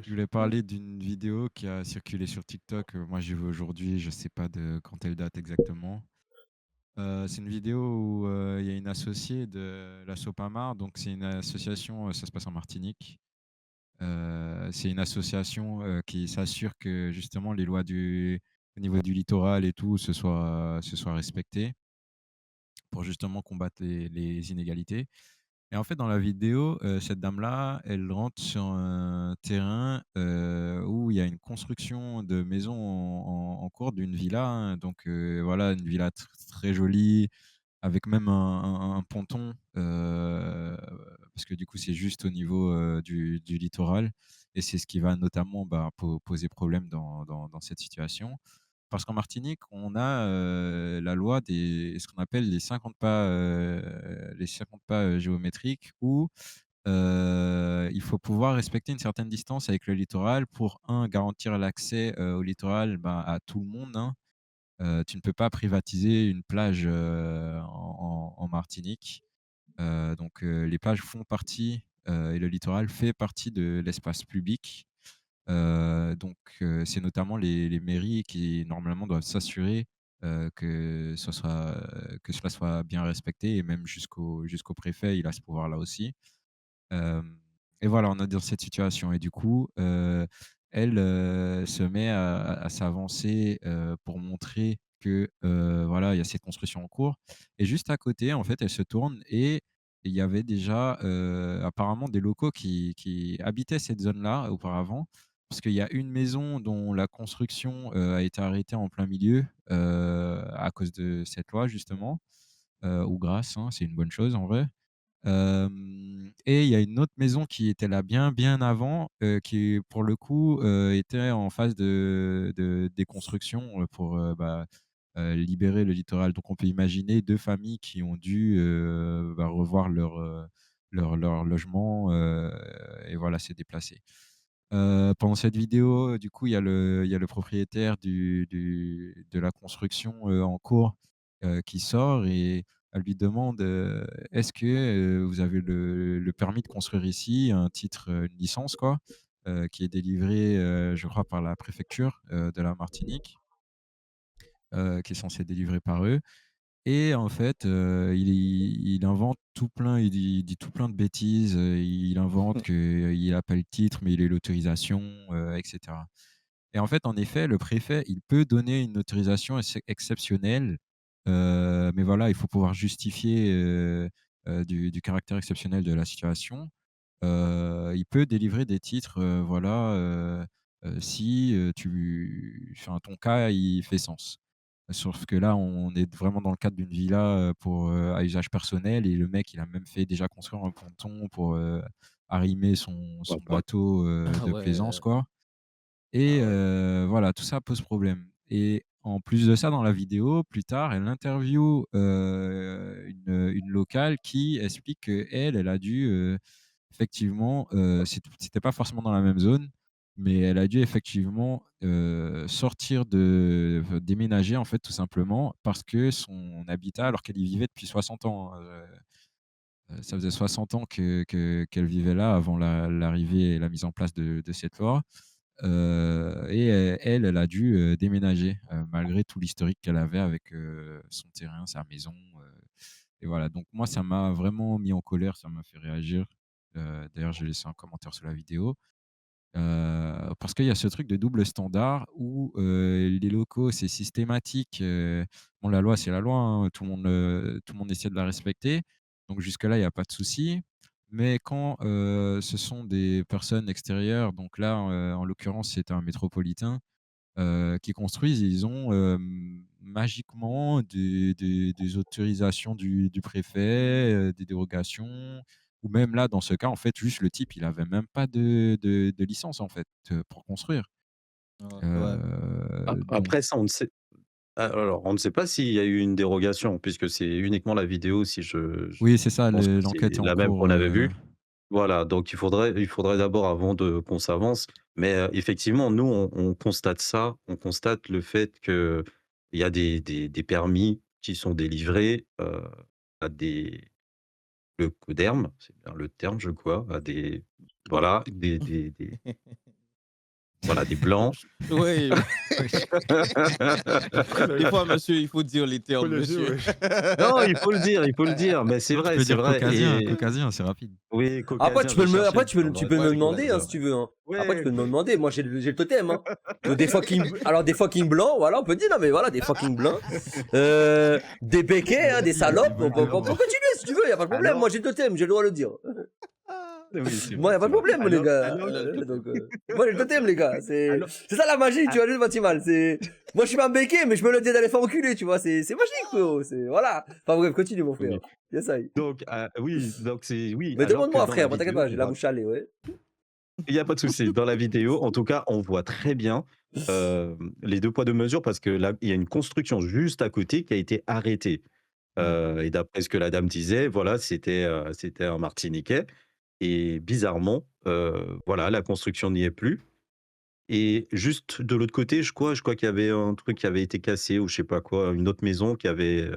Je voulais Mmh. parler d'une vidéo qui a circulé sur TikTok. Moi, j'ai vu aujourd'hui, je sais pas de quand elle date exactement. C'est une vidéo où il y a une associée de la Sopamar. Donc, c'est une association, ça se passe en Martinique. C'est une association qui s'assure que justement les lois au niveau du littoral et tout se soient respectées pour justement combattre les inégalités. Et en fait, dans la vidéo, cette dame-là, elle rentre sur un terrain, où il y a une construction de maison en cours d'une villa, hein. Donc, voilà, une villa très jolie avec même un ponton, parce que du coup, c'est juste au niveau, du littoral et c'est ce qui va notamment, bah, poser problème dans cette situation. Parce qu'en Martinique, on a, la loi des ce qu'on appelle les 50 pas, géométriques où, il faut pouvoir respecter une certaine distance avec le littoral pour garantir l'accès, au littoral, ben, à tout le monde, hein. Tu ne peux pas privatiser une plage, en Martinique. Donc, les plages font partie, et le littoral fait partie de l'espace public. Donc, c'est notamment les mairies qui normalement doivent s'assurer, que cela soit bien respecté et même jusqu'au préfet, il a ce pouvoir-là aussi. Hem et voilà, on est dans cette situation et du coup, elle, se met à s'avancer, pour montrer que, voilà, il y a cette construction en cours et juste à côté, en fait, elle se tourne et il y avait déjà, apparemment des locaux qui habitaient cette zone-là auparavant. Parce qu'il y a une maison dont la construction, a été arrêtée en plein milieu, à cause de cette loi justement, ou grâce, hein, c'est une bonne chose en vrai. Et il y a une autre maison qui était là bien, bien avant, qui pour le coup, était en phase de déconstruction, pour, libérer le littoral. Donc on peut imaginer 2 familles qui ont dû, bah, revoir leur logement, et voilà, se déplacer. Pendant cette vidéo, du coup, il y a le propriétaire de la construction, en cours, qui sort et elle lui demande, «Est-ce que, vous avez le permis de construire ici?» Un titre, une licence quoi, qui est délivrée, je crois par la préfecture, de la Martinique, qui est censée être délivrée par eux et en fait, il invente tout plein, il dit tout plein de bêtises, il invente qu'il a pas le titre, mais il a l'autorisation, et cetera. Et en fait, en effet, le préfet, il peut donner une autorisation exceptionnelle, mais voilà, il faut pouvoir justifier, du caractère exceptionnel de la situation. Il peut délivrer des titres, voilà, si, enfin, ton cas, il fait sens. Sauf que là, on est vraiment dans le cadre d'une villa, pour, à usage personnel et le mec, il a même fait déjà construire un ponton pour, arrimer son Ouais. bateau, Ah de ouais, plaisance, quoi. Et ah ouais. voilà, tout ça pose problème et en plus de ça, dans la vidéo, plus tard, elle interviewe, une locale qui explique qu'elle, elle a dû, effectivement, c'était pas forcément dans la même zone, mais elle a dû effectivement, sortir déménager, en fait, tout simplement parce que son habitat alors qu'elle y vivait depuis 60 ans, hein, ça faisait 60 ans qu'elle vivait là avant l'arrivée et la mise en place de cette loi. Et elle a dû, déménager, malgré tout l'historique qu'elle avait avec, son terrain, sa maison, et voilà. Donc moi, ça m'a vraiment mis en colère, ça m'a fait réagir. D'ailleurs, j'ai laissé un commentaire sous la vidéo, parce qu'il y a ce truc de double standard où, les locaux, c'est systématique, bon, la loi, c'est la loi, hein, tout le monde essaie de la respecter, donc jusque-là, il y a pas de souci. Mais quand, ce sont des personnes extérieures, donc là, en l'occurrence, c'était un métropolitain, qui construisent, ils ont, magiquement des autorisations du préfet, des dérogations ou même là, dans ce cas, en fait, juste le type, il avait même pas de licence, en fait, pour construire. ouais, ouais. Donc Après ça, on ne sait alors on ne sait pas s'il y a eu une dérogation puisque c'est uniquement la vidéo si je oui, c'est ça, pense que c'est l'enquête est en la même cours, qu'on avait vue. Voilà, donc il faudrait d'abord avant de qu'on s'avance, mais effectivement, nous, on constate ça, on constate le fait qu'il y a des permis qui sont délivrés, à des le Coderm, c'est bien le terme, je crois, à des voilà, des voilà, des blancs. Oui, Wesh. Après, là, des fois, monsieur, il faut dire les faut termes, le dire, monsieur. ouais. Non, il faut le dire, mais Non, tu peux c'est dire vrai caucasien, et caucasien, c'est rapide. oui, Après, caucasien, tu peux je me, cherchais après, le terme, tu ouais, peux me Ouais, c'est demander, hein, si caucasien. tu veux, hein. Après, tu Ouais, peux me demander. Moi, j'ai le totem, hein. Des fucking, alors des fucking blancs, voilà, on peut dire, non, mais voilà, des fucking blancs. Des béquets, hein, des salopes. Ils veulent de On peut l'or. continuer si tu veux, y a pas de problème. Moi, alors j'ai le totem, j'ai le droit de le dire. oui, c'est Moi, vrai, y a pas c'est de vrai. problème, les gars. Alors Il a le totem. Donc, moi, j'ai le totem, les gars. alors C'est ça la magie, a tu vois, juste Batimal. Moi, je suis pas un béquet, mais je me le dis d'aller faire enculer, tu vois. C'est magique, frérot. Voilà. Enfin, bref, continue, mon frère. oui, Yes, I. donc oui, donc c'est oui, Mais alors que demande-moi, dans la frère, moi, t'inquiète vidéo, pas, on j'ai la voit bouche salée, ouais. il y a pas de souci. Dans la vidéo, en tout cas, on voit très bien, les 2 poids 2 mesures parce que là, il y a une construction juste à côté qui a été arrêtée, et d'après ce que la dame disait, voilà, c'était un martiniquais et bizarrement, voilà, la construction n'y est plus et juste de l'autre côté, je crois qu'il y avait un truc qui avait été cassé ou je sais pas quoi, une autre maison qui avait,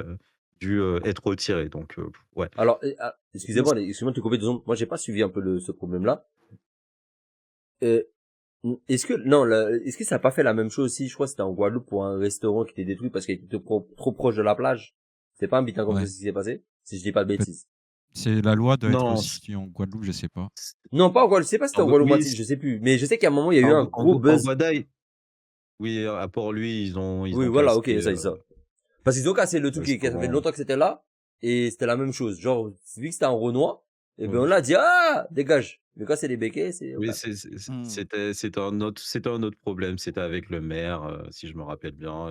dû, être retirée donc ouais. Alors, Non, excusez-moi de te couper 2 secondes. Moi, j'ai pas suivi un peu ce problème-là. Euh, est-ce que, non, est-ce que ça a pas fait la même chose aussi? Je crois que c'était en Guadeloupe pour un restaurant qui était détruit parce qu'il était trop proche de la plage. C'est pas un bitin comme ça Ouais. ce qui s'est passé? Si je dis pas de Peut- bêtises. La loi doit être non, aussi en Guadeloupe, je sais pas. Non, pas en Guadeloupe. Je sais pas si c'était en en Gua Guadeloupe, oui, Martinique, je sais plus. Mais je sais qu'à un moment, il y a eu un gros En buzz. Guadaï, oui, à Port-Louis, ils Oui, ont voilà, cassé, ok, ça, ça. Parce qu'ils ont cassé le truc qui ça fait restaurant. longtemps que c'était là. Et c'était la même chose. Genre, vu que c'était en Renoir, et ben, Oui. on l'a dit, ah, dégage. Mais quand c'est des béquets, c'est, Oui, ok. c'était un autre problème, c'était avec le maire, si je me rappelle bien,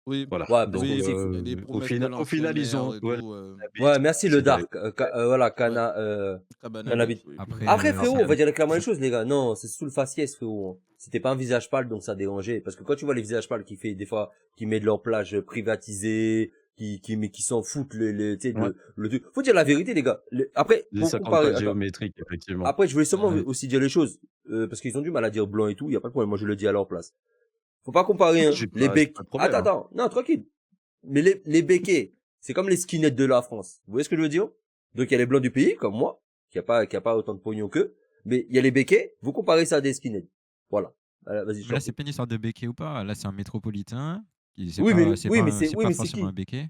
Oui, voilà. Ouais, parce Donc, que oui, c'est, il y a des promesses de au l'ancien final, ils maire ont et ouais, tout. la ouais, bite, merci le c'est d'aller dark. Voilà, Ouais, Cannabis. Cabanabis, oui. Après, Ça, frérot, on va dire clairement les ça- choses, les gars. Non, c'est sous le faciès, frérot. C'était pas un visage pâle, donc ça dérangeait. Parce que quand tu vois les visages pâles qui fait, des fois, qui met de leur plage privatisée, qui s'en foutent tu sais, ouais, le truc. Faut dire la vérité, les gars. Après, des pour 50 comparer, pages attends. géométriques, effectivement. Après, je voulais seulement ouais. aussi dire les choses, parce qu'ils ont du mal à dire blanc et tout. Y a pas de problème. Moi, je le dis à leur place. Faut pas comparer, hein. Les J'ai pas béquets. de problème, hein. Attends. Non, tranquille. Mais les béquets, c'est comme les skinheads de la France. Vous voyez ce que je veux dire? Donc, il y a les blancs du pays, comme moi, qui a pas autant de pognon qu'eux. Mais il y a les béquets, vous comparez ça à des skinheads. Voilà. Vas-y, je Mais là, t'en c'est prie. pas une histoire de béquet ou pas. Là, c'est un métropolitain. C'est Oui, pas mais c'est forcément qui? un béquet.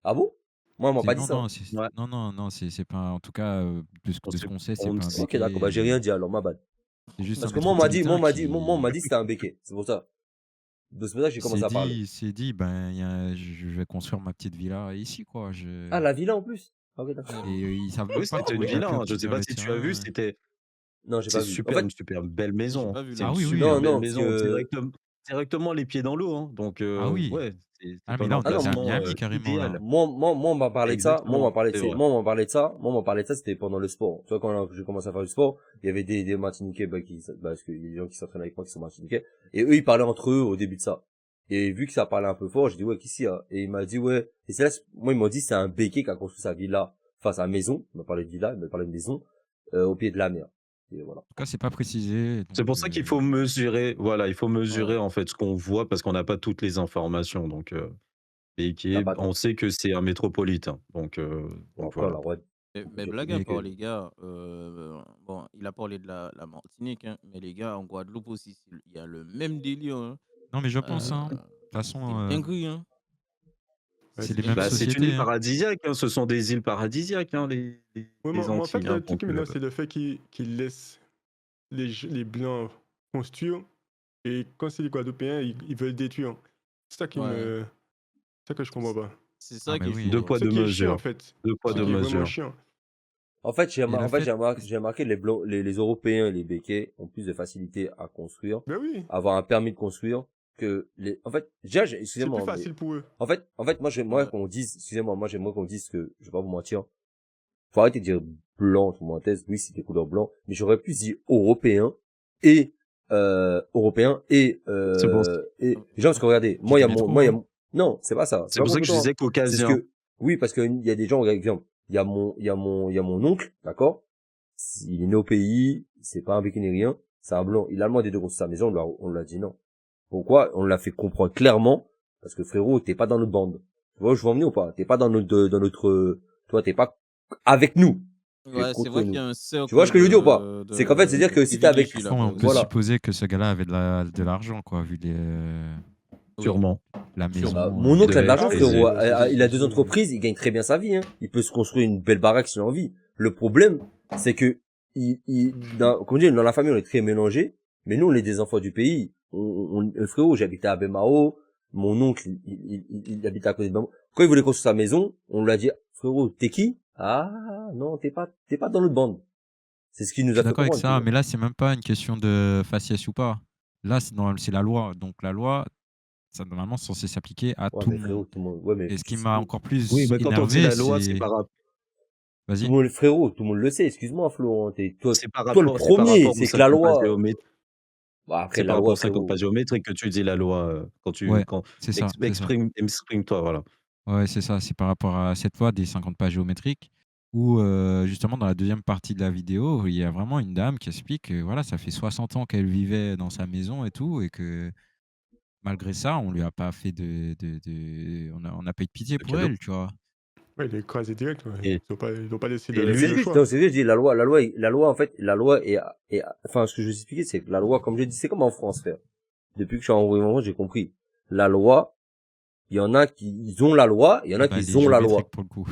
Ah bon? Moi, on m'a pas dit Non, ça, hein. non, Ouais, non, c'est pas. En tout cas, on de ce sait qu'on sait, c'est on ne pas un sait Ok, d'accord. Bah, j'ai béquet. rien dit alors, ma bad. C'est juste un Parce que moi, métropolitain on m'a dit que qui c'était un béquet. C'est pour ça. Donc, c'est pour ça que j'ai commencé à parler. s'est dit, ben, je vais construire ma petite villa ici, quoi. Ah, la villa en plus. Ah, ok, d'accord. Et ils savent oui, même pas c'était comment une ils vont villa, hein, je sais cultiver pas le si tu as vu, terrain. Non, j'ai c'est pas vu. En fait, une super belle J'ai maison, pas vu c'est la Ah une oui, vidéo. oui, super non, belle non, parce maison, que, directement les pieds dans l'eau, hein, donc ah oui. ouais, Ah, c'est mais un là, on ah est à non, emplacement, Miami carrément, là. idéal. moi, on m'a parlé de ça. Moi, on m'a Exactement, parlé de c'est ça. vrai. Moi, on m'a parlé de ça, c'était pendant le sport. Tu vois, quand j'ai commencé à faire du sport, il y avait des Martiniquais, parce qu'il y a des gens qui s'entraînent avec moi qui sont Martiniquais. Et eux, ils parlaient entre eux au début de ça. Et vu que ça parlait un peu fort, j'ai dit, ouais, qu'ici, hein. Et il m'a dit, ouais. Et c'est là, moi, ils m'ont dit, c'est un béquet qui a construit sa villa, enfin, sa maison. Il m'a parlé de villa, il m'a parlé de maison, au pied de la mer. Et voilà. En tout cas, c'est pas précisé. C'est Donc, pour ça qu'il faut mesurer, voilà, il faut Ouais. mesurer, en fait, ce qu'on voit parce qu'on n'a pas toutes les informations, donc et T'as pas on tort. sait que c'est un métropolitain, Bon, donc après, on voilà. la voit. Mais blague à et part, que- les gars, bon, il a parlé de la Martinique, hein, mais les gars, en Guadeloupe aussi, il y a le même délire, hein. Non, mais je Mhm. pense, hein. De toute C'est façon, une dinguerie, hein. Ouais, c'est C'est les une mêmes Bah, dinguerie. c'est une île sociétés, hein. paradisiaque, hein, ce sont des îles paradisiaques, hein, Ouais, les moi, en fait, Antilles, là, hein, le truc donc maintenant, c'est le fait qu'ils laissent les blancs construire et quand c'est les Guadeloupéens, ils veulent détruire. C'est ça Ouais. c'est ça que je comprends pas. C'est Ah, ça mais qu'il oui. 2 faut. poids, Ce 2 qui est chiant, en mesures, fait. 2 poids, Ce 2 qui est Ouais. vraiment mesures. chiant. En fait, Et le fait, j'ai remarqué les blancs, les Européens et les béquets ont plus de facilité à construire, Ben oui, avoir un permis de construire en fait, déjà, c'est plus excusez-moi, mais, facile pour eux. en fait, moi, j'aimerais Ouais. qu'on dise, excusez-moi, moi, j'aimerais qu'on dise que, je vais pas vous mentir, faut arrêter de dire blanc, entre parenthèses, oui, c'est des couleurs blancs, mais j'aurais plus dit et, C'est pour et, déjà, parce que regardez, j'ai des métros, hein. non, c'est pas ça, c'est c'est pas pour ça que je complètement, disais c'est ce caucasien. que, oui, parce que il y a des gens, regarde, exemple, il y a mon oncle, d'accord? Il est né au pays, c'est pas un béquet ni rien, c'est un blanc. Il a demandé de construire sa maison, on l'a dit non. Pourquoi? On l'a fait comprendre clairement, parce que frérot, t'es pas dans notre bande. Tu vois où je veux en venir ou pas? T'es pas toi, t'es pas avec nous. Ouais, c'est contre vrai qu'il y nous. a un Tu vois ce que je veux dire ou pas? cercle C'est qu'en fait, c'est-à-dire que si t'es avec, privilégié On là-bas peut aussi. voilà. supposer que ce gars-là avait de l'argent, quoi, vu Oui, Sûrement. la Bah, maison. mon Il oncle a de devait être l'argent, Ah oui, frérot. aisé. Il a 2 entreprises, il gagne très bien sa vie, hein. Il peut se construire une belle baraque s'il a envie. Le problème, c'est que, comment dire, dans la famille, on est très mélangés, mais nous, on est des enfants du pays. Frérot, j'habitais à Bemao, mon oncle, il habitait à côté de Bemao. Quand il voulait construire sa maison, on lui a dit, frérot, t'es qui? Ah, non, t'es pas dans notre bande. C'est ce qu'il Je nous suis a fait d'accord avec comprendre, tu ça, vois. mais là, c'est même pas une question de faciès ou pas. Là, c'est la loi. Donc, la loi, ça normalement censé s'appliquer à Ouais, tout mais le monde. frérot, tout le monde, ouais, mais Et ce qui m'a encore Oui, plus mais quand on dit énervé, la loi, c'est c'est. par rapport tout Vas-y. le monde, frérot, tout le monde le sait, excuse-moi, Florent. Toi, le c'est par premier, rapport aux c'est que la 50 pas loi, géométriques. bah, après, C'est la par rapport loi, aux 50 pas frérot. géométriques que tu dis la loi, Ouais, quand c'est ça, c'est ça. exprime-toi, voilà. Ouais, c'est ça. C'est par rapport à cette loi des 50 pas géométriques où, justement, dans la deuxième partie de la vidéo, il y a vraiment une dame qui explique que voilà, ça fait 60 ans qu'elle vivait dans sa maison et tout, et que malgré ça, on lui a pas fait on n'a pas eu de pitié Le pour cadeau. elle, tu vois. Ouais, il est écrasé direct. Ouais. Et Ils ont pas laissé et C'est laisser ce le lui, que choix. non, c'est ce que je dis, la loi, en fait, la loi enfin, ce que je vous expliquer, c'est que la loi, comme j'ai dit, c'est comme en France, frère. Depuis que je suis en France, j'ai compris. La loi, il y en a ils ont la loi, il y en Ah a bah, qui elle est ont la géométrique loi. pour le coup.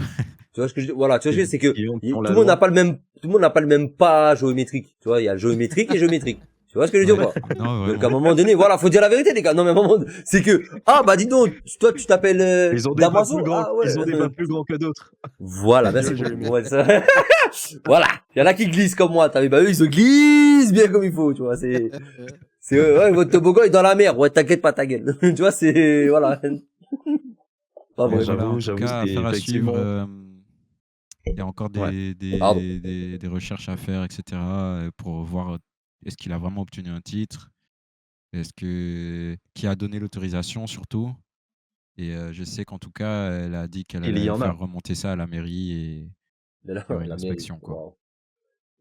Tu vois ce que je dis? Voilà, tu vois ce que je dis, c'est que qui ont tout la le monde n'a loi. pas le même, tout le monde n'a pas le même pas géométrique. Tu vois, il y a géométrique et géométrique. Tu vois ce que je veux dire Ouais. ou pas? Non, Donc, à un vraiment. moment donné, voilà, faut dire la vérité, les gars. Non, mais à un moment, c'est que, ah, bah, dis donc, toi, tu t'appelles, Damaso? Ah, ouais. Ils ont des pas plus grands que d'autres. Voilà, Bien, merci beaucoup. Jérémy. Ouais, ça. Voilà. Il y en a qui glissent comme moi, t'as vu, bah, eux, ils se glissent bien comme il faut, tu vois, ouais, votre toboggan est dans la mer. Ouais, t'inquiète pas ta gueule. Tu vois, voilà. Pas Mais vrai. voilà, en tout J'avoue, cas, c'est affaire à suivre. effectivement Il y a encore ouais. Pardon. des recherches à faire, etc., pour voir est-ce qu'il a vraiment obtenu un titre, qui a donné l'autorisation surtout. Et je sais qu'en tout cas, elle a dit qu'elle Il y allait en a. faire remonter ça à la mairie et Mais il y aurait une la mairie. inspection, quoi. Waouh.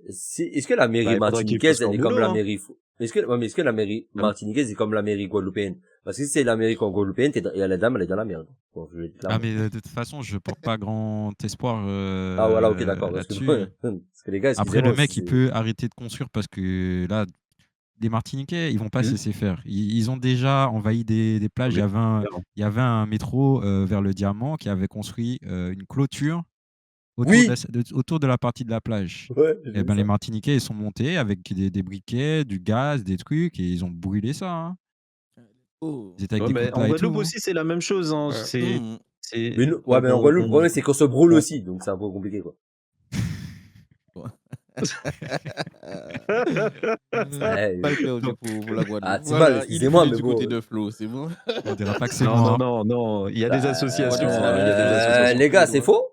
Est-ce que la Bah, mairie il faudrait qu'ils martiniquaise, fassent elle leur est comme boulot, la hein. mairie, est-ce que la mairie martiniquaise est comme la mairie guadeloupéenne? Parce que si c'est la mairie guadeloupéenne, et la dame, elle est dans la merde. Bon, je le dis Ah, clairement. mais de toute façon, je porte pas grand espoir Ah, voilà, ok, d'accord. Parce là-dessus. que les gars, Après, le excusez-moi, mec, il peut arrêter de construire parce que là, les Martiniquais, ils vont pas se L laisser faire. Ils ont déjà envahi des plages. mais Il y avait un métro vers le Diamant qui avait construit une clôture oui! autour de la partie de la plage. Ouais, j'ai Et vu ben, les ça. Martiniquais, ils sont montés avec des briquets, du gaz, des trucs, et ils ont brûlé ça, hein. Oh. Ils étaient avec ouais, des mais coutelas en et tout, Guadeloupe hein. aussi, c'est la même chose, hein. Ouais. C'est Mais ouais, mais en Guadeloupe, le problème, c'est qu'on se brûle on aussi, donc c'est un peu compliqué, quoi. Ouais, Pas le faire donc pour la ah, Guadeloupe. c'est mal, Voilà, il excusez-moi, est mais du côté bon. de Flo, c'est bon. On dira pas que c'est non, moi, non, hein. non, non, il y a des associations, Guadeloupe, c'est la hein, même il y a des chose. associations. Les gars, Tous les c'est droits. faux.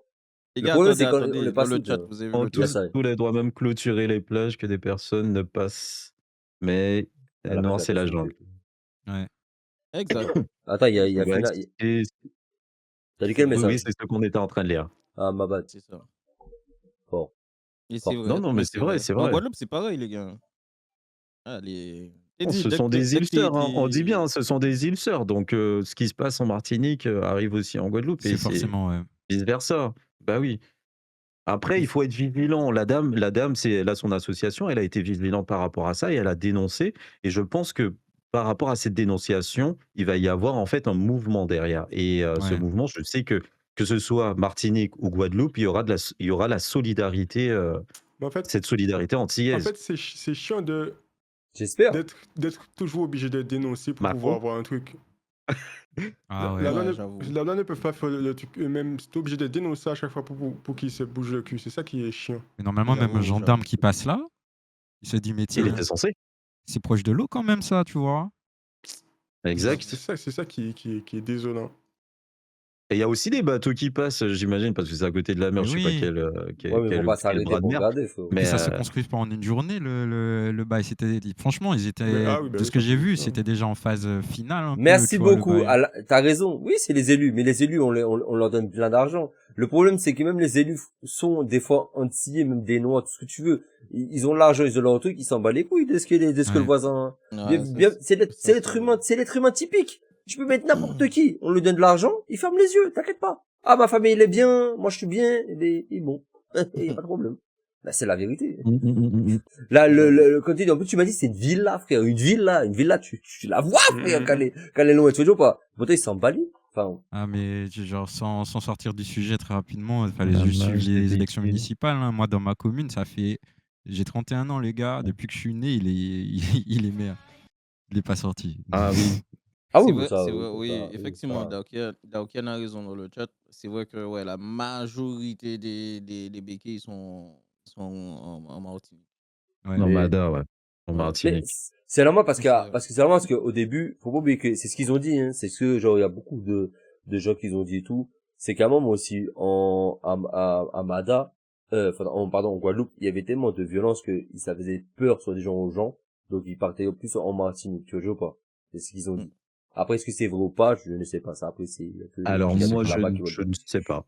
Les Le gars, problème, attendez, c'est qu'on on est attendez. Dans pas le sous, chat, vous avez vu Ont le il y a chat. tous ça. les droits, même clôturer les plages, que des personnes ne passent. Mais Ah, la non, meuf, elle c'est passe la le jungle. truc. Ouais. Exact. Attends, il y a Ouais, Fina. c'est T'as lu quel C'est oui, oui, message? c'est ce qu'on était en train de lire. Ah, ma bad. c'est ça. Fort. Et c'est Fort. Non, vrai, non, mais mais c'est c'est vrai, vrai. c'est Mais en vrai. Guadeloupe, c'est pareil, les gars. Allez. T'es dit, Ce sont dès des que îles sœurs, hein. On dit bien, ce sont des îles sœurs. Donc, ce qui se passe en Martinique arrive aussi en Guadeloupe C'est et c'est forcément, ouais. vice versa. Bah oui. Après, Il il f faut être vigilant. La dame, elle a son association, elle a été vigilante par rapport à ça et elle a dénoncé. Et je pense que par rapport à cette dénonciation, il va y avoir en fait un mouvement derrière. Et ce Ouais. mouvement, je sais que ce soit Martinique ou Guadeloupe, il y aura la solidarité, Mais cette solidarité en antillaise. fait c'est chiant J'espère. d'être toujours obligé d'être dénoncé pour pouvoir Macron, avoir un truc. Ah ouais. Ouais, j'avoue. La loi ne peut pas faire le truc eux-mêmes. C'est obligé d'être dénoncé à chaque fois pour qu'ils se bougent le cul. C'est ça qui est chiant. Mais normalement, même un J'avoue, gendarme j'avoue. qui passe là, il se dit: «Mais il tiens, était censé. c'est proche de l'eau quand même ça», tu vois? Exact. C'est ça qui est désolant. Et il y a aussi des bateaux qui passent, j'imagine, parce que c'est à côté de la mer, Mais je sais pas oui. Ouais, mais ils vont pas quel s'arrêter bras de pour mer. regarder, frérot. Et Mais puis ça se construit pendant une journée le bail. Franchement, ils Mais, étaient ah oui, bah de oui, ce que ça j'ai peut vu, vite, hein. c'était déjà en phase, finale un peu, Merci tu vois, le beaucoup. bail. T'as raison. Oui, c'est les élus, mais les élus, on leur donne plein d'argent. Le problème, c'est que même les élus sont des fois antillais, même des noirs, tout ce que tu veux. Ils ont l'argent, ils ont leur truc, ils s'en battent les couilles de ce que le Ouais. voisin. Ouais, C'est ça, l'être humain, c'est l'être humain typique. Tu peux mettre n'importe qui. On lui donne de l'argent, il ferme les yeux, t'inquiète pas. Ah, ma famille, il est bien, moi je suis bien, et bon. Y a pas de problème. Bah, c'est la vérité. Mmh. Là, quand en plus, tu m'as dit, c'est une villa, frère. Une villa, tu la vois, frère, quand elle est loin, tu vois ou pas? Pourtant, il s'en balie. Enfin, Ah, mais genre, sans sortir du sujet très rapidement, il fallait La juste suivre masse de les élections véhicules. municipales, hein. Moi, dans ma commune, j'ai 31 ans, les gars. Depuis que je suis né, il est maire. Il est pas sorti. Ah oui. ah C'est oui, mais vrai, ça, c'est vrai, oui, ça, effectivement, ça. Daokian a raison dans le chat. C'est vrai que ouais, la majorité des béquets sont en Martinique. Ouais. Mais, Nomada, ouais. En Ouais. mais Martinique. c'est normal parce que, C'est c'est normal parce qu'au début, faut pas oublier que c'est ce qu'ils ont dit, hein. C'est ce que, genre, il y a beaucoup de gens qui ont dit et tout. C'est qu'à un moment aussi, à Mada, pardon, en Guadeloupe, il y avait tellement de violence que ça faisait peur sur des gens aux gens. Donc, ils partaient plus en Martinique, tu vois, je vois pas. C'est ce qu'ils ont Mm. dit. Après, est-ce que c'est vrai ou pas? Je ne sais pas ça. Après, c'est, il y a que les Alors gens qui moi, habitent je là-bas qui vont je dire. ne sais pas.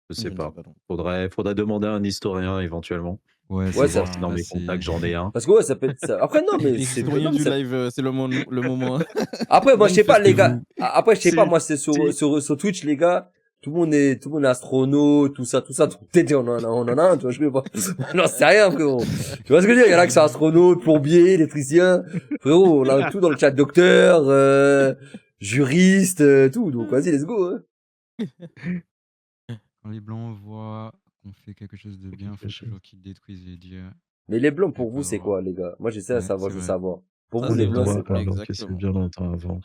Je Je sais ne sais pas. pas non. Faudrait demander à un historien éventuellement. Ouais, Ouais, c'est Je ça, vois ça, si dans là, mes c'est contacts j'en ai un. parce que ouais, ça peut être ça. Après, non, mais c'est vrai, L'historien non, mais du ça, live, c'est le moment. après, moi, je sais pas, les gars. Manifestez-vous. Après, je sais pas, Si, moi, c'est si. sur Twitch, les gars. Tout le monde est astronaute, tout ça. Donc, peut-être, on en a un, tu vois, je sais pas. J'en sais rien, frérot. Tu vois ce que je veux dire? Il y en a qui sont astronautes, plombiers, électriciens. Frérot, on a tout dans le chat, docteur, juriste, tout. Donc, vas-y, let's go, hein. quand les blancs voient qu'on fait quelque chose de bien, faut toujours qu'ils détruisent les dieux. Mais les blancs, J'ai pour pas vous, le c'est droit. quoi, les gars? Moi, j'essaie de Ouais, savoir, c'est je veux vrai. savoir. Pour Ça, vous, On les c'est les blancs, vrai. c'est voit quoi? alors que c'est Exactement. bien longtemps avant.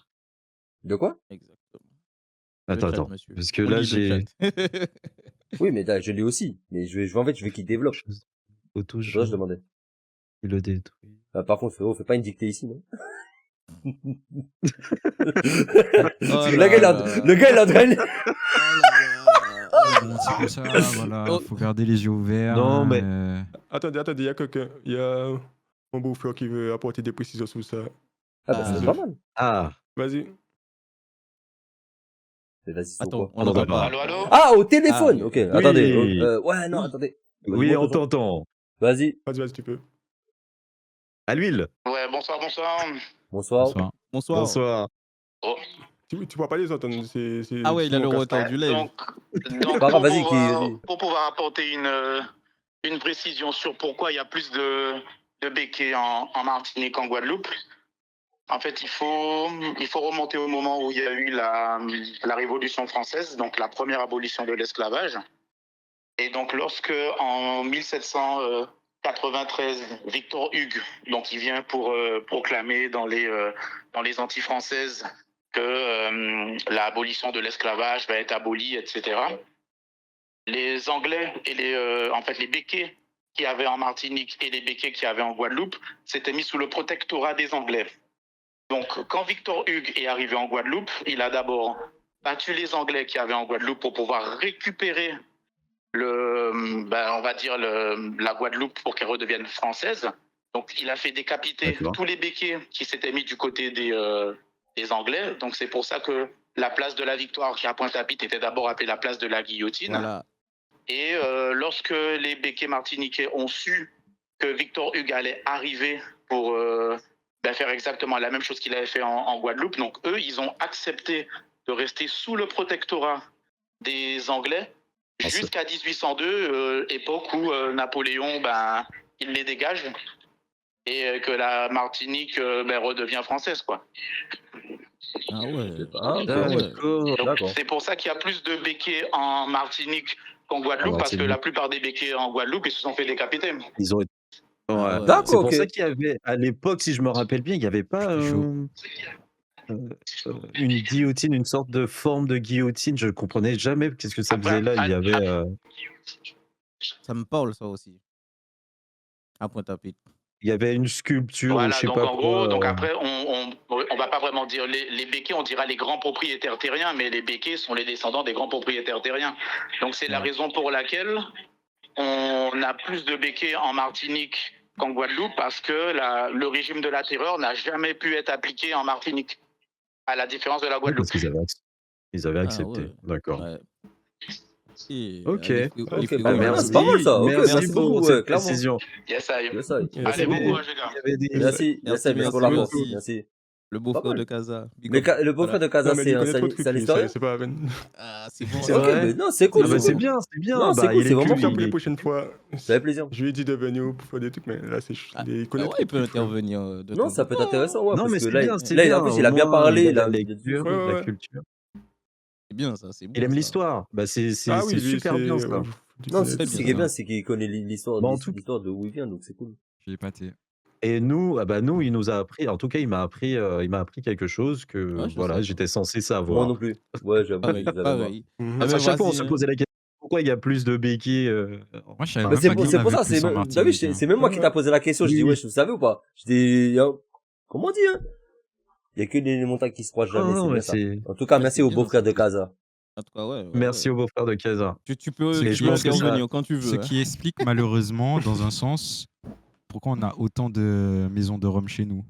De quoi? Exactement. Le Attends, chat, attends. monsieur. Parce que On là, lit le j'ai chat. Oui, mais je l'ai aussi. Mais en fait, je veux qu'il développe. chose C'est pour ça que je toujours demandais. qui le détruit. Par contre, frérot, fais pas une dictée ici, non? Oh Le là gars, là. il est en train de... Oh là là. Oh Mais là bon, c'est là. comme ça, voilà, Oh. faut garder les yeux ouverts, Non, hein, mais Attendez, il y a quelqu'un. Il y a mon beau-frère qui veut apporter des précisions sur ça. Ah, bah, c'est pas Ah. mal. ah, Vas-y. Mais vas-y, sur Attends, quoi? on n'entend pas. Allô, Allô? Ah, au Ah, téléphone! oui. Ok, attendez. oui, Ouais, non, Oui. attendez. Vas-y, oui, monte on le son. t'entend. Vas-y. Vas-y, tu peux. À l'huile. Ouais, bonsoir. Bonsoir. bonsoir. Bonsoir. Bonsoir. Oh. Tu pourras pas les entendre. Ah ouais, C'est il a mon le casque. retard du live. Donc C'est pas grave, vas-y, vas-y. pour pouvoir apporter une précision sur pourquoi il y a plus de béquets en Martinique qu'en Guadeloupe, en fait, il faut remonter au moment où il y a eu la Révolution française, donc la première abolition de l'esclavage. Et donc, lorsque en 1793, Victor Hugues, donc il vient pour proclamer dans les Antilles françaises que l'abolition de l'esclavage va être abolie, etc. Les Anglais et les béquets qu'il y avait en Martinique et les béquets qu'il y avait en Guadeloupe s'étaient mis sous le protectorat des Anglais. Donc, quand Victor Hugues est arrivé en Guadeloupe, il a d'abord battu les Anglais qui avaient en Guadeloupe pour pouvoir récupérer on va dire la Guadeloupe pour qu'elle redevienne française. Donc, il a fait décapiter tous les béquets qui s'étaient mis du côté des Anglais. Donc, c'est pour ça que la place de la Victoire qui est à Pointe-à-Pitre était d'abord appelée la place de la Guillotine. Voilà. Et lorsque les béquets martiniquais ont su que Victor Hugues allait arriver pour faire exactement la même chose qu'il avait fait en Guadeloupe, donc eux, ils ont accepté de rester sous le protectorat des Anglais jusqu'à 1802, époque où Napoléon, il les dégage et que la Martinique redevient française, quoi. Ah ouais. Ah, ok. D'accord. D'accord. C'est pour ça qu'il y a plus de béquets en Martinique qu'en Guadeloupe, parce que la plupart des béquets en Guadeloupe, ils se sont fait décapiter. Ils ont. Ah Ouais. ouais. D'accord, C'est pour ok. ça qu'il y avait, à l'époque, si je me rappelle bien, il n'y avait pas C'était chaud. une guillotine, une sorte de forme de guillotine. Je ne comprenais jamais qu'est-ce que ça faisait là. Il y avait. Ça me parle, ça aussi. À Pointe-à-Pitre. Il y avait une sculpture, ou Voilà, je sais donc pas en quoi. gros, donc après, on va pas vraiment dire les béquets, on dira les grands propriétaires terriens, mais les béquets sont les descendants des grands propriétaires terriens. Donc c'est la raison pour laquelle on a plus de béquets en Martinique qu'en Guadeloupe, parce que le régime de la terreur n'a jamais pu être appliqué en Martinique, à la différence de la Oui, Guadeloupe. parce qu'ils avaient accepté. ouais. D'accord. Ouais. Et, Ok. les Ok, frérots, bah, là, c'est pas mal ça. Ok, Merci beaucoup, pour ouais, cette clairement. précision. Yes, I. Yes, I. Allez, Il y bon avait- courage, les gars. il y avait des- Merci, Merci, merci pour la merci force. aussi. Merci. Le Pas beau-frère mal. de Casa. Big Mais up. le beau-frère Voilà. de Casa, Non, mais c'est il un, connaît c'est trop un, de trucs, c'est un lui, historien? c'est pas la peine. Ah, c'est bon. C'est Ok, vrai? mais non, c'est cool, Ah bah c'est c'est cool. bien, c'est bien. Non, c'est Bah cool, il c'est est vraiment cul, Ça, cool. pour il les est prochaines fois, Ça fait plaisir. je lui ai dit de venir pour faire des trucs, mais là, il connaît Ouais, trop il de peut trucs, frère. intervenir de Non, temps ça en peut être temps. intéressant, ouais, non parce mais que c'est bien, c'est là, en bien. plus, Au il a bien moins, il parlé, a de là. la lecture, Ouais, de ouais, la ouais. culture. C'est bien ça, c'est Il bon aime ça. l'histoire. Bah Ah c'est oui, lui, super bien ça. tu Non, connais surtout, Très tout ce bien qui est ça. bien, ça. c'est qu'il connaît l'histoire, Bah en tout l'histoire de où il vient, donc c'est cool. J'ai épaté. et nous, ah bah nous, il nous a appris, en tout cas, il m'a appris quelque chose que Ouais, je voilà, sais. j'étais censé Moi non savoir. plus. Ouais, j'avoue, Pareil, j'avais marre. pareil. Mhm. Eh Parce ben qu'à chaque fois, on vas-y. se Hein. posait la question pourquoi il y a plus de béquilles Moi, je savais en Mais même pas qu'il y Martinique. en c'est pour avait ça, plus en bah oui, Martinique. Hein. c'est même moi Ouais, qui ouais. t'a posé la question. Je dis, Oui. ouais, je savais ou pas? Je dis, comment on dit, hein? Il y a que les montagnes qui se croisent jamais, c'est Non, bien mais ça. c'est En tout cas, Ouais, merci c'est au bien, beau-frère c'est de bien. Casa. En tout cas, ouais. merci au beau-frère de Casa. Tu Ce peux Et je qui pense que ça, intervenir quand tu Ce veux. Hein. qui explique malheureusement, dans un sens, pourquoi on a autant de maisons de rhum chez nous,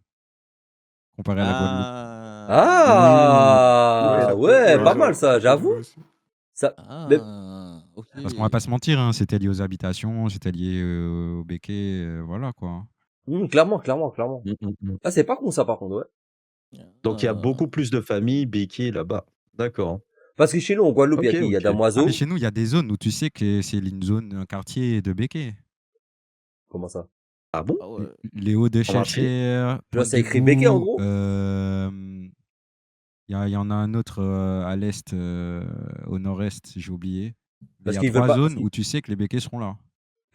comparé à la Guadeloupe. Ouais, Ah, ça peut, ouais, ouais, pas mal ça ça, peut j'avoue. jouer aussi. Ça, mais, Ah, ok. Parce qu'on va pas se mentir, hein, c'était lié aux habitations, c'était lié aux béquets, voilà quoi. clairement, clairement, clairement. Mm. Ah, c'est pas con ça, par contre, ouais. Donc il y a Ah. beaucoup plus de familles béquilles là-bas. D'accord. Parce que chez nous, en Guadeloupe, il y a Ok, qui? Il y a ok. Ah, mais Damoiseau. chez nous, il y a des zones où tu sais que c'est une zone, un quartier de béquets. Comment ça? Ah bon? Ah ouais. Les Hauts de En Martinique? Chelcher, Genre, ça écrit Pointe-de-Bout, Béquet, en gros? il y en a un autre à l'est, au nord-est, j'ai oublié. Mais il Parce y a qu'ils veulent 3 pas, zones où tu sais que les béquets seront là.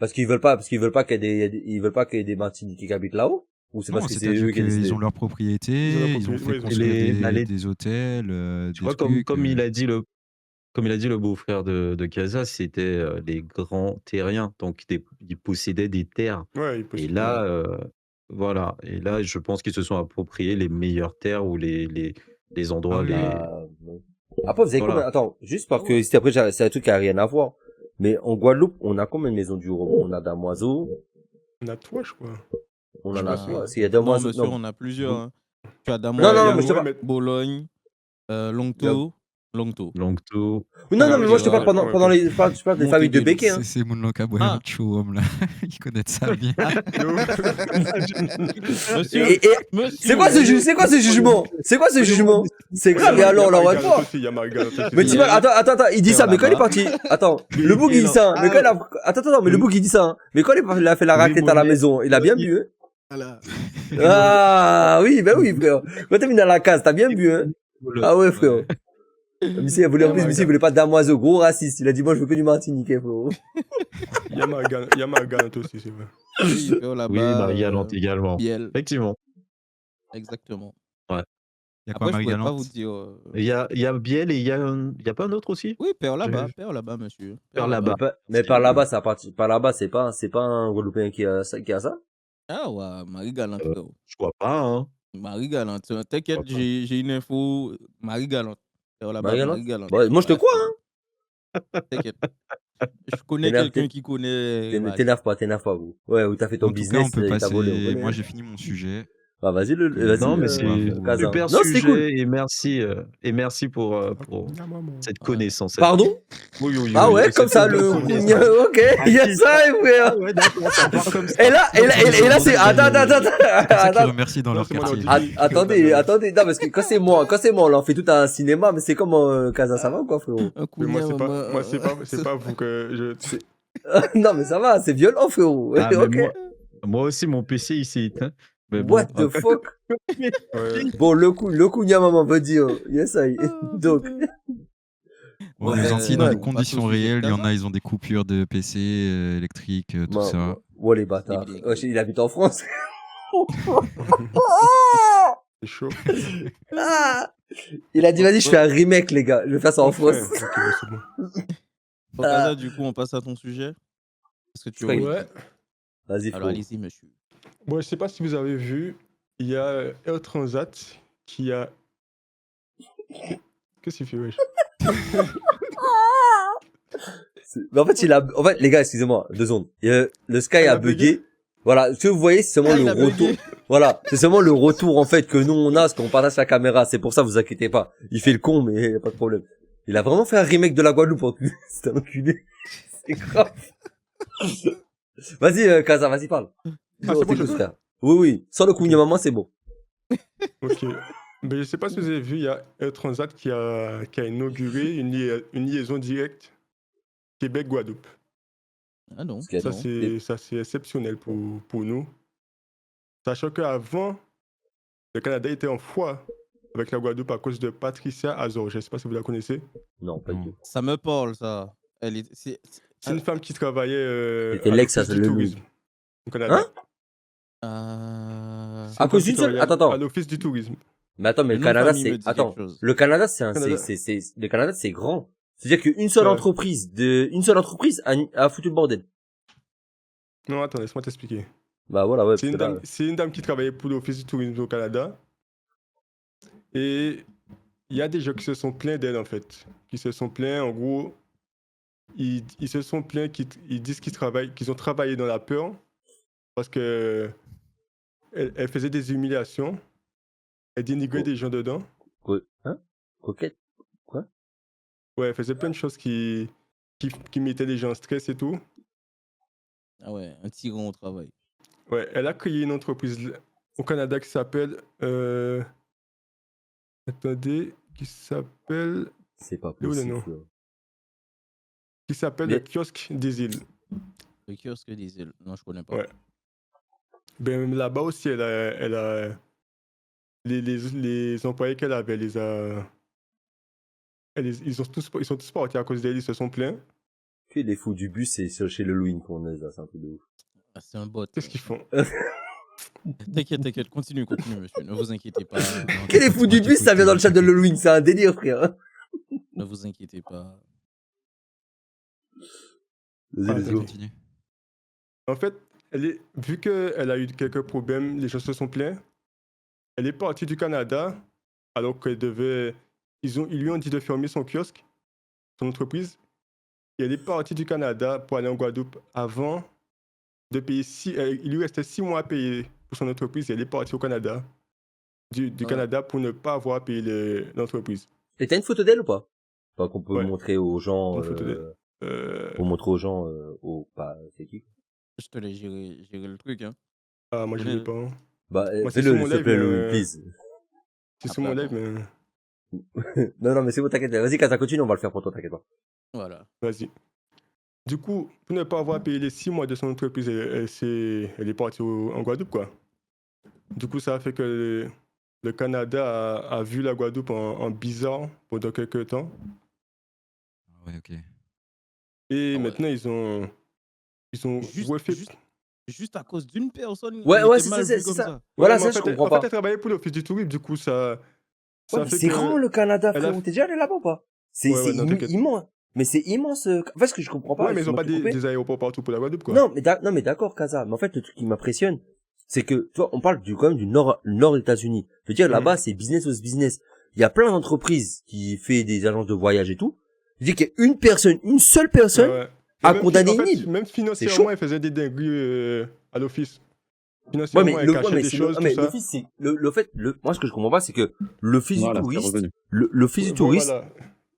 parce qu'ils veulent pas qu'il y ait ils veulent pas qu'il y ait des Martiniquais qui habitent là-haut? Ou c'est Non, parce que c'est c'est-à-dire eux qui ont qu'ils décidé? ont leur Ils ont la propriété, ils ont propriété, fait ouais, ils ont construire Les, des hôtels, tu des vois, trucs. comme il a dit comme il a dit le beau-frère de Casa, c'était les grands terriens. Donc ils possédaient des terres. Ouais, il Et possède. là, voilà. Et là, je pense qu'ils se sont appropriés les meilleures terres ou les Ah endroits oui, oui. les. Bah, bon. Après, vous avez combien, Voilà. attends, juste Ah parce ouais. que c'était après, c'est un truc qui a rien à voir. Mais en Guadeloupe, on a combien de maisons du rhum? On a Damoiseau, On a 3, je crois. on Je en suis a pas trois. sûr. Parce qu'il y a Non, Damoiseau, monsieur, non. on a plusieurs. Hein. Tu as Non, Ouais, il y non, a, mais je te ouais, parle. mais Bologne, Longto. Longto. Longto. Non, non, ouais, mais mais moi, c'est je te parle ouais, pendant ok. les, je parle des familles de Montebello. Béquet, hein. C'est mon langue à Ah. homme là. Ils connaissent ça bien. Yo. Monsieur, Et c'est quoi ce jugement? C'est quoi ce jugement? C'est grave, et alors, on l'envoie pas. Il y a Marie-Galante aussi. Mais t'imagines, attends, il dit ça, mais quand il est parti, attends, le boug, il dit ça, mais quand il a, attends, mais le boug, il dit ça, hein. Mais quand il a fait la raclette à la maison, il a bien bu, hein. Voilà. Ah, oui, ben oui, frère. Quand t'es venu dans la case, t'as bien bu, hein. Ah ouais, frère. Monsieur, il voulait, en plus, monsieur, il voulait pas de damoiseau, gros raciste. Il a dit, moi, je veux que du Martiniquais, frérot. Il y a Marie-Galante aussi, c'est vrai. Oui, là-bas. Oui, Marie-Galante également. Biel. Effectivement. Exactement. Il y a quoi, Après, je pourrais pas Marie-Galante? vous dire. Il y a Biel et il y a pas un autre aussi? Oui, Père là-bas, monsieur. Père là-bas. Mais par là-bas, par là-bas, c'est pas un Guadeloupéen qui a ça. Ah ouais, Marie-Galante, frérot. Je crois pas, hein. Marie-Galante. T'inquiète, Je crois pas. j'ai une info. Marie-Galante. Père là-bas, Marie-Galante? Marie-Galante. Bon, moi, je te Ouais, crois, frérot. hein. T'inquiète. Je connais T'énerve- quelqu'un qui connaît. T'énerve pas, vous. Ouais, où t'as fait ton En tout cas, business on peut et t'as volé, on passer. connaît, Moi, hein. j'ai fini mon sujet. Bah, vas-y, Non, Non, mais on c'est va faire- Casa. super Non, c'était sujet cool. et merci pour cette connaissance. Pardon? Oui, oui, Ah oui, ouais, cette comme ça, le, connaissance. ok, il y a ça, frère. Ouais, d'accord, ça part comme ça. Et là, c'est, attends. C'est pour ça qu'ils Attends. remercient dans leur c'est mon quartier. ordi. Attendez, non, parce que quand c'est moi, on leur fait tout un cinéma, mais c'est comme, Casa, ça va ou quoi, frérot? Un coup Mais moi, de c'est pas vous que je. Non, mais ça va, c'est violent, frérot. Ah, mais Ok. moi aussi, mon PC, il s'est éteint. Mais bon, What the fuck? Ouais. Bon, le coup, Nyamama veut dire, yes, I. Donc, On Ouais, nous en dit dans ouais, les on passe conditions au sujet de réelles, il y en Casa. a, ils ont des coupures de PC, électriques, tout ça. ouais, les bâtards. Des- Ouais, il habite en France. C'est chaud. Ah il a dit, vas-y, je fais un remake, les gars. Je vais faire ça en Ouais, France. ok, bon, c'est bon. Bon, Casa, du coup, on passe à ton sujet. Est-ce que tu Ouais. veux Ouais. Vas-y, Alors, frérot. allez-y, monsieur. Bon, je sais pas si vous avez vu, il y a Air Transat qui a. Qu'est-ce qu'il fait, wesh? Mais en fait, les gars, excusez-moi, 2 secondes. Le Sky Il a a bugué. bugué. Voilà, ce que vous voyez, c'est seulement Ah, il le a retour. bugué. Voilà, c'est seulement le retour, en fait, que nous, on a, parce qu'on partage la caméra. C'est pour ça, vous inquiétez pas. Il fait le con, mais y a pas de problème. Il a vraiment fait un remake de la Guadeloupe, en plus. C'est un enculé. C'est grave. Vas-y, Casa, vas-y, parle. Ah, c'est bon, je t'écoute, peux frère. Oui, sans le coup, maman, c'est bon. Ok. Mais je sais pas si vous avez vu, il y a Air Transat qui a inauguré une liaison directe Québec-Guadeloupe. Ah non, Ce qui a- Ça, non. c'est exceptionnel pour nous. Sachant qu'avant, le Canada était en foi avec la Guadeloupe à cause de Patricia Azor. Je ne sais pas si vous la connaissez. Non, pas du Non. tout. Ça me parle, ça. Elle est... C'est une femme qui travaillait C'était à l'ex l'Office du le tourisme au Canada. Hein? C'est À une cause femme qui d'une seule? travaillait Attends, à attends. l'Office du tourisme. Mais attends, mais Le le nom de Canada, famille me c'est, dit quelque attends. chose. Le Canada, Canada. le Canada, c'est grand. C'est-à-dire qu'une seule Ouais. entreprise a foutu le bordel. Non, attends, laisse-moi t'expliquer. Bah voilà, ouais, C'est parce une que là, dame, c'est une dame qui travaillait pour l'Office du tourisme au Canada. Et il y a des gens qui se sont plaints d'elle, en fait. Qui se sont plaints, en gros, ils se sont plaints, ils disent qu'ils ont travaillé dans la peur parce que elle faisait des humiliations, elle dénigrait Oh. des gens dedans. hein? Coquette? Quoi? Ouais, elle faisait plein de choses qui mettaient les gens en stress et tout. Ah ouais, un tyran au travail. Ouais, elle a créé une entreprise au Canada qui s'appelle... attendez, qui s'appelle... C'est pas Il est où le possible, nom? frère. Qui s'appelle Mais- le kiosque des îles. Le kiosque des îles. Non, je connais pas. Ouais. Ben là-bas aussi, elle a les employés qu'elle avait, ils sont tous partis à cause d'elle, ils se sont plaints. Que les fous du bus, c'est chez le Louis qu'on est là, c'est un peu de ouf. Ah, c'est un bot. Qu'est-ce qu'ils font? T'inquiète, continue, monsieur. Ne vous inquiétez pas. Non, Que les t'inquiète, fous du moi, bus, ça vient dans le chat de t'inquiète. Halloween, c'est un délire, frère. Ne vous inquiétez pas. Vas-y, let's go. Continue. En fait, vu qu'elle a eu quelques problèmes, les gens se sont plaints. Elle est partie du Canada alors qu'elle devait. Ils lui ont dit de fermer son kiosque, son entreprise. Et elle est partie du Canada pour aller en Guadeloupe avant de payer il lui restait 6 mois à payer pour son entreprise et elle est partie au Canada. Du Ouais. Canada pour ne pas avoir à payer l'entreprise. Et t'as une photo d'elle ou pas? Pas qu'on peut Ouais. montrer aux gens, Une photo d'elle. pour montrer aux gens, c'est qui? Je te laisse gérer le truc, hein. Ah, moi je Ouais. l'ai pas. Hein. Bah, Moi, c'est fais-le, sur mon s'il te live, plaît, mais- Louis, please. C'est Ah, sur mon live, pardon. mais Non, mais c'est bon, t'inquiète. Vas-y, Kata, continue, on va le faire pour toi, t'inquiète pas. Voilà. vas-y. Du coup, pour ne pas avoir payé les 6 mois de son entreprise, elle est partie en Guadeloupe, quoi. Du coup, ça a fait que le Canada a vu la Guadeloupe en bizarre pendant quelques temps. Ah ouais, ok. Et Ah ouais. maintenant, ils ont refait... Juste à cause d'une personne, Ouais, il ouais, était c'est mal ça, vu c'est comme ça. ça. Ouais, Voilà, mais ça, en je fait, comprends pas. elle travaillait pour l'Office du tourisme, du coup, ça Ouais, mais fait c'est que... grand, le Canada, elle a frérot. T'es déjà allé là-bas ou pas? C'est non, t'inquiète. immense. Mais c'est immense. En fait, ce que je comprends pas, Ouais, mais ils ont excuse-moi pas de te couper. des aéroports partout pour la Guadeloupe, quoi. Non, mais d'accord, Kaza. Mais en fait, le truc qui m'impressionne, c'est que, tu vois, on parle quand même du nord États-Unis. Je veux dire, là-bas, c'est business aux business. Il y a plein d'entreprises qui fait des agences de voyage et tout. Je dis qu'il y a une seule personne, Ouais. a Et même condamné en fait, une île. même chaud. financièrement, elle faisait des dingueries à l'office. Ouais, Financièrement, elle cachait des c'est choses, tout mais ça. l'office, c'est, moi, ce que je comprends pas, c'est que l'office du Voilà, c'est touriste, revenu. l'office du touriste, Voilà.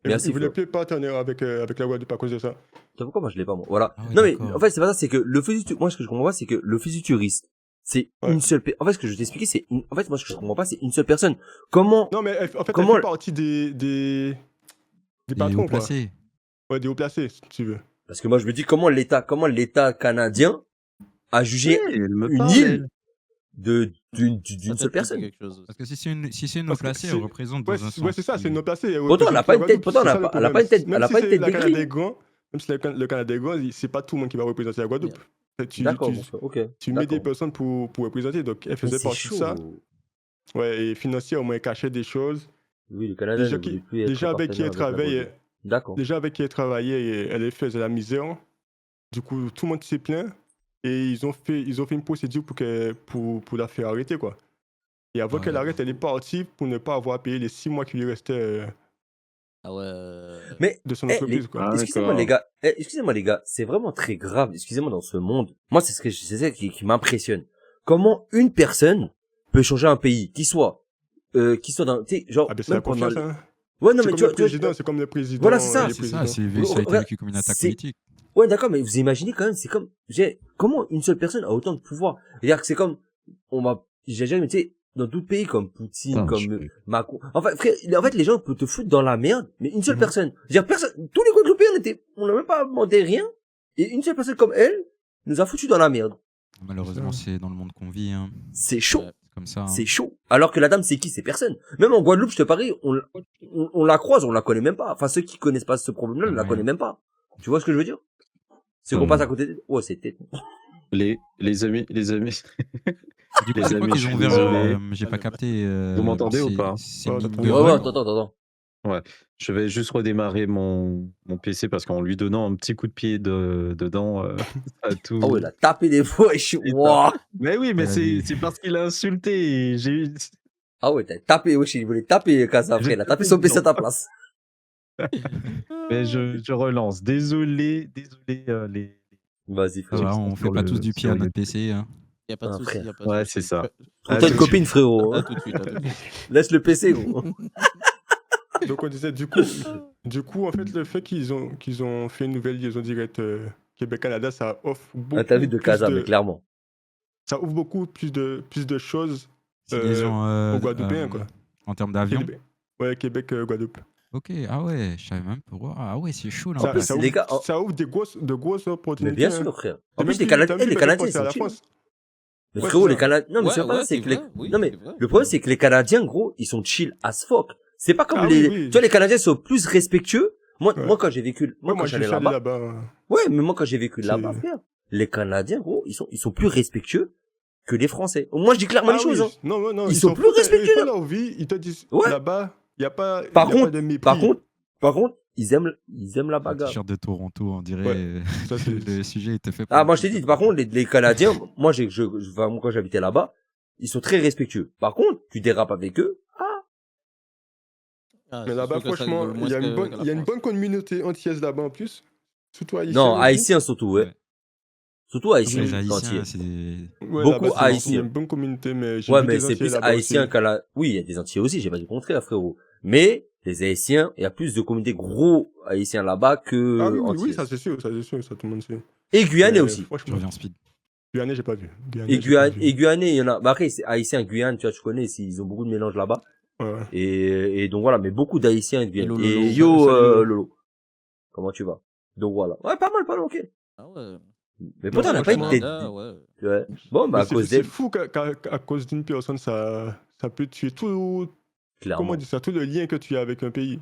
Merci, Ils voulaient Flo. plus être partenaires avec la Guadeloupe à cause de ça. Tu sais pourquoi moi je l'ai pas, moi. Voilà. Ah ouais, Non, mais, d'accord. en fait, c'est pas ça, c'est que moi, ce que je comprends pas, c'est que l'office du touriste, c'est Ouais. une seule en fait, ce que je vais t'expliquer, en fait, moi, ce que je comprends pas, c'est une seule personne. Comment, Non, mais en fait, Comment elle fait partie des Et patrons, haut quoi. placé. Ouais, des hauts placés, si tu veux. parce que moi, je me dis, comment l'État canadien a jugé Oui, elle me une parle, île elle. d'une Ça seule te dit personne. quelque chose. Parce que si c'est une haut Parce que placée, c'est- elle représente Ouais, dans un ouais, sens. c'est ça, c'est une haut placée. Pourtant, elle a pas une tête, pourtant, elle a pas une tête, elle a pas une tête la Canada d'aigri. est grand, même si le Canada est grand, c'est pas tout le monde qui va représenter la Guadeloupe. D'accord, mon frère, ok. Tu mets des D'accord. personnes pour représenter, donc elle Mais faisait c'est partie de ça. chaud. Ouais, et financièrement, elle cachait des choses. Oui, le Canada Les gens ne voulait plus être les gens avec qui partenaire elle avec la travaillait, Guadeloupe. D'accord. les gens avec qui elle travaillait, elle faisait la misère. Du coup, tout le monde s'est plaint et ils ont fait une procédure pour la faire arrêter, quoi. Et avant Ah, qu'elle arrête, d'accord. elle est partie pour ne pas avoir à payer les 6 mois qui lui restaient Ah ouais. Mais, de son eh, entreprise, quoi. Ah, excusez-moi d'accord. les gars, excusez-moi les gars, c'est vraiment très grave. Excusez-moi dans ce monde. Moi, c'est ça qui m'impressionne. Comment une personne peut changer un pays, qui soit dans, tu sais, genre, Ah ben c'est la même pendant confiance, hein. Ouais, non, C'est mais comme tu le vois, président, c'est comme le président. Voilà, c'est ça. les C'est ça, présidents. ça a été Regarde, vécu comme une attaque c'est- politique. Ouais, d'accord, mais vous imaginez quand même, c'est comme, comment une seule personne a autant de pouvoir? C'est-à-dire que c'est comme, j'ai jamais, tu sais, dans d'autres pays comme Poutine, Putain, comme Macron. Enfin, frère, en fait, les gens peuvent te foutre dans la merde, mais une seule personne. Je veux dire, personne, tous les Guadeloupéens on n'a même pas demandé rien, et une seule personne comme elle nous a foutu dans la merde. Malheureusement, ça. c'est dans le monde qu'on vit, hein. C'est chaud. Ouais. C'est comme ça, hein. C'est chaud. Alors que la dame, c'est qui? C'est personne. Même en Guadeloupe, je te parie, on la croise, on la connaît même pas. Enfin, ceux qui connaissent pas ce problème-là, on la Ouais. connaît même pas. Tu vois ce que je veux dire? C'est qu'on passe à côté oh, c'était. Les amis, Du coup, les c'est quoi amis, qu'ils je ont suis ouvert désolé. j'ai pas capté. Vous m'entendez ou pas? C'est Ouais, mine t'entends. de Ouais, vol. attends. Ouais, je vais juste redémarrer mon PC parce qu'en lui donnant un petit coup de pied dedans, ça a tout. Ah ouais, il a tapé des fois et je suis, C'est ça. waouh. Mais oui, mais Elle a dit- c'est parce qu'il a insulté. Et j'ai eu. Ah ouais, t'as tapé, wesh, il voulait taper Casa, frère. Il a tapé son PC à ta place. Mais je relance. Désolé, les. Vas-y, Ça frère. va, on fait pas tous du pied à notre PC, hein. Y a pas de Ah, souci, frère. y a pas de Ouais, souci. c'est ça. Trouve-toi une copine, frérot. À hein. tout de suite, à tout de suite. Laisse le PC, gros. Donc on disait du coup en fait le fait qu'ils ont fait une nouvelle liaison directe Québec-Canada, ça offre beaucoup Ah, t'as vu de plus Casa, mais clairement. ça ouvre beaucoup plus de choses C'est des gens aux Guadeloupéens quoi. en termes d'avion. Québec, ouais, Québec Guadeloupe. Ok, ah ouais, je savais même pas. Wow, ah ouais, c'est chaud là. En plus, Ça les ouvre, gars, ça ouvre de grosses Mais opportunités. bien hein. sûr, frère. T'as En même plus, les plus- t'as Canadiens, même les plus Canadiens, besoin ils de penser à sont la chill. France. Mais Ouais, frérot, c'est les ça. Canadiens, non, mais Ouais, c'est pas ouais, ça, c'est c'est que les, vrai, oui, non, mais c'est vrai. le problème, c'est que les Canadiens, gros, ils sont chill as fuck. C'est pas comme Ah les, oui, oui. tu vois, les Canadiens sont plus respectueux. Moi, Ouais. moi, quand j'ai vécu, moi, Ouais, quand moi je j'allais suis allé là-bas, là-bas. ouais, mais moi, quand j'ai vécu C'est- là-bas, frère, les Canadiens, gros, ils sont plus respectueux que les Français. Moi, je dis clairement les choses, hein. Non, Ils sont s'en plus foutent, respectueux. Ils font leur vie, ils te disent Ouais. là-bas, il n'y a pas Par y a contre- pas de mépris. Par contre, ils aiment la Un bagarre. t-shirt de Toronto, on dirait. Ouais, ça, c'est- Le sujet était fait pour. Ah, moi, je t'ai dit, par contre, les Canadiens, moi, enfin, moi, quand j'habitais là-bas, ils sont très respectueux. Par contre, tu dérapes avec eux. Ah, Mais c'est là-bas, sûr que ça franchement, rigole moins il y a que- une bonne, que la il y a une France. bonne communauté antillaise là-bas en plus. Surtout haïtiens. Non, aussi. haïtiens surtout, ouais. Ouais. Surtout haïtiens, Les tout entier. Haïtiens, c'est des. Ouais, beaucoup là-bas, c'est- haïtiens. Il y a une bonne communauté, mais j'ai Ouais, vu mais des c'est Antillais plus là-bas haïtien aussi. qu'à la... Oui, il y a des Antillais aussi, j'ai pas dit le contraire, frérot. Mais, les haïtiens, il y a plus de communautés gros haïtiens là-bas que Ah oui, antillais. ça c'est sûr, ça tout le monde sait. Et Guyanais Mais aussi. Je Franchement, reviens en speed. Guyanais, j'ai pas vu. Et j'ai pas vu. Guyanais, il y en a. Bah après, c'est haïtien, Guyane, tu vois, tu connais, ils ont beaucoup de mélange là-bas. Ouais, ouais. Et donc voilà, mais beaucoup d'haïtiens et de Guyane. Hello, Et Lolo. yo, Salut, Lolo. Lolo. Comment tu vas? Donc voilà. Ouais, pas mal, ok. Ah ouais. Mais pourtant, on n'a pas été... Canada, ouais. Ouais. Bon, bah, Mais à cause c'est d'elle, fou qu'à cause d'une personne, ça peut tuer tout. clairement. Comment on dit ça? Tout le lien que tu as avec un pays.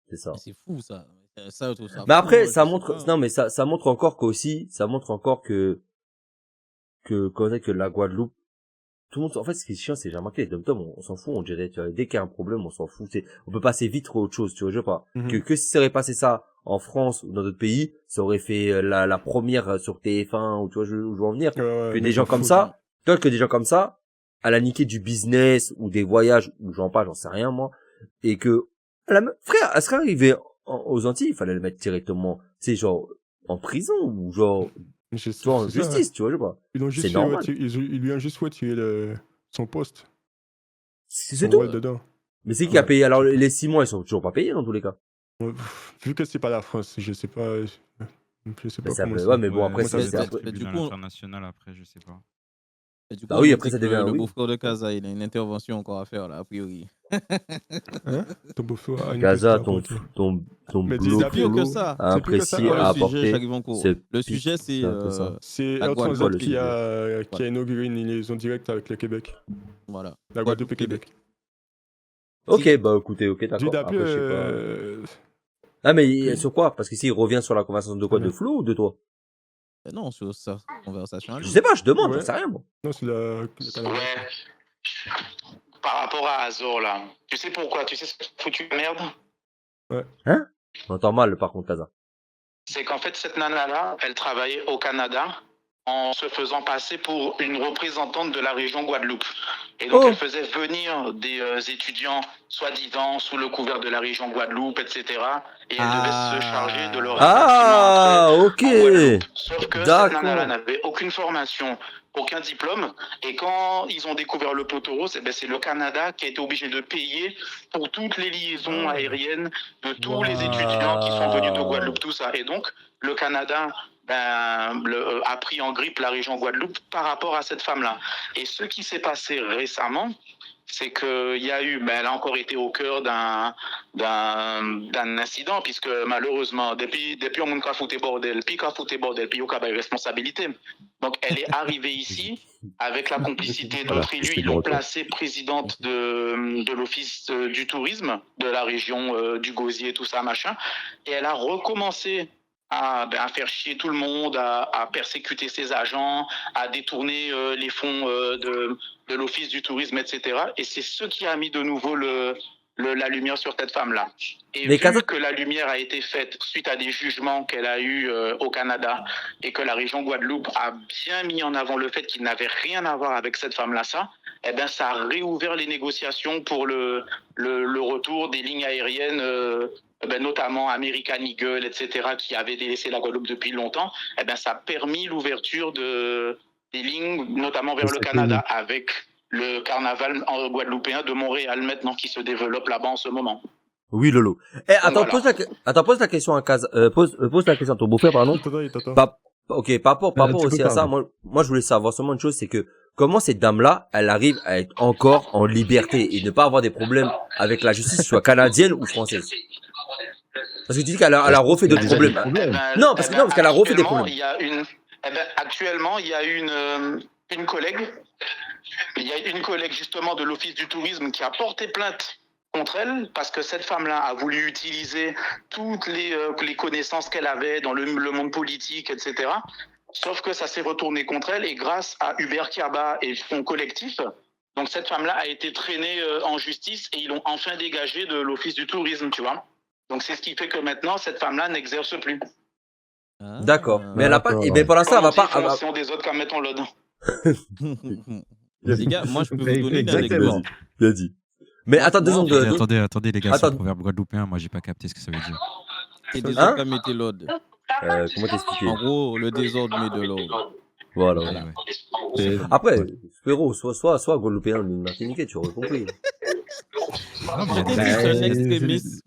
C'est ça. Mais c'est fou ça. Ça, je trouve ça Mais fou, après, moi, ça je sais montre, pas. non, mais ça montre encore qu'aussi, ça montre encore comment dire, que la Guadeloupe, tout le monde, en fait, ce qui est chiant, c'est, j'ai remarqué, les dom-toms, on s'en fout, on dirait, tu vois, dès qu'il y a un problème, on s'en fout, on peut passer vite à autre chose, tu vois, je sais pas. Mhm. Que si ça aurait passé ça en France ou dans d'autres pays, ça aurait fait la première sur TF1, ou tu vois, où je veux en venir. Ouais, ouais, Que mais des ils gens s'en comme foutent. ça, tu vois, que des gens comme ça, à la niquer du business, ou des voyages, ou j'en sais rien, moi, et que, frère, à ce qui arrivait aux Antilles, il fallait le mettre directement, tu sais, genre, en prison, ou genre, Je sais, soit en c'est ça. justice, tu vois, je sais pas. Ils l'ont juste C'est normal. ils lui ont juste retiré son poste. C'est Son tout. rôle dedans. Mais c'est qui a Ouais. payé? Alors, les 6 mois, ils sont toujours pas payés, dans tous les cas. Ouais, vu que c'est pas la France, je sais pas. Je sais Mais pas ça comment peut- c'est. ouais, mais bon, Ouais, après, moi, ça, ça, c'est c'est- après. Mais du Tribunal coup, international après, je sais pas. Et du coup, Bah oui, on après, dit ça que devient, le oui. beau-frère de Casa, il a une intervention encore à faire là, a priori. Hein? Ton beau-frère a une Gaza, petite apportée. ton Mais boulot dis-la Pire que boulot ça. a C'est pire que ça. apprécié, Ouais, a le sujet, apporté. j'arrive en cours. c'est Le pire, sujet, c'est un peu ça. C'est La Air Guadeloupe, Transat le qui sujet. a inauguré une liaison directe avec le Québec. voilà. La Guadeloupe et Québec. Ok, bah écoutez, ok, Dû d'accord. d'appeler. Après, je sais pas. Ah, mais sur quoi? Parce qu'ici, il revient sur la conversation de quoi? De Flo ou de toi? Non, sur sa conversation. Je sais pas, je demande, Ouais. j'en sais rien, moi. Non, c'est le Canada. Ouais. Par rapport à Azor, là. Tu sais pourquoi? Tu sais ce que foutu de merde? On entend mal, par contre, Kaza. C'est qu'en fait, cette nana-là, elle travaillait au Canada en se faisant passer pour une représentante de la région Guadeloupe. Et donc, Oh. elle faisait venir des étudiants, soi-disant, sous le couvert de la région Guadeloupe, etc. Et elle devait se charger de leur Ah, ok. en Guadeloupe. Sauf que cette D'accord. nana-là n'avait aucune formation, aucun diplôme. Et quand ils ont découvert le poteau rose, c'est le Canada qui a été obligé de payer pour toutes les liaisons aériennes de tous les étudiants qui sont venus de Guadeloupe, tout ça. Et donc, le Canada a pris en grippe la région Guadeloupe par rapport à cette femme-là. Et ce qui s'est passé récemment, c'est qu'il y a eu, ben, elle a encore été au cœur d'un incident, puisque malheureusement, depuis on m'a foutu bordel, puis on a responsabilité. Donc, elle est arrivée ici avec la complicité Voilà, d'autres élus. c'était Ils du l'ont retour. placée présidente de l'office du tourisme de la région du Gosier, tout ça, machin. Et elle a recommencé à faire chier tout le monde, à persécuter ses agents, à détourner les fonds de l'office du tourisme, etc. Et c'est ce qui a mis de nouveau la lumière sur cette femme-là. Et Mais vu Casa, que la lumière a été faite suite à des jugements qu'elle a eus au Canada et que la région Guadeloupe a bien mis en avant le fait qu'il n'avait rien à voir avec cette femme-là, eh ben, ça a réouvert les négociations pour le retour des lignes aériennes, ben, notamment American Eagle, etc., qui avaient délaissé la Guadeloupe depuis longtemps. Eh ben, ça a permis l'ouverture des lignes, notamment vers le Canada, avec le carnaval guadeloupéen de Montréal maintenant qui se développe là-bas en ce moment. oui, Lolo. Eh, attends, voilà. pose la question à Casa, pose la question à ton beau-frère, pardon. Il t'entend. Ok, par rapport tu aussi peux à ça, parler. moi, je voulais savoir seulement une chose, c'est que comment cette dame-là, elle arrive à être encore en liberté et ne pas avoir des problèmes avec la justice, soit canadienne ou française. Parce que tu dis qu'elle a refait Il y a d'autres déjà des problèmes. problèmes. Non, parce qu'elle a refait des problèmes. Actuellement, il y a une collègue. Il y a une collègue justement de l'Office du tourisme qui a porté plainte contre elle parce que cette femme-là a voulu utiliser toutes les connaissances qu'elle avait dans le monde politique, etc. Sauf que ça s'est retourné contre elle et grâce à Hubert Kiaba et son collectif, donc cette femme-là a été traînée en justice et ils l'ont enfin dégagée de l'Office du tourisme, tu vois. Donc c'est ce qui fait que maintenant cette femme-là n'exerce plus. D'accord. Mais elle a pas, D'accord. et ben pour l'instant, elle va pas, Fonction des autres comme mettons l'autre. Les gars, moi, je peux vous Fait- donner une exactement. anecdote. Bien dit. Mais attends deux secondes. Attendez, les gars, c'est un Attends. proverbe guadeloupéen, moi j'ai pas capté ce que ça veut dire. Et des Hein autres comme mettez l'ordre. Comment t'expliquer? En gros, le désordre met de l'ordre. Voilà. Ouais, voilà. ouais. C'est- Après, ouais. frérot, soit guadeloupéen ou martiniquais, tu aurais compris. Non, mais J'étais il y a dit des- c'est un Bah, extrémiste.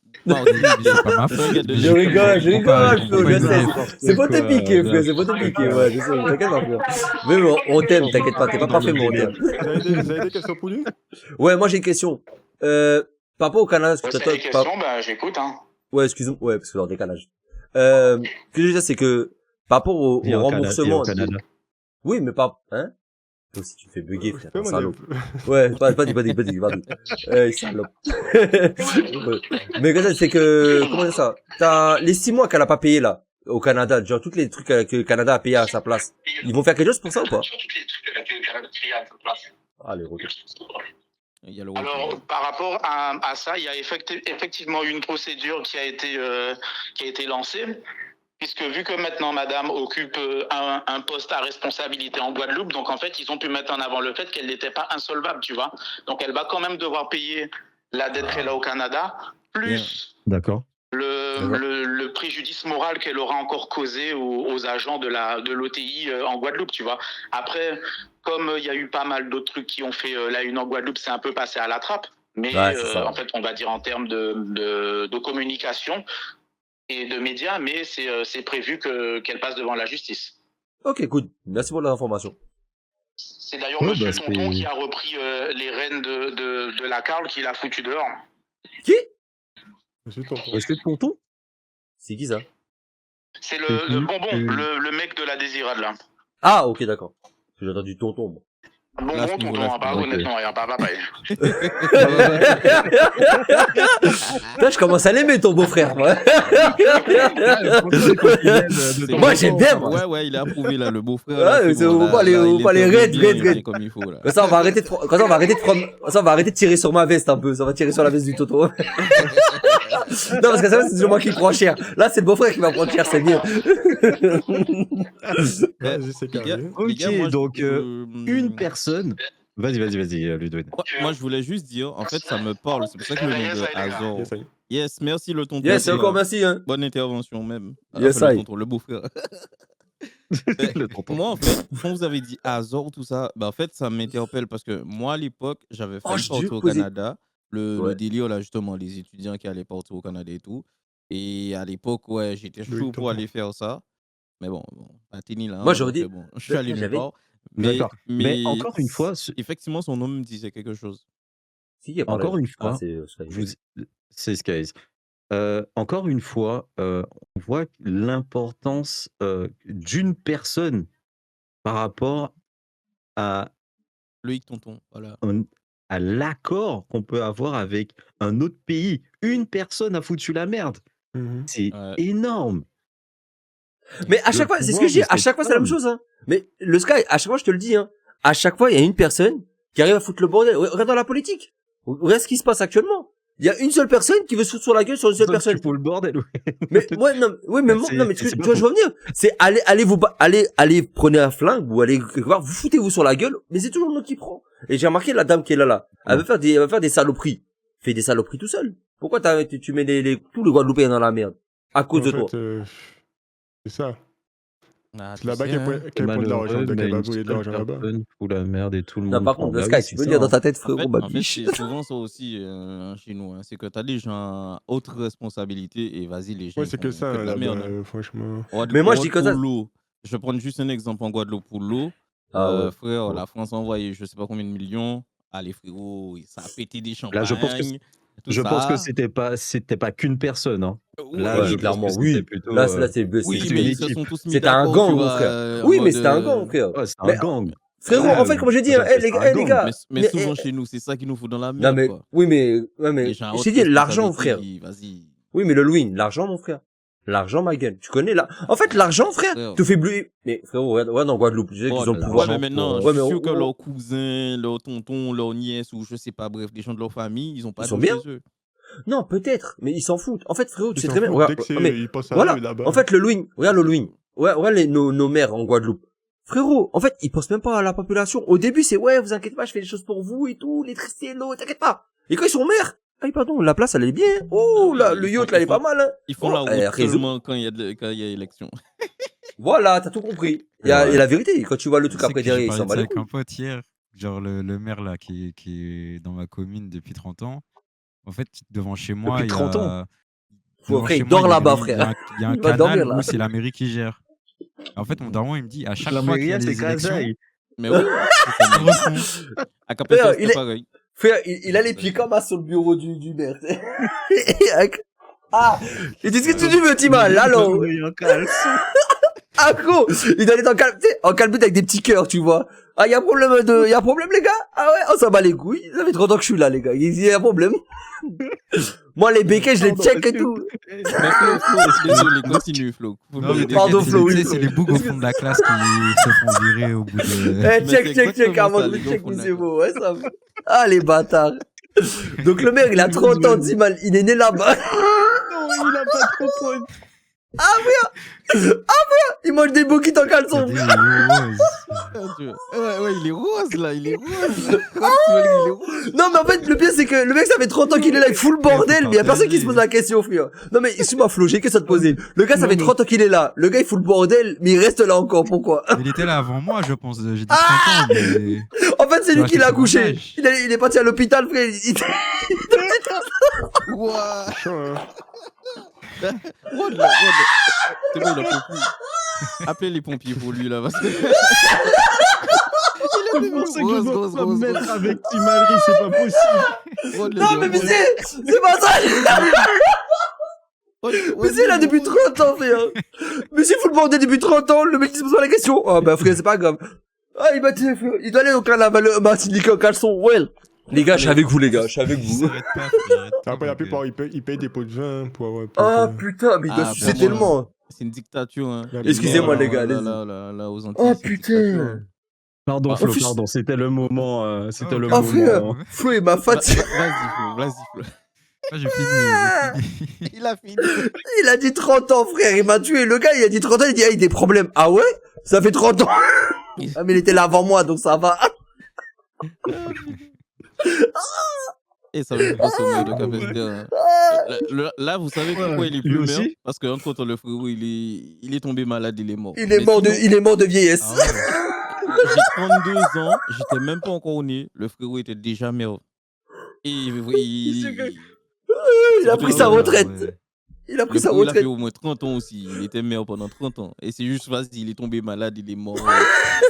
c'est pas ma faute. Je rigole, Je comprends pas, frérot, je sais. C'est pas te piquer, frère, Quoi. c'est pas te piquer, ouais, je sais, t'inquiète pas, frère. Mais bon, on t'aime, t'inquiète pas, t'es pas parfait, mais on t'aime. Vous avez des questions pour lui? Ouais, moi j'ai une question. Par rapport au Canada, parce que Si toi, t'as des questions, ben j'écoute. Hein. ouais, excuse-moi, ouais, parce que dans le décalage. Ce que je veux dire, c'est que, par rapport au Et au remboursement. Canada. Oui, mais pas, hein? Toi aussi, tu me fais bugger, frère, Fais-moi salope. des- Ouais, pas dit, vas-y. Salope. Ouais. Mais que ça, c'est que, comment dire ça? T'as les 6 mois qu'elle a pas payé, là, au Canada, genre, tous les trucs que le Canada a payé à sa place. Ils vont faire quelque chose pour ça ou pas? Allez, retour. Il y a le Alors, par rapport à ça, il y a effectivement une procédure qui a été lancée, puisque vu que maintenant Madame occupe un poste à responsabilité en Guadeloupe, donc en fait, ils ont pu mettre en avant le fait qu'elle n'était pas insolvable, tu vois. Donc, elle va quand même devoir payer la dette qu'elle a au Canada, plus D'accord. le préjudice moral qu'elle aura encore causé aux agents de l'OTI en Guadeloupe, tu vois. Après, comme il y a eu pas mal d'autres trucs qui ont fait la une en Guadeloupe, c'est un peu passé à la trappe. Mais Ouais, c'est ça. en fait, on va dire en termes de communication et de médias, mais c'est prévu qu'elle passe devant la justice. Ok, good. Merci pour l'information. C'est d'ailleurs Ouais, Monsieur bah, Tonton c'est- qui a repris les rênes de la Carle, qui l'a foutu dehors. Qui? Je suis tonton. Est-ce que tonton? C'est qui ça? C'est C'est le qui bonbon, le mec de la Désirade, là. Ah, ok, d'accord. J'ai entendu tonton, moi. Bonbon, Là, ce tonton, niveau-là, hein, pas ok. honnêtement, rien, pas pareil. Là, je commence à l'aimer, ton beau-frère, moi. Moi, j'aime bien, moi. Ouais, il a approuvé, là, le beau-frère. Ouais, là, c'est c'est- bon, on là, va aller- là, on il va aller intervient raid, bien, raid, il fait raid. comme il faut, là. Comme ça, on va arrêter de tirer sur ma veste un peu. Ça va tirer sur la veste du Toto. Non, parce que ça, c'est toujours moi qui prends cher. Là, c'est le beau-frère qui va prendre cher, c'est mieux. Vas-y, c'est Les gars, carré. les gars, moi, Ok, donc je- une personne. Vas-y, Ludwig. Moi, je voulais juste dire, en fait, ça me parle. C'est pour ça que le nom de Azor. Yes, allez. Yes, merci le tonton. Yes, C'est encore merci, hein. bonne intervention même. Yes, Enfin, le aïe. tonton, le beau-frère. Le tonton. Moi, en fait, quand vous avez dit Azor, tout ça, bah, en fait, ça m'interpelle parce que moi, à l'époque, j'avais failli j'ai dû partir au poser- Canada. Le Ouais. délire, là, justement, les étudiants qui allaient partir au Canada et tout. Et à l'époque, ouais, j'étais Oui, chaud pour tonton. aller faire ça. Mais bon, Athénie, là. Moi, hein, j'aurais donc, dit- bon, je suis allé nulle j'avais- part. Mais, D'accord. Mais encore une fois, effectivement, son nom me disait quelque chose. C'est qui a parlé? Encore une Ah, fois, c'est Sky. je vous c'est Skies. Encore une fois, on voit l'importance, d'une personne par rapport à Loïc Tonton, voilà. un à l'accord qu'on peut avoir avec un autre pays. Une personne a foutu la merde. Mhm. C'est Ouais. énorme. Mais à Le chaque fois, c'est ce pouvoir que je dis, de à cette chaque fois, c'est la même femme. chose, hein. Mais le Sky, à chaque fois, je te le dis, hein. À chaque fois, il y a une personne qui arrive à foutre le bordel. Regarde dans la politique. Regarde ce qui se passe actuellement. Il y a une seule personne qui veut se foutre sur la gueule sur une seule Sauf que personne. tu fous le bordel, ouais. Mais, ouais, non, oui, mais, Bah, non, mais c'est tu pas vois, je faux. veux venir. C'est allez, prenez un flingue ou allez quelque part, vous foutez-vous sur la gueule, mais c'est toujours l'autre qui prend. Et j'ai remarqué la dame qui est là. Elle Ouais. veut faire des saloperies. Fais des saloperies tout seul. Pourquoi tu mets tous les Guadeloupéens dans la merde? À cause de En toi. fait, c'est ça. Ah, C'est tu là-bas sais, qu'elle hein. prend C'est de l'argent, malheureux, donc mais elle va une brûler de seule l'argent là-bas. personne fout la merde et tout le Non, monde par prend. contre, le Bah Sky, oui, tu c'est peux ça, lire dans hein. ta tête, En frérot, fait, ma en fait, biche. c'est souvent ça aussi chez nous. Hein. C'est que t'as des gens autres responsabilités et vas-y, les gens Ouais, ils c'est font que que ça, de la là-bas, merde. Hein. franchement. Mais moi, je dis Regarde que ça. pour l'eau. Je vais prendre juste un exemple en Guadeloupe pour l'eau. Ah ouais. Frère, Oh. la France a envoyé je sais pas combien de millions. Allez, frérot, ça a pété des Là, je pense que champagnes, tout je pense que ça. c'était pas qu'une personne, hein. Là, Ouais, je Oui, pense que clairement, c'était oui. plutôt, Là, c'est oui, une mais ils se équipe. sont tous mis c'était un d'accord, tu gang, mon vois, frère. en Oui, mais mode. c'était un gang, frère. Ouais, c'était un Mais, gang. frérot, Là, en fait, comme j'ai dit, moi, j'appelle ça un les gang. gars. Mais souvent chez nous, c'est ça qui nous fout dans la Non, merde, mais, quoi. oui, mais, ouais, mais, Les gens à je haute t'ai dit, l'argent, responsabilité frère. qui, vas-y. Oui, mais le Louis, l'argent, mon frère. L'argent, ma gueule. Tu connais là. En fait, l'argent, frère, Frère. te fait bleu. Mais, frérot, regarde en Guadeloupe. Je sais Oh, qu'ils ont le ouais, pouvoir. mais L'argent maintenant, pour, je Ouais, suis mais, sûr que leurs cousins, leurs tontons, leurs nièces, ou je sais pas, bref, des gens de leur famille, ils ont pas Ils sont d'eau bien. chez eux. non, peut-être. Mais ils s'en foutent. En fait, frérot, tu Ils sais s'en très bien. foutent, Regarde, dès que mais, ils pensent à voilà. eux là-bas. En fait, le Louis, regarde le Louis. Ouais, regarde nos mères en Guadeloupe. Frérot, en fait, ils pensent même pas à la population. Au début, c'est ouais, vous inquiétez pas, je fais des choses pour vous et tout, l'électricité, l'eau, t'inquiète pas. Et quand ils sont maires, ah pardon, la place elle est bien. Oh Ah oui, là, le yacht là, il est pas mal. Hein. Ils font Oh, la route réseau. seulement quand il y a élection. Voilà, t'as tout compris. Il y a la vérité. Quand tu vois le truc Tu sais après que j'ai derrière, il parlé s'en de bat ça les avec un couilles. pote hier, genre le maire là qui est dans ma commune depuis 30 ans. En fait, devant chez moi, Depuis 30 ans. Frère, il dort là-bas, frère. Il y a un Il va dormir canal là. où c'est la mairie qui gère. En fait, mon daron, il me dit, à chaque La fois qu'il y a mairie, c'est les élections, Kazaï. Mais oui, c'est ils ça. refont. À Capella, Frère, c'était pareil. Frère, il a les pieds comme ça sur le bureau du maire. Ah, il dit, qu'est-ce que tu veux, Timal? Allô? Ah, gros, il doit être en calbute avec des petits cœurs, tu vois. Ah, y a problème les gars? Ah ouais, on s'en bat les couilles. Ça fait 30 ans que je suis là, les gars. Il y a problème. Moi, les béquets, je les check et tout. Mais Flo, désolé, continue, Flo. Non, mais Pardon, t'inquiète, Flo, tu sais, oui. c'est les bougs au fond de la classe qui se font virer au bout de... Eh, Mais check, c'est check, check, exactement avant ça, de les gars check, font mais la c'est classe. beau, ouais, ça va. Ah, les bâtards. Donc, le maire, il a 30 ans, Timal. Il est né là-bas. Non, il a pas trop de Il mange des bouquets en caleçon. Regardez, il est rose. Ouais, il est rose, là, il est rose. Il est rose. Non, mais en fait, le pire, c'est que le mec, ça fait 30 ans qu'il est là, il fout le bordel, mais y a personne qui se pose la question, frère. Non, mais, excuse-moi, Flo, j'ai que ça te poser. Le gars, ça fait 30 ans qu'il est là. Le gars, il fout le bordel, mais il reste là encore. Pourquoi? Il était là avant moi, je pense. J'ai dit 30 ans, mais... En fait, c'est lui Ouais, qui l'a c'est accouché. dommage. Il est parti à l'hôpital, frère. Ouah. Chaud, hein. Rod, c'est bon, il en peut plus. Appelez les pompiers pour lui, là, parce que... Je pensais que je dois Rose, pas me Rose, mettre avec Timalry, c'est pas possible. Rod, Non, mais c'est pas ça. Mais c'est là depuis 30 ans, frère. Mais s'il fout le bordel depuis 30 ans, le mec, il se pose pas la question. Ah, bah, frère, c'est pas grave. Ah, il doit aller au carnaval Martinique en caleçon. Ouais. Les gars, je suis avec vous, les gars, je suis avec Il vous. s'arrête pas, frère, il arrête pas, Après, la donc, plupart, ils payent des pots de vin pour avoir. Ah, putain, mais il doit Ah, sucer bon, tellement. C'est une dictature, hein. Excusez-moi, les gars, Là, allez-y. là, aux Antilles. Oh, c'est une dictature, hein. putain. Pardon, Ah, Flo, fiche- pardon, c'était le moment, c'était le Oh, moment. frère. Flo, il m'a fatigué. Vas-y, Flo. Ah, j'ai fini. Il a fini. Il a dit 30 ans, frère, il m'a tué. Le gars, il a dit 30 ans, il dit, ah, il a des problèmes. Ah ouais? Ça fait 30 ans. Ah, mais il était là avant moi, donc ça va. Et ça me fait penser au maire de Cap-Vert. Là, vous savez pourquoi il est lui plus aussi maire? Parce qu'entre autres, le frérot, il est tombé malade, il est mort. Il est Mais mort sinon, de vieillesse. Ah ouais. J'ai 32 ans, j'étais même pas encore né, le frérot était déjà maire. Et Il a pris sa Ah ouais, retraite. ouais. Il a pris le sa frérot, il a fait retraite. au moins 30 ans aussi. Il était maire pendant 30 ans. Et c'est juste, vas-y, il est tombé malade, il est mort.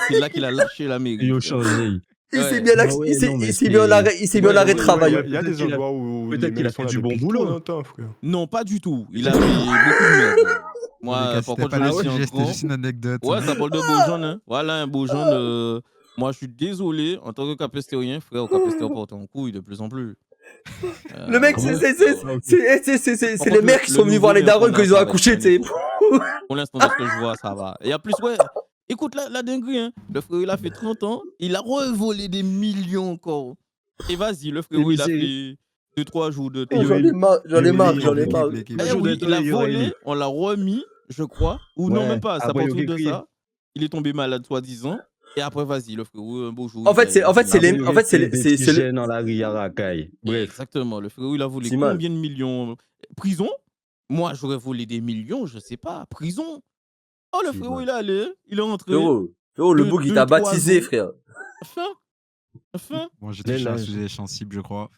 C'est là qu'il a lâché la mairie. Yo, frère. changé. Il s'est Ouais. mis à Bah l'axe- ouais, il s'est non, mais il s'est mis en arrêt, il s'est mis en Ouais, arrêt de ouais, travail. Il y a Peut-être des qu'il a- endroits où peut-être les qu'il mecs a sont fait là du bon depuis trop boulot. longtemps, frère. Non, pas du tout. Il a fait beaucoup de merde. Moi, Les gars, par c'était contre, pas je le le suis un sujet, c'était grand. juste une anecdote. Ouais, ça parle de Beaujeune. Hein. Voilà, un Beaujeune. Moi, je suis désolé, en tant que capestérien, frère, au capestère porte en couille de plus en plus. Le mec, Voilà. c'est les mères qui sont venus voir les darons quand ils ont accouché, tu sais. Pour l'instant, de ce que je vois, ça va. Et en plus, ouais, écoute la dinguerie, hein. Le frérot, il a fait 30 ans, il a revolé des millions encore. Et vas-y, le frérot, il a fait 2-3 jours de temps. J'en ai marre, j'en ai marre. L'équipe. Eh oui, il a volé, on l'a remis, je crois. Ou non, Ouais, même pas, ça après, part il tout a de crié. ça. Il est tombé malade, soi-disant. Et après, vas-y, le frérot, un beau jour. En fait, il c'est a- les, il a- en fait, c'est des les- petits c'est le, gènes dans la Riaracaille. Bref. Exactement, le frérot, il a volé C'est mal. combien de millions? Prison? Moi, j'aurais volé des millions, je sais pas. Prison? Oh, le C'est frérot, mal. il est allé, il est rentré. frérot, le Deux- bouc, il deux, t'a trois baptisé, jours. frère. Fin. Bon, j'ai Les touché un linges. sujet sensible, je crois.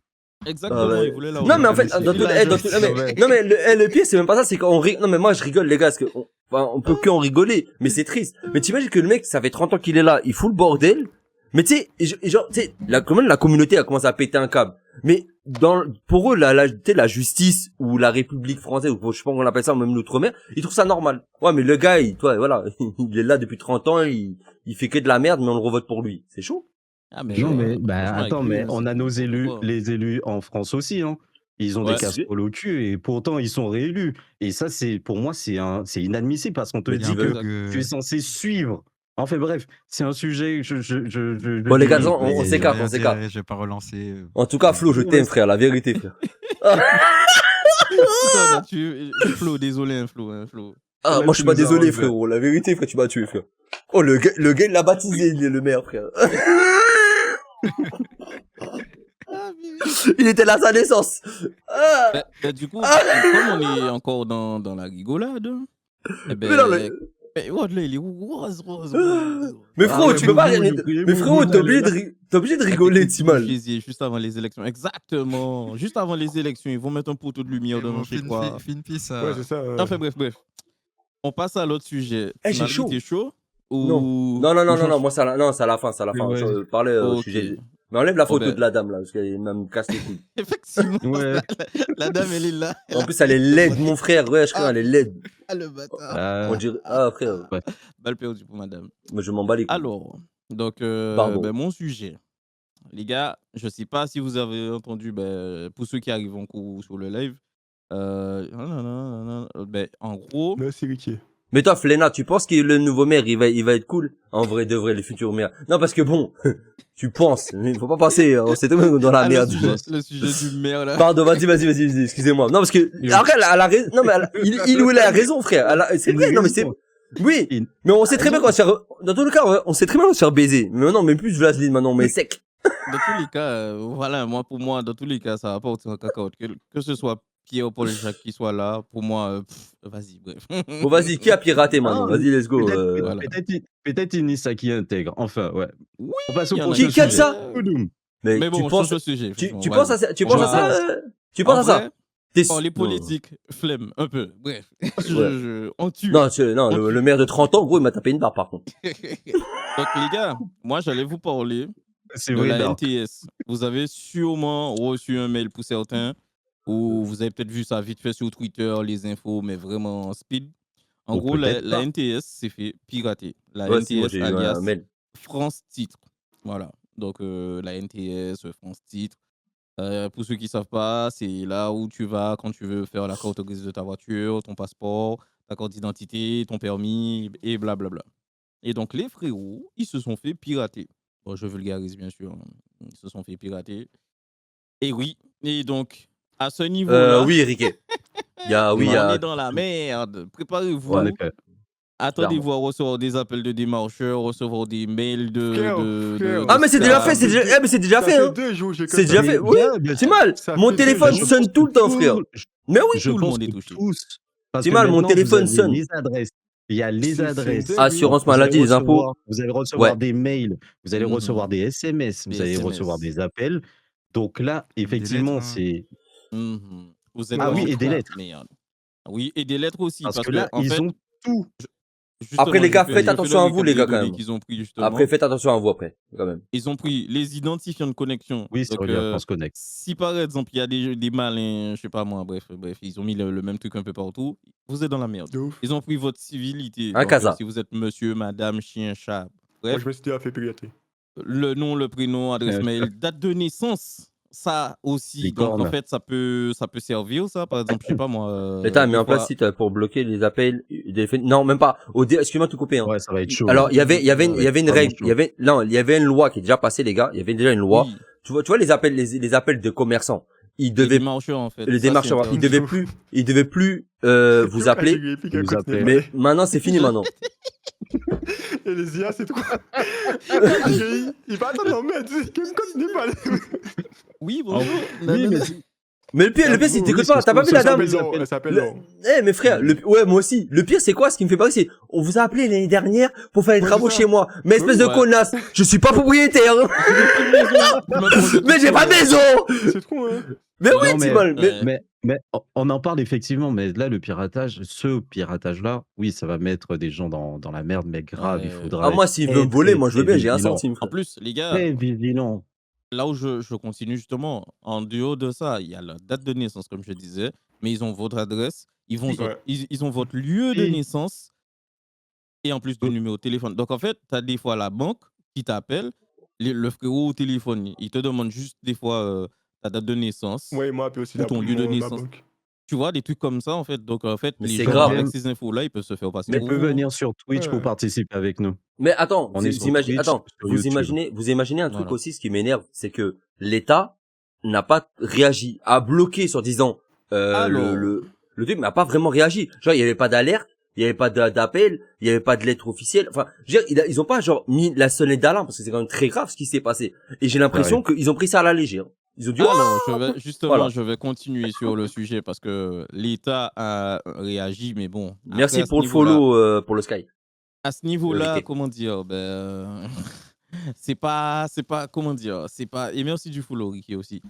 Exactement, Ah ouais. il voulait la Non, mais en fait, remettre. dans tout, Il a dans jeté. tout- non, mais le pire, c'est même pas ça, c'est qu'on rigole. Non, mais moi, je rigole, les gars, parce que, on peut que en rigoler, mais c'est triste. Mais t'imagines que le mec, ça fait 30 ans qu'il est là, il fout le bordel. Mais tu sais, genre, tu sais, quand même, la communauté a commencé à péter un câble. Mais pour eux, tu sais, la justice ou la République française, ou je sais pas comment on appelle ça, ou même l'outre-mer, ils trouvent ça normal. Ouais, mais le gars, voilà, il est là depuis 30 ans, il fait que de la merde, mais on le revote pour lui. C'est chaud. Ah, mais Non, ouais, mais franchement, avec attends, lui, mais hein, on c'est a nos élus, pourquoi. les élus en France aussi, hein. Ils ont Ouais. des casseroles au cul et pourtant ils sont réélus. Et ça, pour moi, c'est inadmissible parce qu'on te Mais dit dis que que- tu es censé suivre. Enfin bref, c'est un sujet. Bon, les gars, divulgue, on mais- s'écarte, Rien on s'écarte. dire, je vais pas relancer. En tout cas, Flo, je t'aime, frère, la vérité, frère. Putain, là, Flo, désolé, hein, Flo. Ah, Même moi, je suis tu pas nous as désolé, enlevé. frérot. La vérité, frère, tu m'as tué, frère. Oh, le gars, il l'a baptisé, il est le maire, frère. Il était là à sa naissance. Ah. Du coup, comme on est encore dans la rigolade, eh ben, Mais non, mais- regarde là, il est rose. Mais frérot, Ah, tu peux pas Boubou, rien. j'ai pris Mais frérot, Boubou, t'es obligé de rigoler, Timal. Juste avant les élections. Exactement. Juste avant les élections, ils vont mettre un poteau de lumière devant chez quoi. ça. Ouais, c'est ça. Enfin, bref. On passe à l'autre sujet. Eh, j'ai Finalité chaud ou... Non, moi, c'est à la fin, Ouais. Je parlais au Ok. sujet. Mais enlève la photo ben. de la dame, là, parce qu'elle me casse les couilles. Effectivement, Ouais. la dame, elle est là. En plus, elle est laide, mon frère. Ouais, je crois, elle est laide. Ah, le bâtard. On dirait, frère. Balle perdue pour madame. Mais je m'en bats les couilles. Alors, donc, Pardon. mon sujet. Les gars, je sais pas si vous avez entendu, pour ceux qui arrivent en cours sur le live, en gros, Merci, Ricky. Mais toi, Flena, tu penses que le nouveau maire, il va être cool? En vrai, de vrai, les futurs maires. Non, parce que bon, tu penses. Il faut pas passer, on sait tout le monde dans la merde. le sujet du maire, là. Pardon, vas-y, excusez-moi. Non, parce que, après, elle a raison, non, mais il ou elle a raison, frère. C'est vrai, non, mais c'est, oui. Mais on sait très bien qu'on va se faire, dans tous les cas, on sait très bien qu'on va se faire baiser. Mais maintenant, même plus de Vaseline, maintenant, mais sec. Dans tous les cas, voilà, pour moi, dans tous les cas, ça va pas au cacahuète. Que ce soit Pierre ou Paul Jacques qui soit là, pour moi, vas-y, bref. Bon, vas-y, qui a piraté maintenant? Vas-y, let's go. Voilà. Peut-être Inissa qui intègre. Enfin, ouais. Oui, On passe au il y en a prochain qui a dit sujet. ça? Mais tu bon, penses, change le sujet. tu franchement, penses vas-y. à ça, tu penses à ça? T'es Bon, les non. politiques, flemme, un peu. Bref, on tue. Non, le maire de 30 ans, gros, il m'a tapé une barre, par contre. Donc, les gars, moi, j'allais vous parler C'est de vrai, la Dark. NTS. Vous avez sûrement reçu un mail pour certains, ou vous avez peut-être vu ça vite fait sur Twitter, les infos, mais vraiment speed. En Ou gros, la peut-être pas. NTS s'est fait pirater. La Ouais, si, moi, NTS j'ai eu alias un mail. France Titre. Voilà. Donc, la NTS, France Titre. Pour ceux qui ne savent pas, c'est là où tu vas quand tu veux faire la carte grise de ta voiture, ton passeport, ta carte d'identité, ton permis, et blablabla. Et donc, les frérots, ils se sont fait pirater. Bon, je vulgarise, bien sûr. Ils se sont fait pirater. Et oui. Et donc, à ce niveau-là, Oui, Riquet. on est dans la merde. Préparez-vous. En effet. Attendez-vous à recevoir des appels de démarcheurs, recevoir des mails de Ah, mais c'est déjà fait, scam. c'est déjà fait, hein. 2 jours, j'ai C'est déjà fait, oui. Bien C'est sûr. mal. Ça Mon fait téléphone deux jours. sonne tout le temps, frère. Mais oui. Je tout le pense monde est que touché. tous. Parce C'est que mal, mon maintenant, téléphone vous avez sonne. les adresses. Il y a les C'est adresses. dingue. Assurance Vous allez maladie, les impôts. recevoir- Vous allez recevoir Ouais. des mails, vous allez Mhm. recevoir des SMS, Des vous allez SMS. recevoir des appels. Donc là, effectivement, lettres, hein. c'est. Mhm. Vous êtes Ah oui, dans et des la lettres. merde. Oui, et des lettres aussi. Parce Parce que là, en ils fait, ont tout. Justement, les gars, je faites fais attention le à vous, récap les des gars, quand données même. qu'ils ont pris Après, justement. faites attention à vous, après, quand même. Ils ont pris les identifiants de connexion. Oui, ça Donc, regarde France Connect. si par exemple, il y a des malins, je sais pas moi, bref, ils ont mis le même truc un peu partout, vous êtes dans la merde. De ouf. Ils ont pris votre civilité. Un Donc, casa. si vous êtes monsieur, madame, chien, chat, Moi, bref, je me suis déjà fait pirater. le nom, le prénom, adresse mail, date de naissance, ça aussi. Les Donc, en cornes. fait, ça peut servir, ça. Par exemple, je sais pas moi. L'État a mis des en place fois- site pour bloquer les appels, non, même pas. Excuse-moi de te couper, hein. Ouais, ça va être chaud. Alors, il y avait une vraiment règle, chaud. il y avait une loi qui est déjà passée, les gars. Il y avait déjà une loi. Oui, Tu vois les appels de commerçants. Ils les devaient, démarcheurs, en fait. les Ça, démarcheurs, c'est ils devaient plus, vous appeler. Nous appeler. Mais maintenant, c'est fini maintenant. Et les IA, c'est trop. Il va attendre, non, mais tu me continues pas. Oui, bonjour. Oui, mais Mais le pire, c'est que t'écoutes pas. T'as pas vu la dame? Elle s'appelle Le- Laure. Eh, mes frères, ouais, moi aussi. Le pire, c'est quoi? Ce qui me fait peur, c'est, on vous a appelé l'année dernière pour faire les Ouais, travaux c'est ça. chez moi. Mais espèce de Ouais. connasse, je suis pas propriétaire. Mais j'ai pas de maison. C'est trop, hein. Mais oui, Non, mais- Timal. Mais on en parle effectivement, mais là, le piratage, ce piratage-là, oui, ça va mettre des gens dans la merde, mais grave, il Ouais. faudra Ah, moi, être s'il veut me très, voler, très, moi, je veux très bien, j'ai un vigilant. centime, En frère. plus, les gars, Très vigilant. là où je continue justement, en dehors de ça, il y a la date de naissance, comme je disais, mais ils ont votre adresse, Ouais. ils ont votre lieu de Et- naissance et en plus du numéro de téléphone. Donc en fait, tu as des fois la banque qui t'appelle, le frérot au téléphone, il te demande juste des fois ta date de naissance, Ouais, il m'a appelé aussi ou ton lieu de ma naissance. banque. Tu vois, des trucs comme ça en fait. Donc en fait, Mais les c'est gens grave. avec ces infos-là, ils peuvent se faire passer Mais pour Tu peux vous, hein. venir sur Twitch pour Ouais. participer avec nous. Mais attends, On est sur Twitch, sur vous YouTube. imaginez un truc Voilà. aussi, ce qui m'énerve, c'est que l'État n'a pas réagi, a bloqué, soi-disant, Alors. le truc, mais n'a pas vraiment réagi. Genre, il y avait pas d'alerte, il y avait pas d'appel, il y avait pas de lettre officielle. Enfin, je veux dire, ils ont pas, genre, mis la sonnette d'alarme, parce que c'est quand même très grave ce qui s'est passé. Et j'ai l'impression qu'ils ont pris ça à la légère. Ils ont dit, Alors, Voilà. je vais continuer sur le sujet parce que l'État a réagi, mais bon. merci après, à ce pour le niveau-là- follow, pour le Sky. À ce niveau-là, Vérité. comment dire, c'est pas, comment dire, c'est pas, et merci du follow, Ricky aussi.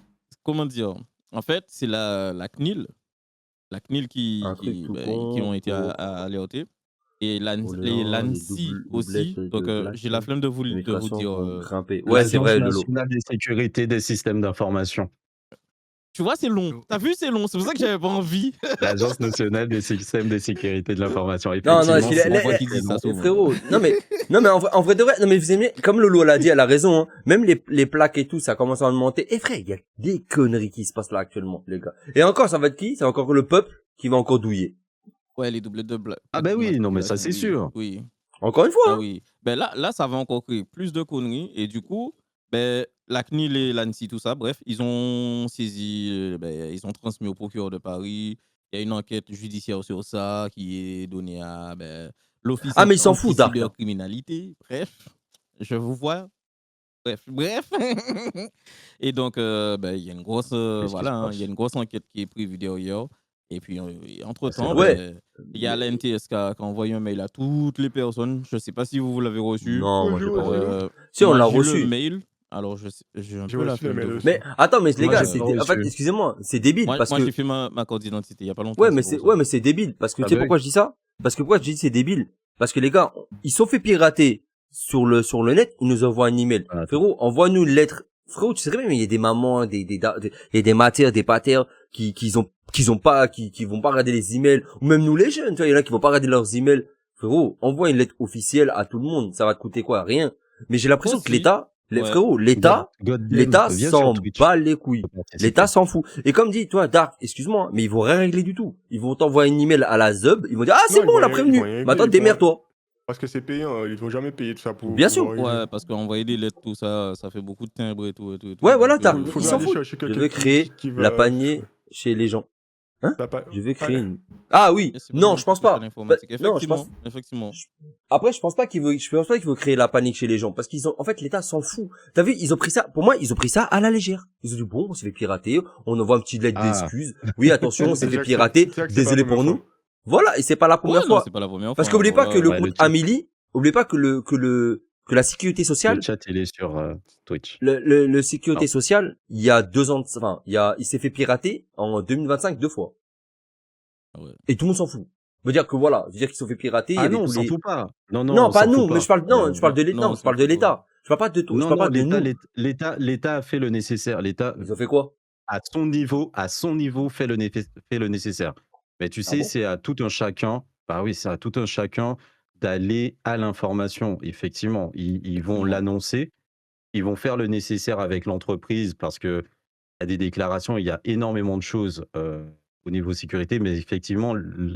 Comment dire, en fait, c'est la CNIL qui Un truc tout qui ont été con, alertés. Et Oh là les là, les l'ANSSI aussi. doublettes Donc, de j'ai la flemme de vous L'immigration dire. vont grimper. Ouais, c'est L'Agence vrai, Lolo. nationale de sécurité des systèmes d'information. Tu vois, c'est long. T'as vu, c'est long. C'est pour ça que j'avais pas envie. L'Agence nationale des systèmes de sécurité de l'information. Non, Effectivement, est-ce qu'il c'est est- moi qui dis ça souvent. frérot, non mais en vrai de vrai, non mais vous aimez, comme Lolo l'a dit, elle a raison, hein, même les plaques et tout, ça commence à augmenter. Et frère, il y a des conneries qui se passent là actuellement, les gars. Et encore, ça va être qui? C'est encore le peuple qui va encore douiller. Ouais, les doublets de blague. Ah ben oui, non mais ça c'est sûr. Oui. Encore une fois, Ah hein. oui. Là, ça va encore créer plus de conneries. Et du coup, la CNIL et l'ANSSI, tout ça, bref, ils ont saisi, ils ont transmis au procureur de Paris. Il y a une enquête judiciaire sur ça qui est donnée à l'Office Ah, mais ils s'en foutent, Dark, hein. cybercriminalité. Bref, je vous vois. Bref. Et donc, il y a une grosse, Qu'est-ce qui se voilà, passe il y a une grosse enquête qui est prévue derrière. Et puis, entre-temps, Ouais. il y a la NTS qui a envoyé un mail à toutes les personnes. Je ne sais pas si vous l'avez reçu. Non, moi j'ai pas Bonjour. reçu. Si, on moi, l'a j'ai reçu. le mail. Alors, j'ai un J'ai peu la reçu le flemme mail de vous. aussi. Mais attends, mais les Moi, gars, j'ai pas en fait, reçu. excusez-moi, c'est débile Moi, parce moi, que j'ai fait ma carte d'identité il n'y a pas longtemps. ouais, mais c'est pour ça. c'est débile parce que Ah tu sais bah pourquoi je dis ça? Parce que pourquoi je dis c'est débile? Parce que les gars, ils sont fait pirater sur le net, ils nous envoient un email. Ah, Frérot, envoie-nous une lettre. Frérot, tu sais même il y a des mamans, il y a des matères, des patères qui vont pas regarder les emails, ou même nous les jeunes, tu vois, il y en a qui vont pas regarder leurs emails. Frérot, envoie une lettre officielle à tout le monde, ça va te coûter quoi? Rien. Mais j'ai l'impression que Aussi. l'État, Ouais. frérot, l'État viens sur s'en Twitch bat les couilles. pour participer. L'État s'en fout. Et comme dit, toi, Dark, excuse-moi, mais ils vont rien régler du tout. Ils vont t'envoyer un email à la ZUB, ils vont dire, ah, c'est Non, bon, on ils l'a vont rien- prévenu. ils vont rien Maintenant, régler, démerde-toi. Parce que c'est payant, ils vont jamais payer tout ça pour. Bien pour sûr. avoir une- Ouais, parce qu'envoyer des lettres, tout ça, ça fait beaucoup de timbres et tout. Ouais, voilà, Donc, t'as- Il faut ils bien s'en aller foutent. chercher Je quelqu'un veux créer qui va- la panier chez les gens. La pa- Je vais Ah, créer une... Ah oui, c'est pas non, mal, je pense c'est pas. l'informatique. Bah, non, je pense... Effectivement. Après, je pense pas qu'il veut créer la panique chez les gens. Parce qu'ils ont, en fait, l'État s'en fout. T'as vu, ils ont pris ça, pour moi, ils ont pris ça à la légère. Ils ont dit, bon, on s'est fait pirater, on envoie une petite lettre Ah. d'excuse. Oui, attention, on s'est fait Déjà que c'est- pirater, déjà que c'est pas désolé la pour première nous. Voilà, et c'est pas la Ouais, première non, fois. c'est pas la première Parce fois. qu'oubliez pas que le ouais, compte le chat. Amélie, oubliez pas que la sécurité sociale, Le chat, il est sur Twitch. le sécurité Non. sociale, il y a 2 ans, il s'est fait pirater en 2025 2 fois. Ah ouais. Et tout le monde s'en fout. Veut dire que voilà, veut dire qu'ils se sont fait pirater, il y Ah avait non, on tous s'en les... fout pas. Non, non, Non, on pas s'en fout nous, mais pas. je parle, non, je parle de l'État, Non, non, je parle de c'est faux. l'État. Je parle pas de tout, je Non, parle pas non, de nous. l'État a fait le nécessaire. L'État, Ils ont fait quoi? à son niveau, fait le nécessaire. Mais tu Ah sais, bon? c'est à tout un chacun, bah oui, c'est à tout un chacun d'aller à l'information. Effectivement, ils vont Effectivement. l'annoncer, ils vont faire le nécessaire avec l'entreprise parce que il y a des déclarations, il y a énormément de choses au niveau sécurité, mais effectivement,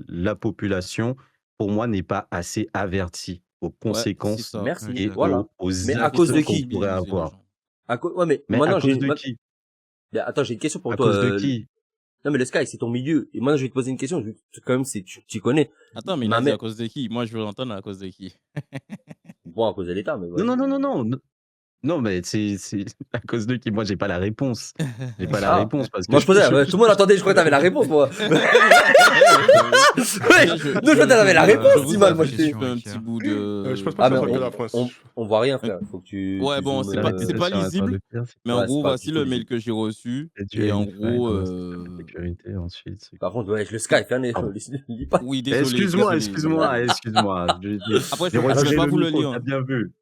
la population, pour moi, n'est pas assez avertie aux Ouais, c'est conséquences ça. Ouais, je suis Merci, d'accord. voilà. aux Mais Il y a à cause question de actes de qu'on qui? pourrait sensibiliser les avoir. gens. Ouais, mais Mais à maintenant, cause de qui? mais attends, j'ai une question pour À toi. cause de qui? Non, mais le Sky, c'est ton milieu. Et maintenant, je vais te poser une question. Quand même, tu connais. Attends, mais il Ma a dit à mère, cause de qui? Moi, je veux l'entendre à cause de qui? bon, à cause de l'État, mais Non, non, vas-y. non, non, non. Non, mais c'est à cause de qui? Moi, j'ai pas la réponse. J'ai pas la Ah, réponse parce que moi, je posais, tout le monde attendait, je crois que t'avais la réponse, moi. Ouais, Déjà, non, je crois que t'avais la réponse, je vous Timal, moi, affiche j'étais. question, un Akira. petit bout Je pense de... pas Ah, que mais ça soit que la France. on voit rien, frère. Faut que Ouais, tu bon, zoomes, c'est pas sur lisible, internet, mais en ouais, c'est gros, pas voici du tout le mail lisible. que j'ai reçu. c'est dû Et à en une faille gros, dans le système de sécurité ensuite. Par contre, ouais, le Sky, fais un Pardon. lis pas. oui, désolé, Excuse-moi, désolé. excuse-moi, excuse-moi. Après, J'ai je vais retiré pas le vous le micro, lire, t'as hein. bien vu.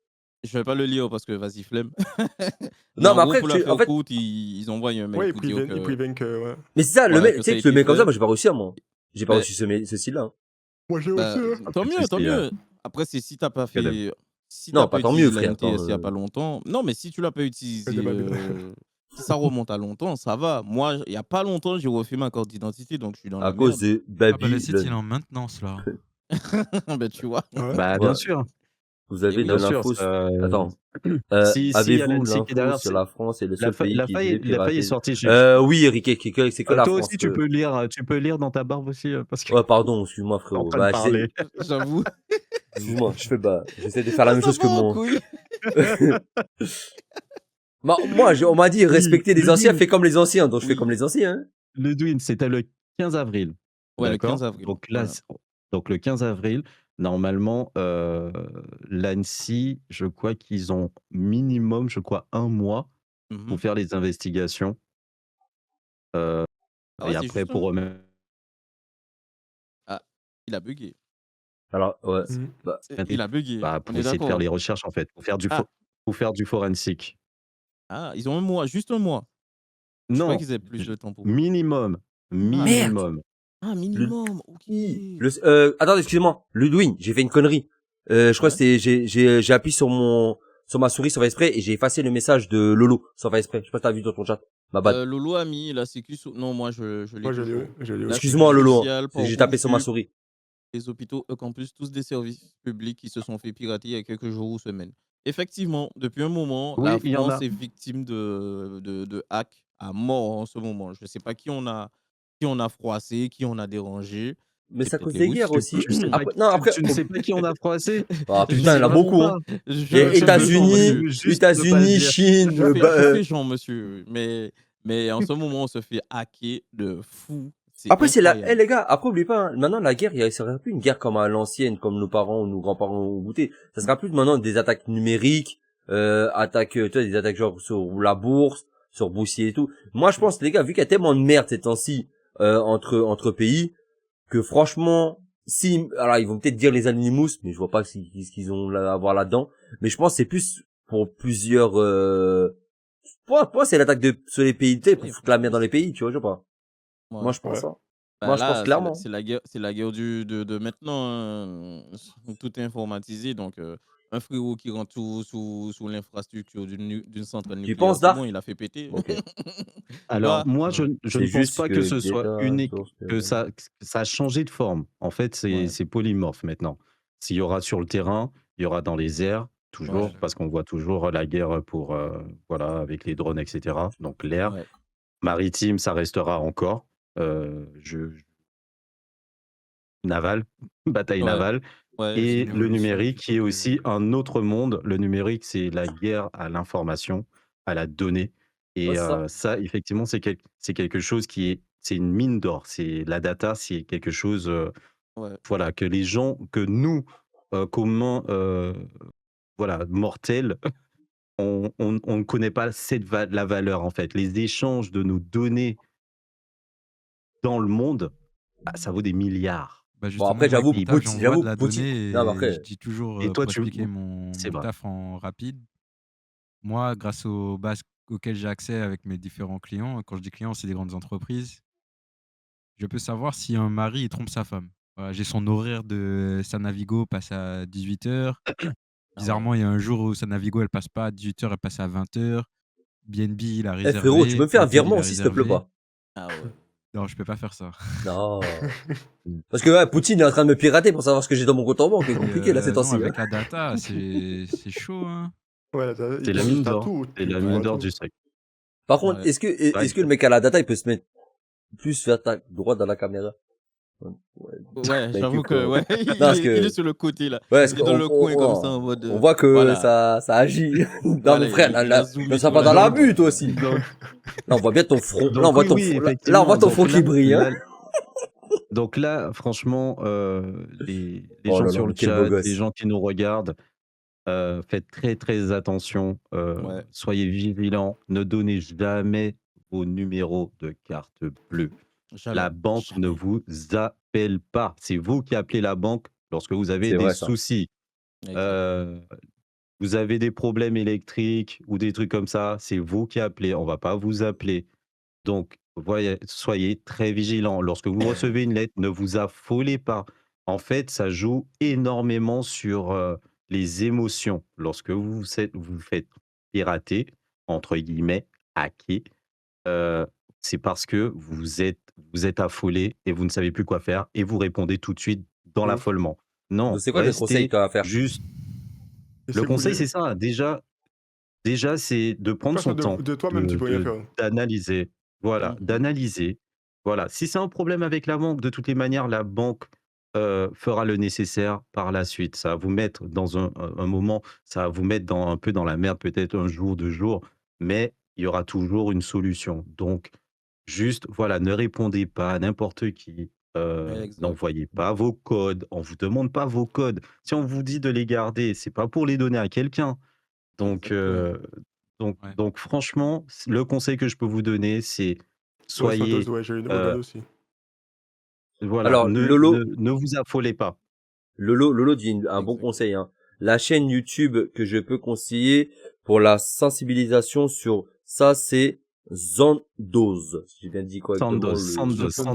Je vais pas le lire parce que vas-y, flemme. Mais Non, en mais gros, après, pour la en faire fait, courte, ils envoient un mail Ouais, pour dire ils que, préviennent que. Ouais. mais c'est ça, le voilà, mec, que tu ça a sais que le été mec comme ça, fait. moi, j'ai pas reçu, hein, moi. J'ai pas Ben, reçu ceci-là. Hein. Moi, j'ai bah, aussi. tant Pas de mieux, tant souci, mieux. Après, c'est si t'as pas Kadem. fait, si Non, t'as pas pas tant mieux, utilisé la frère. Attends, NTS il y a pas longtemps. Non, mais si tu l'as pas utilisé, si ça remonte à longtemps, ça va. Moi, il y a pas longtemps, j'ai refait ma carte d'identité, donc je suis dans à la cause merde. de Ah bah le site il est Babylone. en maintenance là. Ben, tu vois. Ouais. Bah, Ouais, bien sûr, vous Et avez oui. de bien sûr. l'info. Attends, Si y a avez-vous l'ANSSI qui est l'info derrière, sur la France et le la seul pays qui est faille est piraté? sortie. Oui, Eric, c'est que la Toi France. aussi, tu peux lire dans ta barbe aussi, parce que Ouais, pardon, excuse-moi, t'es en frérot. train de Bah, parler. J'avoue. excuse-moi, j'essaie de faire la même Ça chose que part en mon. couille. Bah, moi, on m'a dit, Oui, respecter les anciens, fais comme les anciens, donc je fais Oui. comme les anciens. Hein. Ledwin, c'était le 15 avril. Ouais, le D'accord? 15 avril. Donc là, Voilà. donc le 15 avril, normalement, l'ANSSI, je crois qu'ils ont minimum, je crois, 1 mois Mhm. pour faire les investigations. Ah ouais, Et c'est après, juste pour eux Ah, il a bugué. Alors, ouais. Mhm. Bah, Il a bugué. pour On est essayer de d'accord. faire les recherches, en fait, pour faire Ah, du forensique. ils ont un mois, juste un mois. Je croyais Non, qu'ils avaient plus de temps pour. minimum. Merde. Minimum. Ah, minimum. Ok. attends, excusez-moi. Ludwig, j'ai fait une connerie. Je crois que Ouais. j'ai appuyé sur ma souris sans faire exprès et j'ai effacé le message de Lolo sans faire exprès. Je sais pas si t'as vu dans ton chat. Ma bad. Lolo a mis la sécu. Non, moi je l'ai Moi, je toujours. l'ai je l'ai La aussi. Excuse-moi, sécu Lolo. sociale, J'ai tapé sur ma Parcoursup, souris. les hôpitaux, campus, tous des services publics qui se sont fait pirater il y a quelques jours ou semaines. Effectivement, depuis un moment, Oui, la il y en France a. est victime de hacks à mort en ce moment. Je ne sais pas qui on a froissé, qui on a dérangé. Mais C'est c'est à peut-être cause les des Russes. guerres aussi. Tu sais pas Après, non, après, tu ne sais pas qui on a froissé? ah Tu ne putain, il sais y en a vraiment beaucoup, hein. pas? Je Et fais genre, États-Unis, monsieur. Juste ne pas le dire. Chine, Je fais genre, monsieur. Mais en ce moment, on se fait hacker de fou. C'est Après, eh, incroyable. les gars, après, oubliez pas, hein, maintenant, la guerre, ça sera plus une guerre comme à l'ancienne, comme nos parents ou nos grands-parents ont goûté. Ça sera plus maintenant des attaques numériques, tu vois, des attaques genre sur la bourse, sur boursier et tout. Moi, je pense, les gars, vu qu'il y a tellement de merde ces temps-ci, entre pays, que franchement, alors ils vont peut-être dire les Anonymous, mais je vois pas ce qu'ils ont à voir là-dedans. Mais je pense que c'est plus pour plusieurs, pour moi, c'est l'attaque sur les pays, tu sais, pour foutre la merde dans les pays, tu vois, je sais pas. Ouais. Moi, je pense Ouais. ça. Bah Moi, je pense là, clairement. c'est la guerre de maintenant. Hein. Tout est informatisé. Donc, un frérot qui rentre sous l'infrastructure d'une centrale Tu nucléaire, penses, c'est Dark? bon, il a fait péter. Ok. Alors, Bah, moi, je C'est ne pense juste pas que que ce soit l'État unique, source que ça a changé de forme. En fait, ouais. c'est polymorphe maintenant. S'il y aura sur le terrain, il y aura dans les airs, toujours, Ouais. parce qu'on voit toujours la guerre pour, voilà, avec les drones, etc. Donc l'air, Ouais. maritime, ça restera encore. Naval, bataille Ouais. navale. Ouais, Et c'est une le évolution numérique, du qui est côté. aussi un autre monde. Le numérique, c'est la guerre à l'information, à la donnée. Ouais, Et c'est ça. ça, effectivement, c'est quelque chose c'est une mine d'or. C'est la data, c'est quelque chose, Ouais. voilà, que les gens, que nous, communs, voilà, mortels, on ne connaît pas la valeur, en fait. Les échanges de nos données dans le monde, ça vaut des milliards. Bah, Bon, justement, après, moi, avec j'avoue, mon taf, j'envoie de j'avoue, la Poutine. donnée Non, mais et je après, dis toujours, Et toi, pour expliquer mon c'est vrai. taf en rapide, moi, grâce aux bases auxquelles j'ai accès avec mes différents clients, quand je dis clients, c'est des grandes entreprises, je peux savoir si un mari, il trompe sa femme. Voilà, j'ai son horaire de sa Navigo passe à 18h. Ah ouais. Bizarrement, il y a un jour où sa Navigo, elle passe pas à 18h, elle passe à 20h. BNB, il a Eh frérot, tu peux réservé. me faire un Hôtel, il virement a aussi, s'il te plaît, réservé. pas? Ah ouais. Non, je peux pas faire ça. Non. Parce que ouais, Poutine est en train de me pirater pour savoir ce que j'ai dans mon compte en banque. C'est Et compliqué là ces non, temps-ci. Hein. avec la data, c'est chaud, hein. Ouais, là, C'est la il mine t'a d'or. tout, C'est la tu mine vois d'or tout. du sac. Par contre, Ouais. est-ce que le mec à la data, il peut se mettre plus vers ta droite dans la caméra? Ouais. Ouais, Mais j'avoue écoute, que ouais, non, parce il est que sur le côté là. ouais, Il est dans le coin comme ça en mode on voit que voilà. ça agit. Non, Voilà, mon frère, il a là, zoomé ne sois sur pas la dans la jambe. butte aussi. Donc, Là, on voit bien ton front. Là, on donc voit oui, ton oui, front. Là, on effectivement. voit ton front Donc qui brille. Hein. donc là, franchement, les Oh gens là là, sur mais le quel beau chat, les gosse. gens qui nous regardent, faites très très attention. Ouais. Soyez vigilants. Ne donnez jamais vos numéros de carte bleue. Jamais. La banque ne Jamais. vous appelle pas. C'est vous qui appelez la banque lorsque vous avez C'est des vrai ça. soucis. Exact. Vous avez des problèmes électriques ou des trucs comme ça, c'est vous qui appelez. On va pas vous appeler. Donc, soyez très vigilants. Lorsque vous recevez une lettre, ne vous affolez pas. En fait, ça joue énormément sur les émotions. Lorsque vous faites pirater, entre guillemets, hacker, euh, c'est parce que vous êtes affolé et vous ne savez plus quoi faire et vous répondez tout de suite dans Ouf. l'affolement. Donc, Non, c'est quoi le conseil restez que tu vas faire? juste. Et Le c'est conseil, bouillé. c'est ça. Déjà, c'est de prendre son Personne temps, de toi-même, tu peux rien faire. d'analyser. Voilà, Mhm. d'analyser. Voilà. Si c'est un problème avec la banque, de toutes les manières, la banque fera le nécessaire par la suite. Ça va vous mettre dans un moment, ça va vous mettre un peu dans la merde, peut-être un jour, 2 jours, mais il y aura toujours une solution. Donc, juste, voilà, ne répondez pas à n'importe qui. Exact. N'envoyez pas vos codes. On vous demande pas vos codes. Si on vous dit de les garder, c'est pas pour les donner à quelqu'un. Donc, Exactement. Ouais. donc franchement, le conseil que je peux vous donner, c'est Ouais, Santos, soyez, ouais, j'ai euh, regardé aussi. voilà, Alors, Lolo, ne vous affolez pas. Lolo dit un bon Exact. conseil. Hein. La chaîne YouTube que je peux conseiller pour la sensibilisation sur ça, c'est Zandos. J'ai bien dit correctement Sandoz,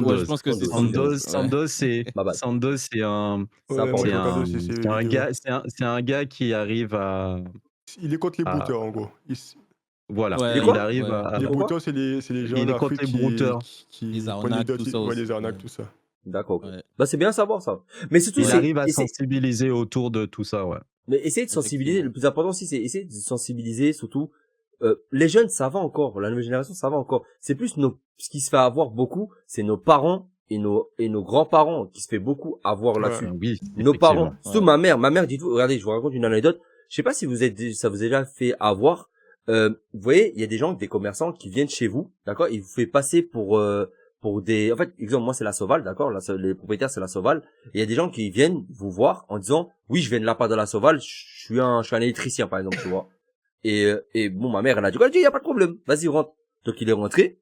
Ouais, je pense que c'est Sandoz. Sandoz. Ouais. Ma bad. Sandoz, c'est un, C'est Ouais, moi, important. j'ai regardé aussi ces c'est un vidéos. gars, c'est un gars qui arrive Il est contre les à- brouteurs, en gros. voilà, Il est Ouais, il quoi? arrive ouais. à, Les Pourquoi? brouteurs, c'est les gens il en est contre Afrique les brouteurs. Les qui arnaques, tout ça ouais, les aussi. arnaques, Ouais. tout ça. D'accord. Ok. Ouais. Bah, c'est bien à savoir ça. Mais surtout, Il Ouais. arrive à sensibiliser autour de tout ça, ouais. mais essayez de sensibiliser. Le plus important aussi, c'est essayer de sensibiliser surtout. Les jeunes, ça va encore. La nouvelle génération, ça va encore. C'est plus ce qui se fait avoir beaucoup, c'est nos parents et nos grands-parents qui se fait beaucoup avoir Ouais. là-dessus. Oui, Nos parents, effectivement. surtout Ouais. ma mère, dites-vous, regardez, je vous raconte une anecdote. Je sais pas si ça vous a déjà fait avoir. Vous voyez, il y a des gens, des commerçants qui viennent chez vous, d'accord, ils vous fait passer pour des, en fait, exemple, moi c'est la Sauval, d'accord, les propriétaires c'est la Sauval, et il y a des gens qui viennent vous voir en disant, oui, je viens de la part de la Sauval, je suis un électricien par exemple, tu vois. Et bon, ma mère elle a dit, il y a pas de problème, vas-y rentre. Donc il est rentré,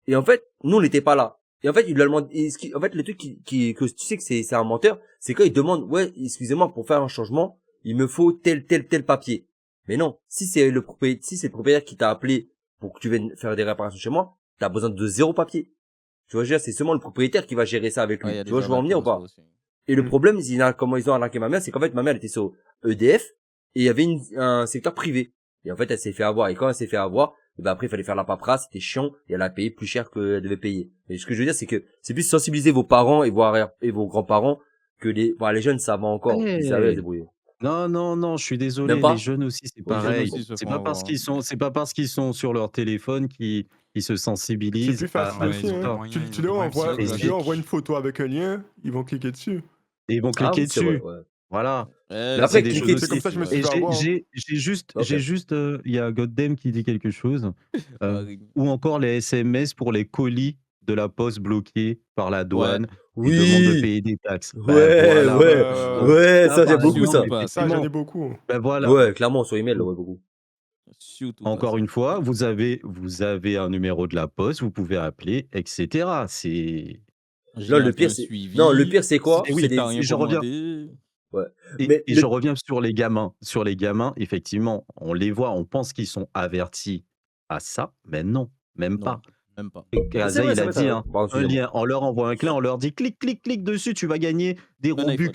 et en fait, nous on n'était pas là. Et en fait, il lui a demandé, en fait, le truc que tu sais que c'est un menteur, c'est quand il demande, ouais, excusez-moi, pour faire un changement, il me faut tel papier. Mais non, si c'est le propriétaire qui t'a appelé pour que tu viennes faire des réparations chez moi, t'as besoin de 0 papier. Tu vois, je veux dire, c'est seulement le propriétaire qui va gérer ça avec lui. Ouais, il y a Tu des vois, je veux en arnaques venir ou comme ça pas? aussi. Et le problème, comment ils ont arnaqué ma mère, c'est qu'en fait, ma mère elle était sur EDF et il y avait un secteur privé. Et en fait, elle s'est fait avoir. Et quand elle s'est fait avoir, et ben après, il fallait faire la paperasse, c'était chiant, et elle a payé plus cher qu'elle devait payer. Mais ce que je veux dire, c'est que c'est plus sensibiliser vos parents et vos grands-parents que les jeunes, ça va encore. Ils savent se Hey. débrouiller. Non, je suis Même désolé, pas? les jeunes aussi, c'est Les jeunes pareil. aussi se C'est font pas parce avoir. c'est pas parce qu'ils sont sur leur téléphone qu'ils se C'est sensibilisent plus facile à Ouais, tout aussi, ils ont des hein. ça. moyens, ils Tu ont des leur moyens envoies, tu leur envoies une psychologiques. photo avec un lien, ils vont cliquer dessus. Et ils vont Ah cliquer oui, c'est vrai, dessus. ouais. Voilà. Mais Eh, après, C'est des choses cliquer C'est dessus. comme aussi. ça que je me suis Et fait avoir. Hein. Ok. j'ai juste, il y a Goddamn qui dit quelque chose. Pareil. Ou encore les SMS pour les colis de la poste bloqués par la Ouais. douane qui demandent de Oui. payer des taxes. Ben Ouais, voilà. ouais. Donc Ouais, ça, ça, j'ai par beaucoup exemple, ça. Surtout pas ça. Ça, j'en ai effectivement, beaucoup. ben voilà. Ouais, clairement, sur email, ouais, beaucoup. Surtout pas Encore ça. une fois, vous avez un numéro de la poste, vous pouvez appeler, etc. C'est J'ai Non, le fait pire, un c'est, suivi. non, le pire, c'est Si quoi? Et C'est si oui, des, t'as rien et je reviens. commandé, ouais. Et, Mais et je reviens sur les gamins. Sur les gamins, effectivement, on les voit, on pense qu'ils sont avertis à ça, mais non, même non, pas. même pas. Et Kaza, il c'est a vrai, t'as dit, raison. hein, Pardon, un excusez-moi. lien, on leur envoie un clin, on leur dit clique, clique, clique dessus, tu vas gagner des Un iPhone. Robux.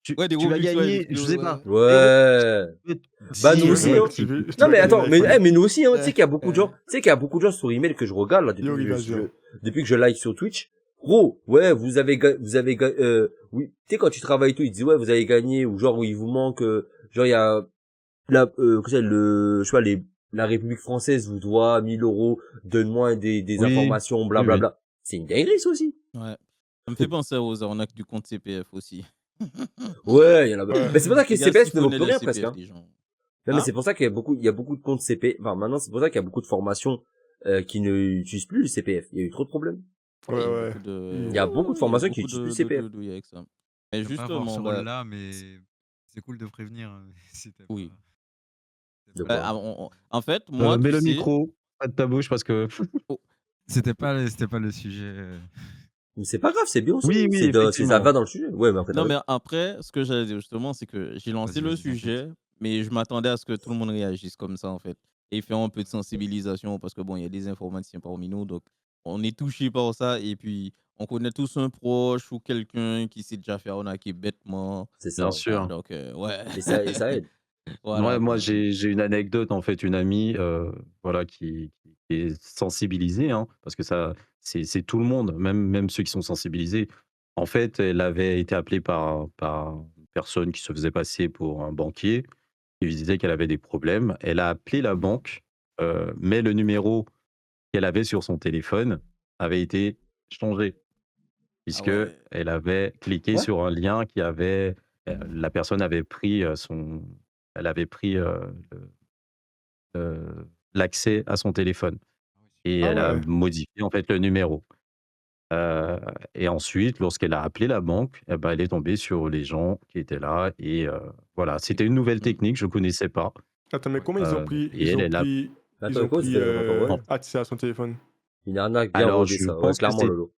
Tu, Ouais, des tu vas Robux, ouais, gagner, je sais pas, ouais. des Robux. Ouais. Bah, nous Si, Ouais, aussi, mec, hein. tu veux, tu Non, vas mais gagner attends, mais, l'iPhone. mais nous aussi, hein. Tu sais Ouais, qu'il y a beaucoup de gens, ouais. tu sais qu'il y a beaucoup de gens sur email que je regarde, là, depuis Yo, que évasion. depuis que je live sur Twitch. Gros, ouais, oui, tu sais, quand tu travailles et tout, ils disent, ouais, vous avez gagné, ou genre, où il vous manque, genre, il y a, que c'est je sais pas, la République française vous doit 1000 euros, donne-moi des oui, informations, oui, oui. blablabla. C'est une dinguerie, ça aussi. Ouais. Ça me fait penser aux arnaques du compte CPF aussi. Ouais, il y en a. Ouais. Mais c'est pour ça que Les gars, CPF ne vaut siphonnaient plus le rien, presque, CPF hein. des gens. Non, mais Hein? c'est pour ça il y a beaucoup de comptes CPF. Enfin, maintenant, c'est pour ça qu'il y a beaucoup de formations, qui ne utilisent plus le CPF. Il y a eu trop de problèmes. Ouais, il y a Ouais, beaucoup de... Il y a beaucoup de il y a formations qui beaucoup utilisent plus le CPF. douilles avec ça. Mais J'aime pas avoir ce justement, bah, rôle-là, mais c'est cool de prévenir si t'es oui. pas. De Bah, quoi? en fait, moi, Mets tu le sais... micro, pas de ta bouche parce que. Oh, C'était pas le sujet. Mais c'est pas grave, c'est bien aussi. Oui, oui, Ça effectivement. va dans le sujet. Ouais, mais après, non, t'as mais raison. après, ce que j'allais dire justement, c'est que j'ai lancé Vas-y, le vas-y, t'inquiète. sujet, mais je m'attendais à ce que tout le monde réagisse comme ça, en fait. Et faire un peu de sensibilisation, parce que bon, il y a des informaticiens parmi nous, donc on est touché par ça, et puis on connaît tous un proche ou quelqu'un qui s'est déjà fait arnaquer bêtement. C'est Bien ça. sûr. Donc, ouais. Et ça aide. Voilà, Moi, quoi. j'ai une anecdote, en fait, une amie, voilà, qui est sensibilisée, hein, parce que ça, c'est tout le monde, même ceux qui sont sensibilisés. En fait, elle avait été appelée par une personne qui se faisait passer pour un banquier, qui lui disait qu'elle avait des problèmes. Elle a appelé la banque, mais le numéro qu'elle avait sur son téléphone avait été changé, Ah puisque ouais. elle avait cliqué Ouais. sur un lien qui avait, la personne avait pris elle avait pris l'accès à son téléphone et Ah elle a ouais. modifié en fait le numéro. Et ensuite, lorsqu'elle a appelé la banque, eh ben, elle est tombée sur les gens qui étaient là et voilà, c'était une nouvelle technique, je ne connaissais pas. Attends, mais comment ils ont pris, Et elle, elle a. Attends, comment tu fais encore, ouais? accès à son téléphone? Une arnaque bien Alors, rodée, ça. Ouais, clairement, Lolo.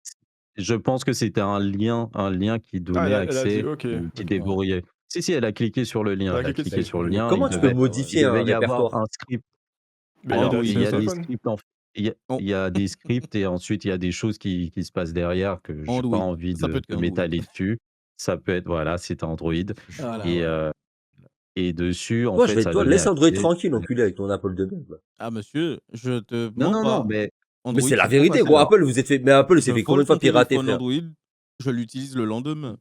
je pense que c'était un lien qui Ah, donnait elle a dit, accès ok. ou qui Ok. déverrouillait. Si, elle a cliqué sur le lien. Elle a Elle a cliqué cliqué dessus. sur le lien. Comment tu peux modifier Il un devait y avoir répertoire? un script. Mais Alors, il a il accès y au a des téléphone. scripts, Oh, il y a des scripts et ensuite il y a des choses qui se passent derrière que je n'ai pas Android. envie Ça peut de être qu'Android. m'étaler dessus. Ça peut être, voilà, c'est Android. Voilà, Et, ouais. et dessus, en Toi, fait, ça toi, donnait laisse Android accès. tranquille, enculé, avec ton Apple de merde, là. Ah, monsieur, je te Non, mens non, non, pas. mais Mais Android, c'est la c'est trop vérité, facile. gros. Apple, vous êtes fait, mais Apple, s'est Je fait combien vole de fois ton pirater, téléphone frère? Android, je l'utilise le lendemain.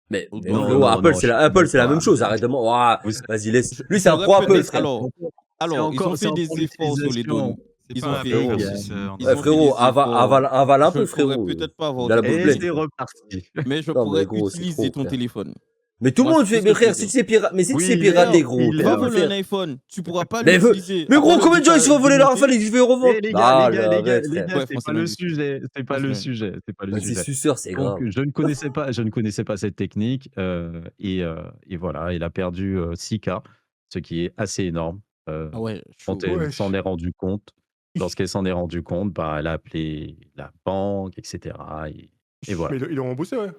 Mais non, frérot, non, Apple, non, je suis Apple, c'est la pas. même chose. Arrête de mentir. Ouah, Vous vas-y, laisse. Je Lui, c'est un pourrais pro Apple, peut-être... frère. Alors, ils ont c'est fait des encore efforts sur les données. l'utilisation. C'est Ils pas ont un fait... frérot. versus Ils Android. ont fait des Frérot, efforts. avale un Je peu, pourrais frérot. peut-être pas avoir De la de bonne Et blague. c'est reparti. mais je Non, mais pourrais gros, c'est utiliser trop, ton frère. téléphone. Mais tout le Moi, monde c'est fait, ce mais que je veux frère, dire. si c'est pirate, mais si Oui, c'est il piraté, est- gros, il est- Va comment voler un faire? iPhone, tu pourras pas Mais l'utiliser. gros, Avoir le combien de gens ils se font voler leur démonter. iPhone et ils se fait revendre? Eh les Ah, gars, arrête, frère. Ouais, c'est pas franchement, le même. sujet, c'est pas le sujet, c'est pas le Bah, c'est sujet. suceur, c'est Donc grave. je ne connaissais pas cette technique et voilà, il a perdu 6K, ce qui est assez énorme. Ah ouais, Quand chaud. elle Wesh. s'en est rendue compte, lorsqu'elle s'en est rendue compte, bah, elle a appelé la banque, etc. Et voilà. Mais ils l'ont remboursé, ouais.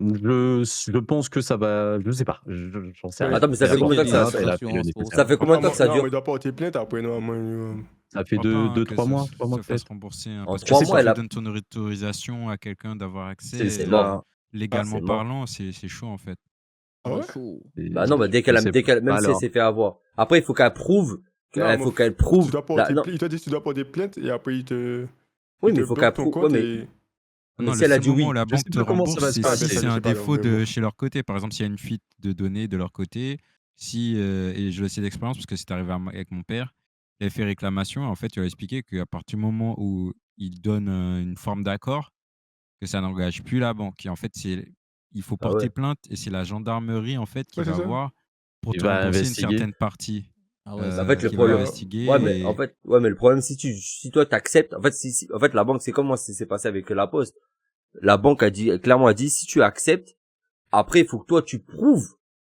Je pense que ça va, je sais pas, j'en sais Ouais. rien. Attends, mais ça Elle fait a combien de temps porté que ça plainte, elle a fait le assurance pour nécessaire. Ça fait combien de temps que ça Non, dure? mais il doit porter plainte après, normalement. Ça fait Je crois pas, 2, que 3 ça mois, se 3 mois se fasse peut-être. rembourser, hein, En parce que 3 si mois, tu elle a... donnes ton autorisation à quelqu'un d'avoir accès, C'est mort. Bah, légalement c'est mort. parlant, c'est chaud en fait. Ah ouais? Chaud. Bah non, bah je dès qu'elle sais pas. même si elle Alors, s'est fait avoir. Après, il faut qu'elle prouve, Non, il faut qu'elle tu prouve. dois porter Non, plainte. Il t'a dit que tu dois porter plainte et après oui, il te mais il faut bloque qu'elle ton prouve. compte Ouais, et. mais Non, si le elle a seul dit moment oui. où la je banque sais te pas comment ça rembourse, va se c'est Ah, si ben ça, c'est je un sais pas, défaut mais de bon. chez leur côté. Par exemple, s'il y a une fuite de données de leur côté, si, et je le sais d'expérience parce que c'est arrivé avec mon père, il avait fait réclamation. En fait, il a expliqué qu'à partir du moment où il donne une forme d'accord, que ça n'engage plus la banque. Et en fait, il faut Ah porter ouais. plainte et c'est la gendarmerie en fait qui Ouais, c'est va ça. voir pour il te va rembourser une investiguer. certaine partie, Ah ouais, Bah, en fait, le qui va problème, investiguer. ouais, mais en Et fait, le problème, si toi t'acceptes, en fait, en fait, la banque, c'est comme moi, c'est passé avec la Poste. La banque clairement a dit, si tu acceptes, après, il faut que toi, tu prouves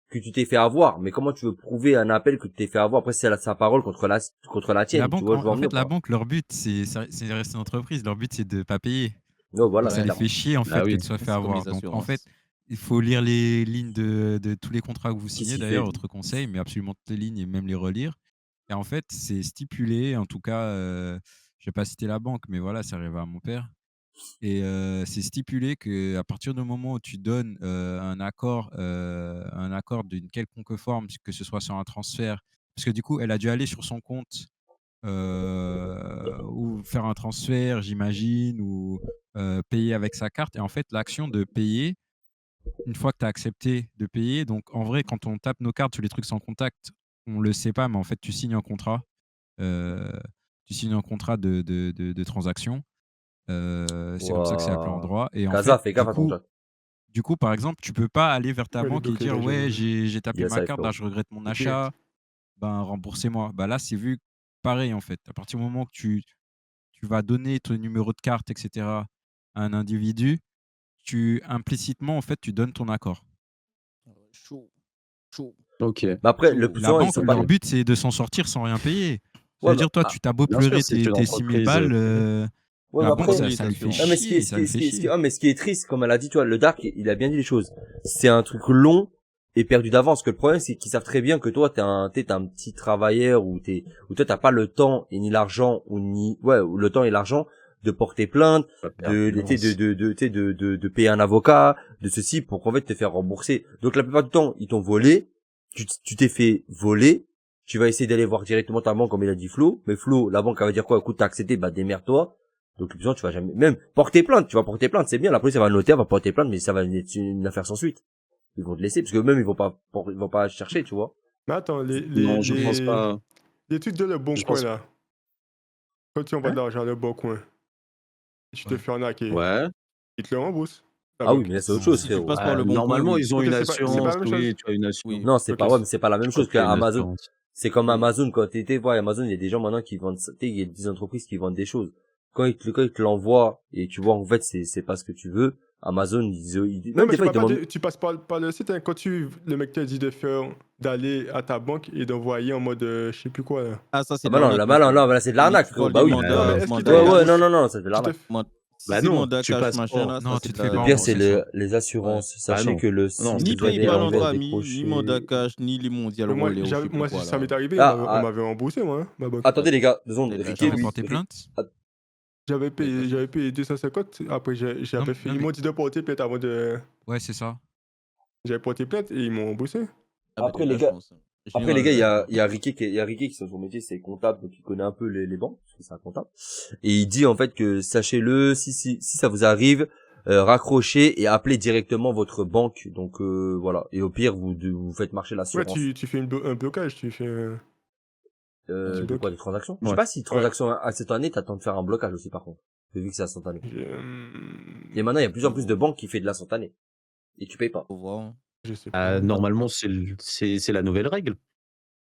que tu t'es fait avoir. Mais comment tu veux prouver un appel que tu t'es fait avoir? Après, c'est sa parole contre la la tienne. Tu banque, vois, je veux en en venir fait, la pas. banque, leur but, c'est rester une entreprise. Leur but, c'est de pas payer. Non, voilà, Donc ça les clairement. fait chier en Bah fait que oui. de se C'est faire comme avoir. les Donc en fait, assurances. il faut lire les lignes de tous les contrats que vous Qui signez s'y d'ailleurs, fait? autre conseil, mais absolument toutes les lignes et même les relire. Et en fait, c'est stipulé, en tout cas, je vais pas citer la banque, mais voilà, ça arrive à mon père. Et c'est stipulé qu'à partir du moment où tu donnes un accord d'une quelconque forme, que ce soit sur un transfert, parce que du coup, elle a dû aller sur son compte ou faire un transfert, j'imagine, ou payer avec sa carte. Et en fait, l'action de payer, une fois que tu as accepté de payer, donc en vrai, quand on tape nos cartes sur les trucs sans contact, on le sait pas, mais en fait, tu signes un contrat. euh, Tu signes un contrat de transaction. C'est comme ça que c'est appelé en Waouh. droit. Et en fait, Casa, fais gaffe à ton chat. par exemple, tu peux pas aller vers ta Ouais, les banque et bloquer dire les gens. ouais, j'ai tapé Yes, ma I carte, là, flow. je regrette mon Ok. achat, ben remboursez-moi. Bah là, c'est vu pareil en fait. À partir du moment que tu vas donner ton numéro de carte, etc., à un individu, implicitement, en fait, tu donnes ton accord. Chaud, chaud, Ok. Mais après, le chaud. plus La souvent, ils banque, sont pas. leur but, c'est de s'en sortir sans rien payer. Ça Ouais, veut mais, dire, toi, tu t'as beau Bien sûr, pleurer c'est une tes 6 000 entreprise. balles, ouais, mais la C'est banque, comme après. les ça lui fait Non, mais assurances. chier, ça le fait chier. mais ce qui est triste, comme elle a dit, tu vois, le Dark, il a bien dit les choses. C'est un truc long et perdu d'avance. Que le problème, c'est qu'ils savent très bien que toi, t'es un petit travailleur ou toi, t'as pas le temps et ni l'argent ou le temps et l'argent de porter plainte, Pas perdre de payer un avocat, de ceci pour qu'en fait te faire rembourser. Donc la plupart du temps, ils t'ont volé, tu t'es fait voler, tu vas essayer d'aller voir directement ta banque comme il a dit Flo, mais Flo, la banque elle va dire quoi? Écoute, t'as accepté, bah démerde-toi. Donc le plus souvent, tu vas jamais, même porter plainte, tu vas porter plainte, c'est bien, la police elle va le noter, elle va porter plainte, mais ça va être une affaire sans suite. Ils vont te laisser, parce que eux-mêmes ils vont pas chercher, tu vois. Mais attends, Non, je pense pas. les trucs de Le Bon Je Coin, pense. là, quand tu envoies Hein? de l'argent à Le Bon Coin, tu te Ouais. fais arnaquer, Ouais. ils te le remboursent, la Ah oui, banque. mais là, c'est autre Non. chose, Si tu frérot. passes par le bon coin, Normalement, oui. ils ont Ok, une c'est pas la assurance. même Oui, chose. tu as une Oui. assurance. Non, c'est Ok. pas, ouais, mais c'est pas la même Je crois chose qu'il y a une qu'Amazon. assurance. C'est comme Oui. Amazon, quand t'étais, ouais, Amazon, il y a des gens maintenant qui vendent, il y a des entreprises qui vendent des choses. Quand ils te l'envoient, et tu vois, en fait, c'est pas ce que tu veux, Amazon, Non, même mais des fois, ils demandent, tu passes par le site, hein, quand le mec te dit d'aller à ta banque et d'envoyer en mode je sais plus quoi, là. Ah, ça, c'est ah de bah non, l'arnaque, là, monsieur. là, c'est de l'arnaque, Tu frérot. parles Bah des oui. Non, mais mandats, est-ce qu'il te Ouais, mandats ouais, cash. non, ça fait de Tu te l'arnaque. Si Bah c'est non, mandat tu cash, passes machin, pas. là, Non, ça, tu c'est te de fais Le pas pire, l'arnaque. c'est rembourser ça. les assurances. Bah Sachez non. que Non, si Ni vous allez PayPal arriver entre à amis, ni mandat décrocher... cash, ni les mondial Mais moi, relais ou je sais plus moi, quoi, ça là. m'est arrivé, Ah, on m'avait remboursé, moi, hein, ma banque. attendez, les gars, 2 secondes. Les T'as Ricky, pas cash. lui, porté plainte? J'avais cash. payé 250, après Non, j'avais fait, non, ils mais m'ont dit de porter plainte avant de... ouais, c'est ça. J'avais porté plainte et ils m'ont remboursé. Ah, bah, après, t'as de les la gars, chance. Après les gars, Généralement. il y a Ricky qui son métier c'est comptable, donc il connaît un peu les banques parce que c'est un comptable. Et il dit en fait que sachez-le, si ça vous arrive, raccrochez et appelez directement votre banque. Donc voilà. Et au pire vous faites marcher Ouais, l'assurance. tu fais un blocage, tu fais... tu De quoi, bloques. des transactions? Je sais Ouais. pas si transaction instantanée, t'attends de faire un blocage aussi par contre. Vu que c'est instantané. Et maintenant il y a de plus en plus de banques qui fait de l'instantané. Et tu payes pas. Faut voir. Je sais pas. Normalement, c'est la nouvelle règle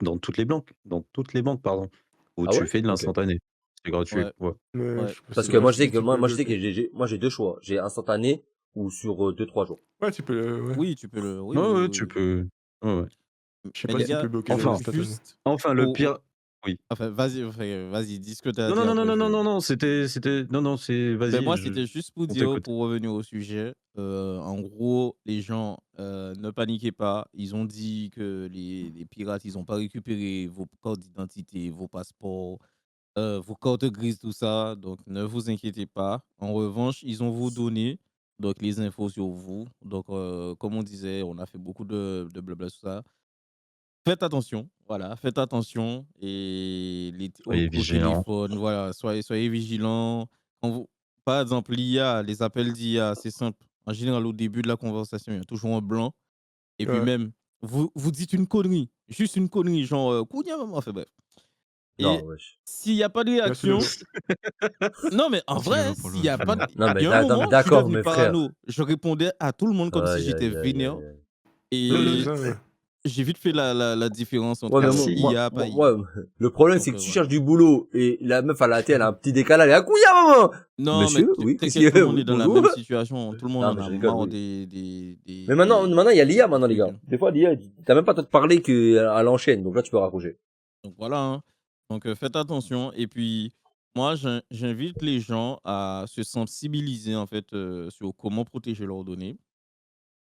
dans toutes les banques. Dans toutes les banques, pardon. Où Ah ouais? tu fais de Ok. l'instantané. C'est gratuit. Ouais. Ouais. Mais Ouais. Parce sais que pas moi je si sais que tu peux moi je sais que bloquer. j'ai deux choix. J'ai instantané ou sur 2-3 jours. Ouais, tu peux... ouais. Oui, tu peux le. Oui, Ouais, oui, ouais, oui, tu oui. peux. Ouais, ouais. Je sais Mais pas les si tu peux gars, bloquer Enfin, l'instantané. Enfin, le pire. Oui. Enfin, vas-y, dis ce que t'as à Non, dire non, non, après. non, non, non, non, non, c'est. Ben Vas-y, moi, c'était juste pour on dire, t'écoute. pour revenir au sujet, en gros, les gens, ne paniquez pas. Ils ont dit que les pirates, ils n'ont pas récupéré vos cartes d'identité, vos passeports, vos cartes grises, tout ça. Donc, ne vous inquiétez pas. En revanche, ils ont vos données, donc les infos sur vous. Donc, comme on disait, on a fait beaucoup de blabla, tout ça. Faites attention, voilà, faites attention et Soyez au vigilants. téléphone, voilà, soyez vigilants. Par exemple, l'IA, les appels d'IA, c'est simple. En général, au début de la conversation, il y a toujours un blanc. Et puis Ouais. même, vous dites une connerie, juste une connerie, genre, Kounia, maman, enfin bref. Non, Et wesh. s'il n'y a pas de Merci le réaction, non, mais en Merci le vrai, vin pour le s'il n'y a pas de... vin. Non Il mais y a un non mais moment, je suis d'accord devenu mes frères. parano. Je répondais à tout le monde comme si Aïe j'étais aïe aïe vénère. aïe aïe. Ouais, c'est Et ça, ouais. j'ai vite fait la différence entre Ouais, mais Merci. IA, pas IA. le problème, Donc, c'est que tu voilà. cherches du boulot et la meuf à la télé, elle a un petit décalage. Elle a couille à maman! Non, Monsieur, mais oui, qu'est-ce t'inquiète, tout qu'il y le a? monde est dans la Bonjour. même situation. Tout le monde Non, en mais a je rigole, marre oui. Mais maintenant, il y a l'IA, maintenant, les trucs, gars. hein. Des fois, l'IA, t'as même pas à te parler qu'à l'enchaîne. Donc là, tu peux raccrocher. Donc voilà. Hein. Donc faites attention. Et puis, moi, j'invite les gens à se sensibiliser en fait sur comment protéger leurs données.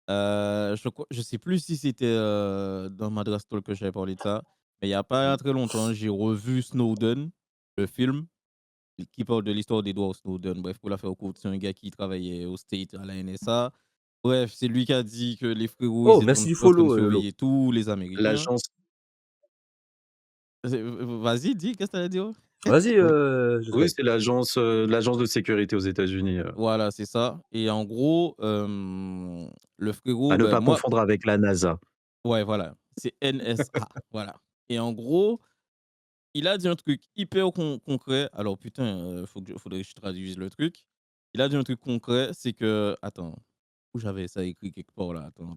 Je sais plus si c'était dans Madras Talk que j'avais parlé de ça, mais il y a pas très longtemps, j'ai revu Snowden, le film qui parle de l'histoire d'Edward Snowden. Bref, pour la faire courte, c'est un gars qui travaillait au State à la NSA. Bref, c'est lui qui a dit que les frérots, Oh, ils étaient merci du en train de follow, Lolo. surveiller tous les Américains. L'agence Vas-y, dis, qu'est-ce que t'allais dire? Vas-y, oui, je oui, serai. c'est l'agence de sécurité aux États-Unis. Voilà, c'est ça. Et en gros, le À frérot, ne ben, pas moi, confondre avec la NASA. ouais, voilà, c'est NSA, voilà. Et en gros, il a dit un truc hyper concret. Alors, putain, faudrait que je traduise le truc. Il a dit un truc concret, c'est que, attends, où j'avais ça écrit quelque part là, attends.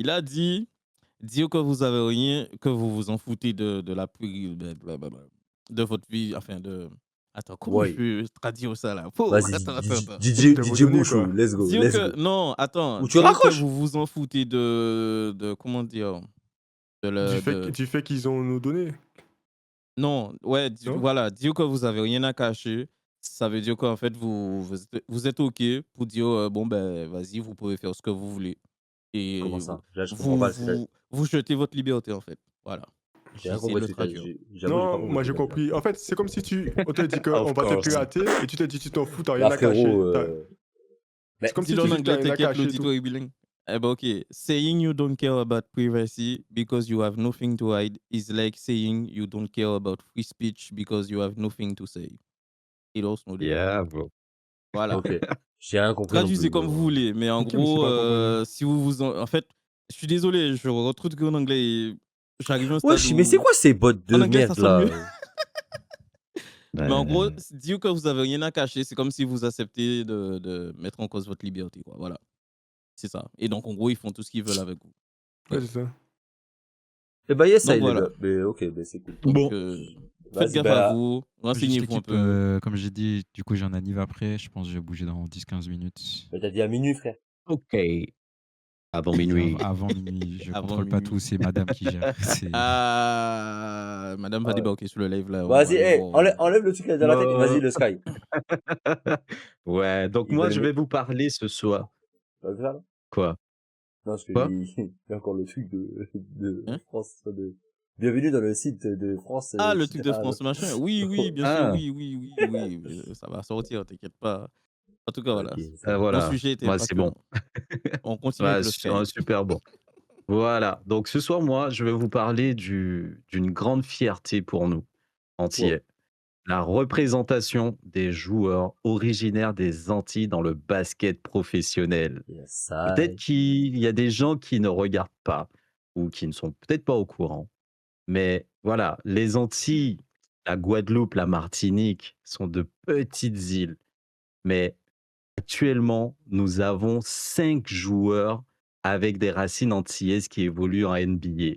Il a dit, dire que vous avez rien, que vous vous en foutez de la de votre vie, enfin de. Attends, comment je Ouais. peux traduire ça là? Oh, Vas-y, attends. De vos DJ données, Mouchou, quoi. let's go, Dire let's que, go. non, attends, Ou tu dire que raccroches. vous vous en foutez comment dire, Du fait qu'ils ont nos données, non, ouais, non? voilà, dire que vous avez rien à cacher, ça veut dire qu'en fait, vous êtes OK pour dire, bon, ben, vas-y, vous pouvez faire ce que vous voulez. Comment Et ça? Là, je comprends pas ce que t'as. vous jetez votre liberté, en fait. Voilà. J'ai rien J'essaie de compris le ce que t'as. traduire. J'avoue, j'ai pas Non, compris moi ce que j'ai t'as dit là. compris. En fait, c'est comme si on te dit qu'on Of va te course. pirater et tu te dis tu t'en fous, t'as rien Bah, à cacher. frérot, C'est mais comme si Dis-le tu en dis que t'as anglais, rien à t'inquiète, cacher et tout. l'auditoire est bilingue. Eh ben, OK. Saying you don't care about privacy because you have nothing to hide is like saying you don't care about free speech because you have nothing to say. Edward Snowden. Yeah, bro. Voilà. ok. J'ai rien compris non Traduisez plus. comme vous voulez, mais en Ok, mais c'est gros, pas compris. si vous vous en fait, je suis désolé, je retrouve en anglais et j'arrive à un stade Wesh, mais c'est où quoi ces bots en de anglais, ça merde sonne là? mieux. Mais en gros, Ouais. dire que vous avez rien à cacher, c'est comme si vous acceptez de mettre en cause votre liberté, quoi. Voilà, c'est ça. Et donc, en gros, ils font tout ce qu'ils veulent avec vous. Ouais, Ouais. c'est ça. Eh bah, yes, ça, Donc les voilà. gars. Mais ok, bah, c'est cool. Donc, Bon, faites Vas-y, gaffe à bah, vous, Juste renseignez-vous un l'équipe, peu. comme j'ai dit, du coup, j'ai un anniv après. Je pense que je vais bouger dans 10-15 minutes. t'as dit à minuit, frère. ok. Avant J'ai dit minuit. avant minuit. Je Avant contrôle pas tout, minuit. c'est madame qui gère. C'est Ah, madame va Ouais. débarquer sur le live là. On va Vas-y, aller hey, voir. enlève le truc là dans la tête. Vas-y, Non. le Sky. Ouais, donc Il moi, veut je aimer. vais vous parler ce soir. Vas-y, là. Quoi? Non, parce que Quoi? il y a encore le truc de Hein? France, bienvenue dans le site de France, Ah, le etc. truc de France machin. Oui, bien sûr, Ah, oui. Ça va sortir, t'inquiète pas. En tout cas, voilà. Ok, ça va. Mon voilà. sujet était Moi, c'est bon. passionnant. On continue avec Ouais, le Sky. super bon. Voilà. Donc, ce soir, moi, je vais vous parler d'une grande fierté pour nous, Wow. Antillais. La représentation des joueurs originaires des Antilles dans le basket professionnel. Yes, ça. Peut-être qu'il y a des gens qui ne regardent pas ou qui ne sont peut-être pas au courant. Mais voilà, les Antilles, la Guadeloupe, la Martinique sont de petites îles. Mais actuellement, nous avons 5 joueurs avec des racines antillaises qui évoluent en NBA.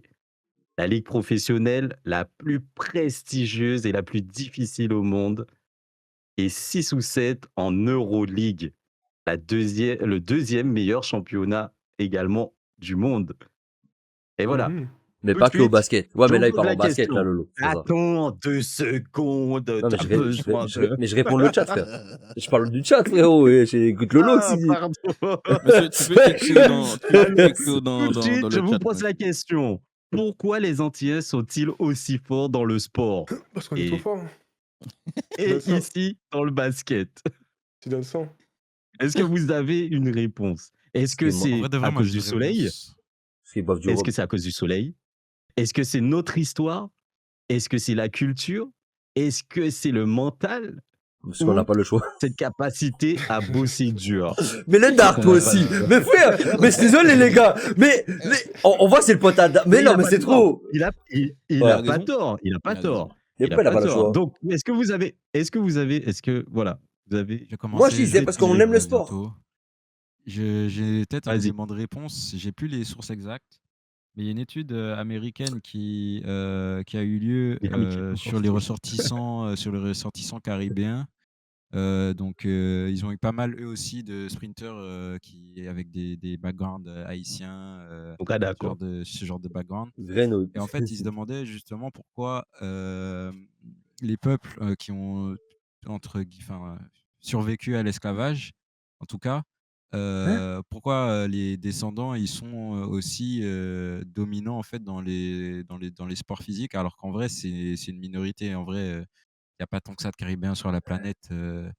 La ligue professionnelle la plus prestigieuse et la plus difficile au monde, et 6 ou 7 en Euroleague, le deuxième meilleur championnat également du monde. Et voilà. Mhm. Mais Tout pas de que au suite, basket. Ouais, je mais vous là, il pose parle la en basket, là, question. Lolo. C'est ça. Attends 2 secondes, Non, mais t'as besoin de... mais je réponds le chat, frère. Je parle du chat, frérot, et j'écoute Lolo Ah, aussi. pardon. Monsieur, tu peux écrire Tout de suite, dans je le vous chat. pose la question. Pourquoi les Antillais sont-ils aussi forts dans le sport Parce qu'on est trop et, fort. et Dans le sang. ici dans le basket? C'est dans le sang. Est-ce que vous avez une réponse? Est-ce que Parce En c'est vrai de à vrai, moi, cause j'ai du une soleil? réponse. qu'ils boivent du Est-ce rhum. que c'est à cause du soleil? Est-ce que c'est notre histoire? Est-ce que c'est la culture? Est-ce que c'est le mental? Parce qu'on n'a Ou pas le choix. cette capacité à bosser dur? Mais le dark, Qu'on toi n'a pas aussi. le choix. Mais frère, mais je suis désolé, les gars. Mais, on voit, c'est le pote à Mais il non, a mais pas c'est tort. trop. Il a Ouais. pas raison. tort. Il a pas Il a raison. tort. Mais Il a pourquoi il a pas pas le tort. choix? Donc, est-ce que vous avez, Je vais Moi, commencer, je je disais vais parce dire qu'on aime le sport. bientôt. J'ai peut-être un vas-y. élément de réponse. J'ai plus les sources exactes, mais il y a une étude américaine qui a eu lieu sur les ressortissants caribéens. Donc, ils ont eu pas mal eux aussi de sprinters avec des backgrounds haïtiens, Donc, ah, d'accord. ce genre de background. Graine. Et en fait, ils se demandaient justement pourquoi les peuples qui ont survécu à l'esclavage, en tout cas. Hein? Pourquoi, les descendants, ils sont, aussi, dominants, en fait, dans les sports physiques, alors qu'en vrai, c'est une minorité. En vrai, il y a pas tant que ça de Caribéens sur la planète, heu,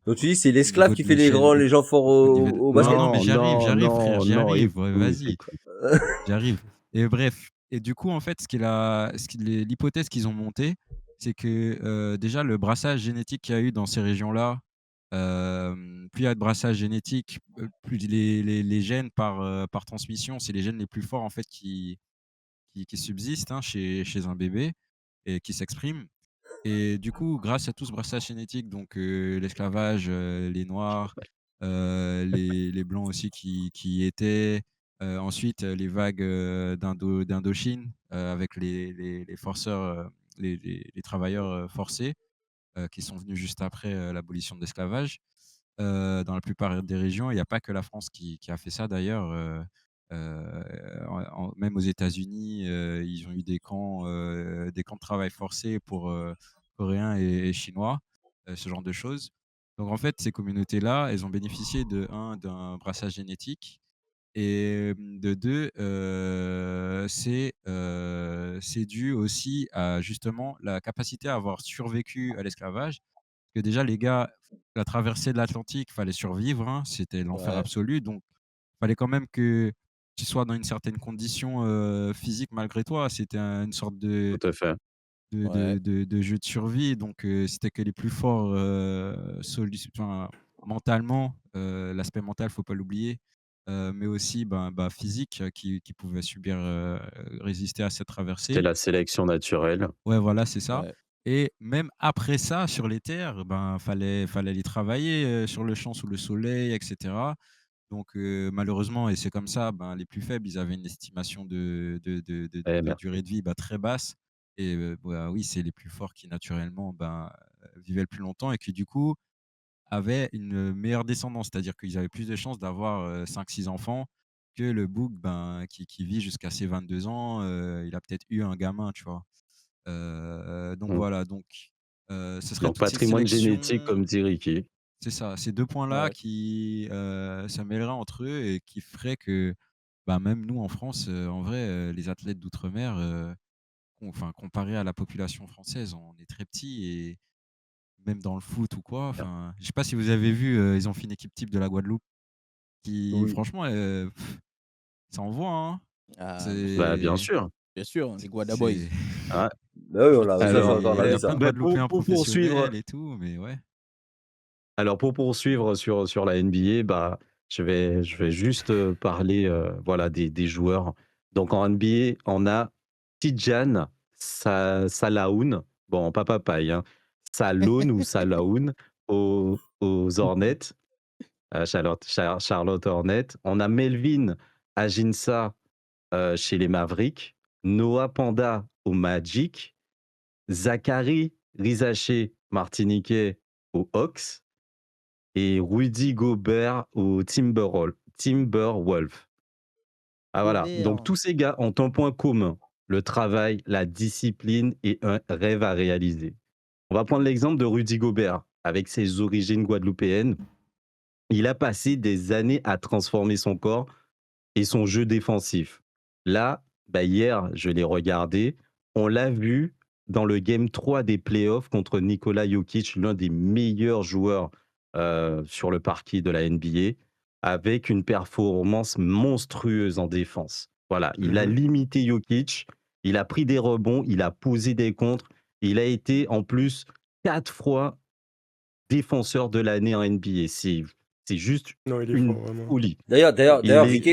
Donc tu dis c'est au l'esclave niveau qui de fait les l'échelle grands, les gens forts au au non, basket? non, mais Non, j'arrive, non, j'arrive frère, non, non, j'arrive, ouais, oui, vas-y, écoute. j'arrive et bref et du coup, en fait, l'hypothèse qu'ils ont montée, c'est que, déjà le brassage génétique qu'il y a eu dans ces régions-là, plus il y a de brassage génétique, plus les gènes par transmission, c'est les gènes les plus forts, en fait, qui subsistent, hein, chez un bébé et qui s'expriment. Et du coup, grâce à tout ce brassage génétique, donc l'esclavage, les noirs, les blancs aussi qui y étaient, ensuite, les vagues, d'Indochine, avec les forceurs, les travailleurs, forcés, qui sont venus juste après, l'abolition de l'esclavage. Dans la plupart des régions, il y a pas que la France qui a fait ça d'ailleurs, même aux États-Unis, ils ont eu des camps de travail forcés pour, coréens et chinois, ce genre de choses. Donc en fait, ces communautés-là, elles ont bénéficié d'un brassage génétique et de 2, c'est dû aussi à justement la capacité à avoir survécu à l'esclavage. Que déjà les gars, la traversée de l'Atlantique, fallait survivre, hein, c'était l'enfer Ouais. absolu, donc fallait quand même que tu sois dans une certaine condition, physique malgré toi. C'était une sorte de Tout à fait. de Ouais. de de de jeu de survie, donc c'était que les plus forts, mentalement, l'aspect mental, faut pas l'oublier, mais aussi, physique, qui pouvaient résister à cette C'était traversée. la sélection naturelle. Ouais, voilà, c'est ça Ouais. et même après ça, sur les terres, fallait aller travailler, sur le champ sous le soleil et cetera. Donc malheureusement et c'est comme ça, les plus faibles, ils avaient une estimation Eh de merci. durée de vie, très basse et oui, c'est les plus forts qui naturellement, vivaient le plus longtemps et qui du coup avaient une meilleure descendance. C'est-à-dire qu'ils avaient plus de chances d'avoir, 5-6 enfants que le bouc, qui vit jusqu'à ses 22 ans, il a peut-être eu un gamin, tu vois? Donc Mmh. voilà, donc ce serait Donc toutes ces patrimoine génétique sélections comme dit Ricky. c'est ça, ces 2 points-là Ouais. qui, se mêleraient entre eux et qui feraient que, même nous en France, en vrai, les athlètes d'outre-mer, comparés à la population française, on est très petits et même dans le foot ou quoi, je sais pas si vous avez vu, ils ont fait une équipe type de la Guadeloupe qui Oui. franchement, ça envoie, hein. Ah, Bah, bien C'est sûr. bien sûr, les Guada Boys. c'est Ah, Bah oui, on l'a ça alors, on il a y vu a plein ça. de bah, Guadeloupéens pour poursuivre professionnels et tout, mais ouais. pour poursuivre sur la NBA, bah, je vais juste, parler, voilà, des joueurs. Donc en NBA, on a Tidjane Salaoune, bon, pas Papaye, hein, Salone ou Salaoune aux Hornets, Charlotte Hornets. On a Melvin Aginsa, chez les Mavericks, Noah Panda au Magic, Zachary Rizaché martiniquais aux Hawks et Rudy Gobert aux Timberwolves. Ah voilà, donc Gobert. tous ces gars ont un point commun, le travail, la discipline et un rêve à réaliser. On va prendre l'exemple de Rudy Gobert. Avec ses origines guadeloupéennes, il a passé des années à transformer son corps et son jeu défensif. Là, hier, je l'ai regardé, on l'a vu dans le game 3 des playoffs contre Nikola Jokic, l'un des meilleurs joueurs sur le parquet de la NBA, avec une performance monstrueuse en défense. Voilà, il a Mhm. limité Jokic, il a pris des rebonds, il a posé des contres, il a été en plus 4 fois défenseur de l'année en NBA. C'est juste Non, il est une fort, vraiment. folie. D'ailleurs,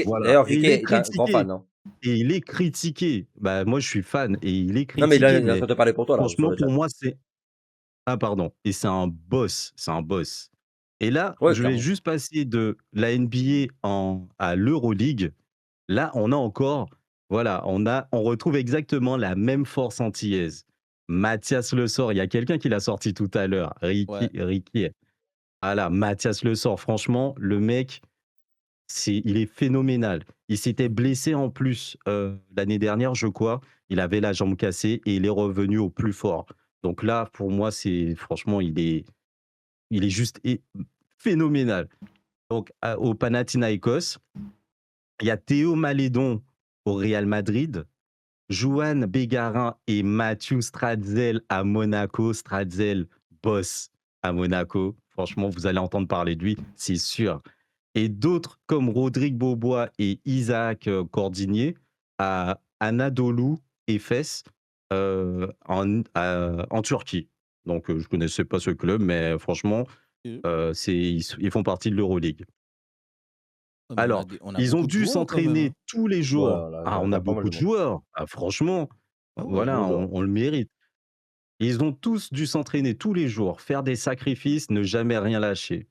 Voilà, Ricky et il est est un grand critiqué fan, hein. et il est critiqué. Bah, moi, je suis fan et il est Non, mais critiqué, il est en mais train de te parler pour toi, là, sur franchement, le pour chat. moi, c'est ah pardon et c'est un boss et là, Ouais, je vais clairement. juste passer de la NBA à l'Euroleague. Là, on a encore voilà, on retrouve exactement la même force antillaise. Mathias Le Sort, il y a quelqu'un qui l'a sorti tout à l'heure, Ouais. Ricky. Voilà, Mathias Le Sort, franchement, le mec, il est phénoménal. Il s'était blessé en plus l'année dernière, je crois. Il avait la jambe cassée et il est revenu au plus fort. Donc là, pour moi, franchement, il est juste phénoménal. Donc, au Panathinaikos, il y a Théo Malédon au Real Madrid, Juan Bégarin et Mathieu Stratzel à Monaco. Stratzel, boss à Monaco. Franchement, vous allez entendre parler de lui, c'est sûr. Et d'autres comme Rodrigue Beaubois et Isaac Cordinier à Anadolu Efes en Turquie. Donc, je ne connaissais pas ce club, mais franchement, ils font partie de l'Euroleague. Ouais, mais Alors, on a ils ont beaucoup de dû joueurs quand même. s'entraîner Hein. tous les jours. Voilà, Ah, on t'as a pas mal beaucoup de de monde. joueurs. Ah, franchement, Ah ouais. voilà, Gros joueur. on le mérite. Ils ont tous dû s'entraîner tous les jours, faire des sacrifices, ne jamais rien lâcher.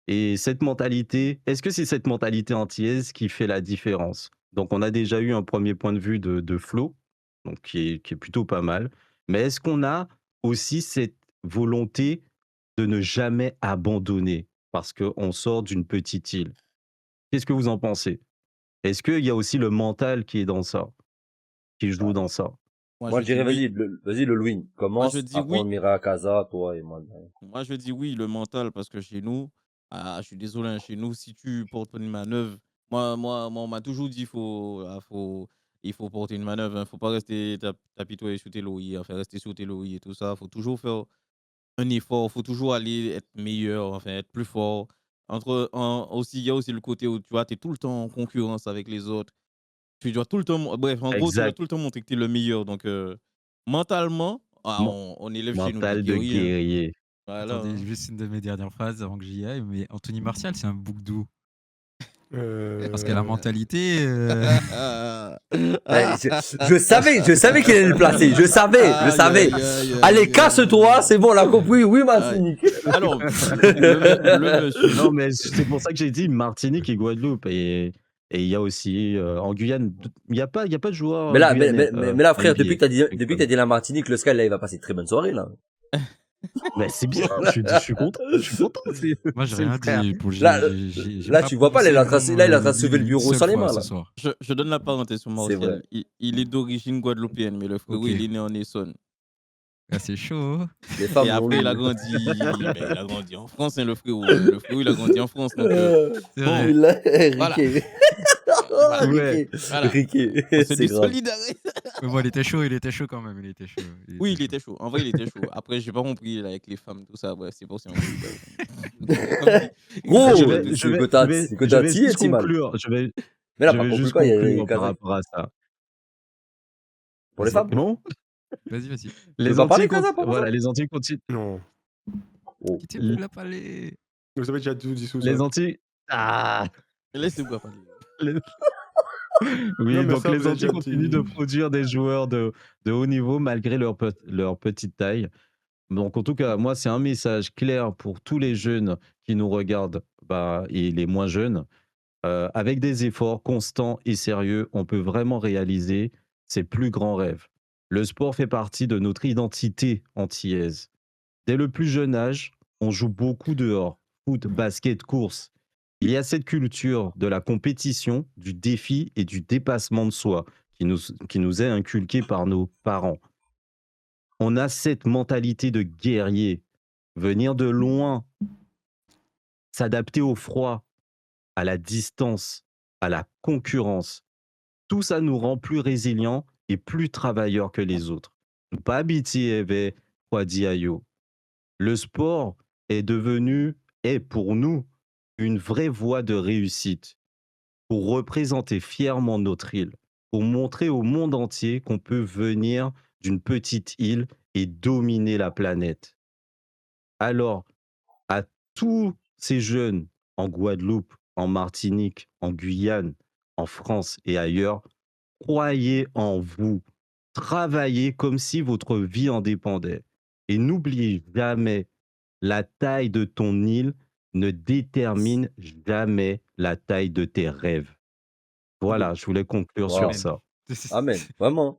Et cette mentalité, est-ce que c'est cette mentalité antillaise qui fait la différence? Donc, on a déjà eu un premier point de vue de Flo, donc qui est plutôt pas mal. Mais est-ce qu'on a aussi cette volonté de ne jamais abandonner parce qu'on sort d'une petite île? Qu'est-ce que vous en pensez? Est-ce qu'il y a aussi le mental qui est dans ça, qui joue dans ça? Moi, Moi, je je dis dirais, oui. vas-y, le Louis. Moi, je Commence, dis après on oui. ira à Casa, toi et moi. Moi, je dis oui, le mental, parce que chez nous, je suis désolé, hein, chez nous, si tu portes une manœuvre, on m'a toujours dit il faut porter une manœuvre. Il faut pas rester t'apitoyer sur tes lauriers, enfin, rester sur tes lauriers et tout ça. Il faut toujours faire un effort, il faut toujours aller être meilleur, enfin, être plus fort. Aussi, il y a aussi le côté où tu vois, tu es tout le temps en concurrence avec les autres. Tu dois tout le temps, bref, en gros, tu dois Exact. tout le temps montrer que tu es le meilleur. Donc, mentalement, Men- on élève chez nous des Mental de guerriers. Hein. guerrier. Voilà. Attendez, Hein. juste une de mes dernières phrases avant que j'y aille, mais Anthony Martial, c'est un bouc d'où? Parce que la Euh, mentalité, Je savais qu'il allait le placer. Je savais. Allez, casse-toi, c'est bon, on l'a compris. Oui, Aïe. Martinique. Alors, le monsieur. Non, mais c'est pour ça que j'ai dit Martinique et Guadeloupe. Et il y a aussi en Guyane, il n'y a pas de joueur Mais là, guyanais. mais là, frère, NBA. depuis que t'as dit la Martinique, le Sky, là, il va passer une très bonne soirée, là. Mais c'est bien, je suis content. moi j'ai c'est le rien frère. dit. J'ai Là, pas tu vois pas, là, il est en train, prononcé là, il est en le train nom de sauver le une bureau seule sans les fois mains, ce là. soir. Je donne la parenthèse sur C'est vrai. Martial. Il est d'origine guadeloupéenne, mais le frérot, Ok. il est né en Essonne. Ah, c'est chaud. Hein. Les femmes Et l'ont après, lu. il a grandi en France, hein, le frérot. Le frérot, il a grandi en France. Donc, C'est bon, vrai. Il a voilà. Riquet. Voilà. Ouais. Voilà. Riquet. On se C'est dit grave. solidarité. Mais bon, il était chaud quand même. Il était chaud. Oui, il était chaud. En vrai, il était chaud. Après, j'ai pas compris là, avec les femmes, tout ça. Bref, c'est pour ça. Gros, Je vais que t'as juste si mal. conclure. Mais là, Je pas vais conclu juste pas, il y a conclure par Kazakh. rapport à ça. Pour les femmes? Non, Vas-y. Tu veux les pas parler Antilles Kazakh, pour voilà, les Antilles continuent. non. Oh. Qui t'es la palais? Vous avez déjà tout dit sous ça. Les Antilles. Ah. Laissez-moi parler. Les- Oui, Non, mais donc ça, les vous avez Antilles déjà continuent dit. de produire des joueurs de haut niveau malgré leur petite taille. Donc en tout cas, moi, c'est un message clair pour tous les jeunes qui nous regardent et les moins jeunes. Avec des efforts constants et sérieux, on peut vraiment réaliser ses plus grands rêves. Le sport fait partie de notre identité antillaise. Dès le plus jeune âge, on joue beaucoup dehors, foot, basket, course. Il y a cette culture de la compétition, du défi et du dépassement de soi qui nous est inculquée par nos parents. On a cette mentalité de guerrier, venir de loin, s'adapter au froid, à la distance, à la concurrence. Tout ça nous rend plus résilients et plus travailleurs que les autres. Pas habiter avec Kwadiayo. Le sport est pour nous une vraie voie de réussite, pour représenter fièrement notre île, pour montrer au monde entier qu'on peut venir d'une petite île et dominer la planète. Alors, à tous ces jeunes en Guadeloupe, en Martinique, en Guyane, en France et ailleurs, croyez en vous. Travaillez comme si votre vie en dépendait. Et n'oubliez jamais, la taille de ton île ne détermine jamais la taille de tes rêves. Voilà, je voulais conclure Wow. sur ça. Amen, vraiment.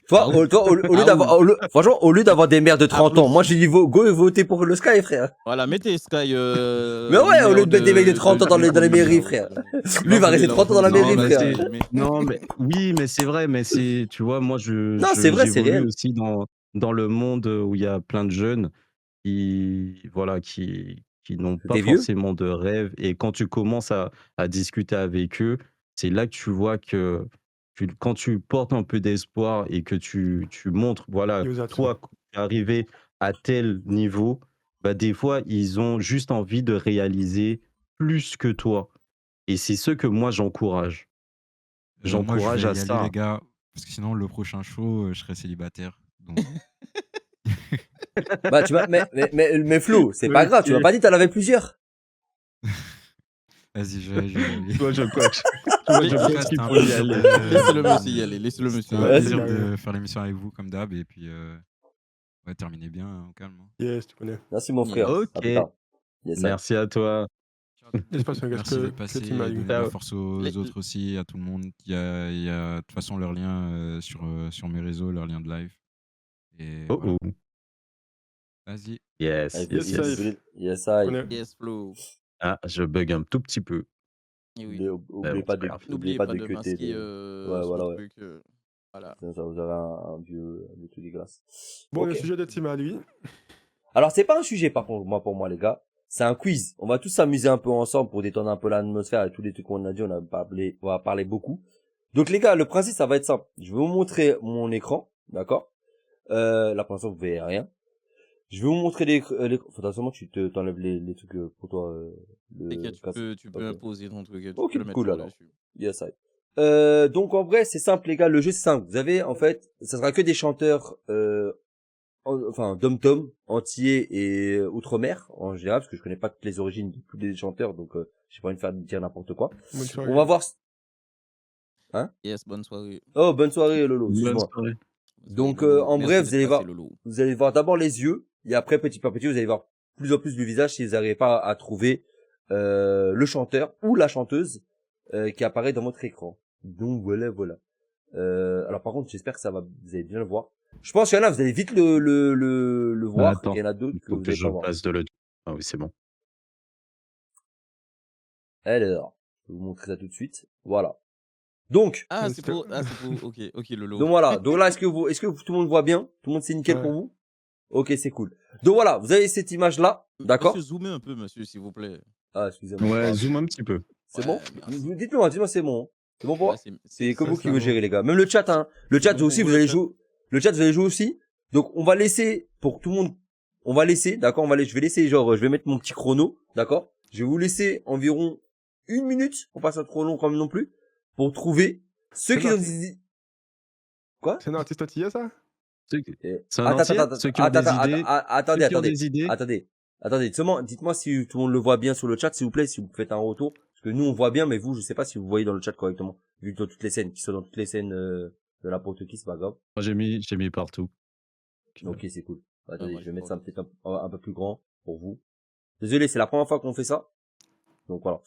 Toi, Ah oui. au lieu d'avoir, franchement, au lieu d'avoir des mères de 30 ans, moi j'ai dit go et voter pour le Sky, frère. Voilà, mettez Sky. Mais ouais, au lieu de mettre des mecs de 30 ans dans les mairies, frère. Lui, il va rester 30 ans dans la mairie, Non, mais frère. Non, mais oui, mais c'est vrai, mais tu vois, moi, Non, c'est vrai, c'est j'évolue réel. aussi dans le monde où il y a plein de jeunes qui n'ont pas Des vieux? forcément de rêve. Et quand tu commences à discuter avec eux, c'est là que tu vois que quand tu portes un peu d'espoir et que tu montres, voilà, Ils osent toi, quand tu es arrivé à tel niveau, bah, des fois, ils ont juste envie de réaliser plus que toi. Et c'est ce que moi, j'encourage. Moi, je J'encourage vais à y aller, ça. les gars, parce que sinon, le prochain show, je serai célibataire. Donc, Bah, mais Flo, c'est pas grave, tu m'as Ok. pas dit que t'en avais plusieurs. vas-y, je vais y aller. Toi, je coach. En Toi, tout je cas, pense c'était qu'il un faut y plaisir aller. Laissez-le de... monsieur y aller, laissez-le monsieur C'était y un Ouais, aller. plaisir carré. de faire l'émission avec vous, comme d'hab. Et puis, ouais, terminez bien, hein, au calme. Hein. Yes, tu connais. Merci mon frère. Yes. À Ok. plus tard. Yes, sir. Merci à toi. J'espère que Merci d'être que passé tu m'as et eu. donner de la Ciao. force aux Les- autres aussi, à tout le monde. Il y a de toute façon leur lien sur mes réseaux, leur lien de live. Et Oh, voilà. oh. Vas-y. Yes, Avec yes, Yes, plaisir. yes. safe. Yes, Tu I. connais. Yes, Flo. Ah, je bug un tout petit peu. Et oui. Oubliez, Mais oubliez bon, pas c'est pas de, grave. oubliez N'oubliez pas pas de de cuter masquer Ouais, son voilà, ouais. truc. Voilà. Sinon, ça vous aurez un vieux tout dégueulasse. Bon, le Ok. sujet de Tim à lui. Alors, c'est pas un sujet, par contre, pour moi, les gars. C'est un quiz. On va tous s'amuser un peu ensemble pour détendre un peu l'atmosphère et tous les trucs qu'on a dit. On va parler beaucoup. Donc, les gars, le principe, ça va être simple. Je vais vous montrer mon écran. D'accord? Là, pour l'instant, vous verrez rien. Je vais vous montrer faudra seulement que t'enlèves les trucs pour toi, T'inquiète, tu peux Ok. imposer ton truc. Tu Ok, peux le mettre cool, alors. par-dessus. Yes, I. Donc en vrai, c'est simple, les gars. Le jeu, c'est simple. Vous avez, en fait, ça sera que des chanteurs, enfin, dom-tom, entiers et outre-mer, en général, parce que je connais pas toutes les origines de tous les chanteurs, donc j'ai pas envie de faire dire n'importe quoi. Bonne soirée. On va voir. Yes, bonne soirée. Oh, bonne soirée, Lolo. Bonne Excuse-moi. soirée. Bonne Donc, soirée, Lolo. en Merci bref, d'être vous allez passé, voir. Lolo. Vous allez voir d'abord les yeux, et après, petit par petit, vous allez voir plus en plus le visage si vous n'arrivez pas à trouver le chanteur ou la chanteuse qui apparaît dans votre écran. Donc voilà. Alors par contre, j'espère que vous allez bien le voir. Je pense qu'il y en a, vous allez vite le voir. Attends, Il y en a d'autres il que faut vous que allez je pas voir. passe de l'audio. Ah oui, c'est bon. Alors, je vais vous montrer ça tout de suite. Voilà. Donc, Ah, c'est pour. Ok, Lolo. donc voilà. Donc là, est-ce que tout le monde voit bien? Tout le monde c'est nickel Ouais. pour vous? Ok, c'est cool. Donc voilà, vous avez cette image-là, d'accord? Monsieur, zoomez un peu, monsieur, s'il vous plaît. Ah, excusez-moi. Ouais, Ah, zoom un petit peu. c'est Ouais, bon? merci. Dites-moi, c'est bon. C'est bon pour Ouais, moi? C'est comme c'est vous qui ça, me bon. gérez, les gars. Même le chat, hein. Le chat bon aussi, pour vous vous, allez le chat. jouer. Le chat, vous allez jouer aussi. Donc, on va laisser, pour tout le monde, on va laisser, d'accord? Je vais laisser, genre, je vais mettre mon petit chrono, d'accord? Je vais vous laisser environ 1 minute, pour pas ça trop long quand même non plus, pour trouver ceux C'est qui ont parti. des... Quoi? C'est un artiste antillais, ça? C'est un Attends, entier, attends, ceux qui ont des idées. attendez, Ceux qui ont des idées. Attendez, seulement, dites-moi si tout le monde le voit bien sur le chat, s'il vous plaît, si vous faites un retour. Parce que nous, on voit bien, mais vous, je sais pas si vous voyez dans le chat correctement. Vu que dans toutes les scènes, qui sont dans toutes les scènes, de n'importe qui, c'est pas grave. Moi, j'ai mis partout. Ok, c'est cool. Attendez, moi, je vais j'ai mettre pas ça peut-être un peu plus grand pour vous. Désolé, c'est la première fois qu'on fait ça. Donc voilà.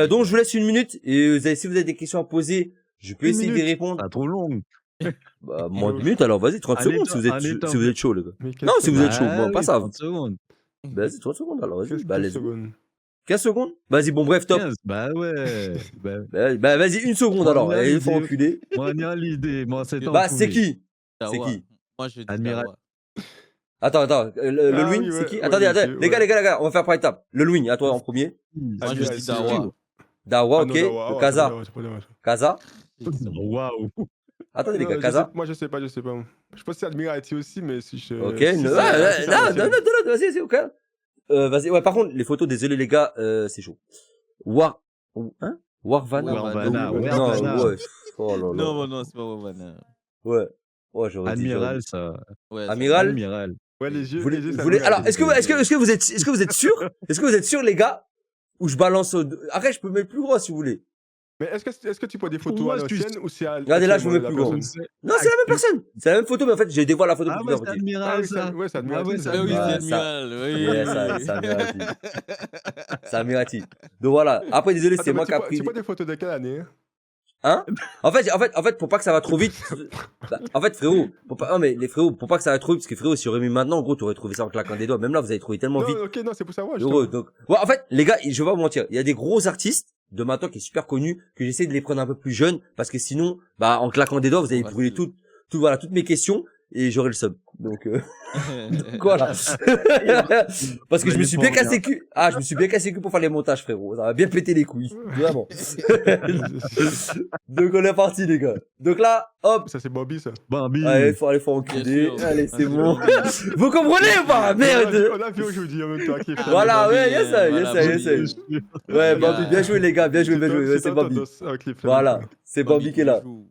Donc je vous laisse 1 minute et si vous avez des questions à poser, je peux Une essayer d'y minute. répondre. Pas trop long. Bah, moins de 2 minutes, alors vas-y, 30 Allez, secondes si vous êtes, allez, si vous êtes chaud, les gars. Mais Non, si vous êtes chaud, Bah bon, pas oui, ça. 30 secondes. Bah, vas-y, 30 secondes, alors vas-y. Bah, 15 let's go. secondes. 15 secondes? Vas-y, bon, bref, top. 15, bah ouais. Bah, Bah, vas-y, 1 seconde, alors. Première Il faut idée. enculer. moi, n'y a l'idée. Moi, c'est Bah, c'est qui? C'est Dawa. qui? Moi, je dis Admiral. Dawa. Attends, le Ah Louis, oui, c'est ouais, qui? ouais, Attendez, monsieur, les ouais. gars, on va faire par étapes. Le Louis, à toi en premier. Moi, je Admiral, dis c'est Dawa. sûr. Dawa, Ah ok. non, Dawa, Le ouais, Kaza. c'est pas Dawa. Kaza. Waouh. Attendez, les Non, gars, je Kaza. sais- Moi, je sais pas. Je pense que c'est Admiralty aussi, mais si je. Ok, si non, c'est- si c'est ancien. vas-y, ok. Vas-y, ouais, par contre, les photos, désolé, les gars, c'est chaud. Hein? Warvana? Warvana, Non, Warvana. ouais. Oh là là. Non, c'est pas Wawana. Ouais. Ouais, j'aurais dit. Admiral, ça. Ouais, Amiral. Admiral. Ouais, les yeux. Vous voulez- les yeux, vous c'est voulez- Admiralty. alors, est-ce que vous êtes sûr? Est-ce que vous êtes sûr, les gars? Ou je balance après, je peux mettre plus gros si vous voulez. Mais est-ce que tu prends des Pour photos moi, à tu- l'ancienne ou c'est à. Regardez, là, je vous mets la plus grand. personne Non, c'est la même personne. C'est la même photo, mais en fait, je dévoile la photo Ah plus ouais, tard. c'est ok. Ah Admiral, oui, ça. ouais, c'est Admiralty. Ah ouais, ça. c'est Ah oui, Ouais, c'est ça- Admiral. Oui. Ouais, c'est Amirati. C'est Amirati. Donc voilà. Après, désolé, c'est Attends, moi mais qui a pris. tu prends des photos de quelle année? Hein? En fait, pour pas que ça va trop vite. Bah, en fait, frérot, non, mais les frérots, pour pas que ça va trop vite, parce que frérot, si j'aurais mis maintenant, en gros, tu aurais trouvé ça en claquant des doigts. Même là, vous avez trouvé tellement Non, vite. ok, non, c'est pour savoir. Heureux. justement. Donc, ouais, en fait, les gars, je vais pas vous mentir. Il y a des gros artistes de maintenant qui est super connu, que j'essaie de les prendre un peu plus jeunes, parce que sinon, bah, en claquant des doigts, vous allez Ouais, trouver c'est- toutes mes questions. et j'aurai le sub. Donc voilà. Parce que je me suis bien cassé le cul. Ah, je me suis bien cassé le cul pour faire les montages, frérot. Ça va bien péter les couilles. Vraiment. Donc on est parti, les gars. Donc là, hop. Ça, c'est Bobby, ça. Barbie. Allez, faut enculer. Bien sûr. Allez, c'est Ah, bon. c'est Vous comprenez ou pas? Merde. On l'a vu aujourd'hui en même temps. Qui est Voilà, Bobby. ouais, yes, ça, yes, Voilà, ça, yes, Bobby. ça. Ouais, Bambi, bien joué, les gars. Bien joué, bien joué. Ouais, c'est Bambi. Avec les Voilà. flammes. C'est Bambi qui est là. joue.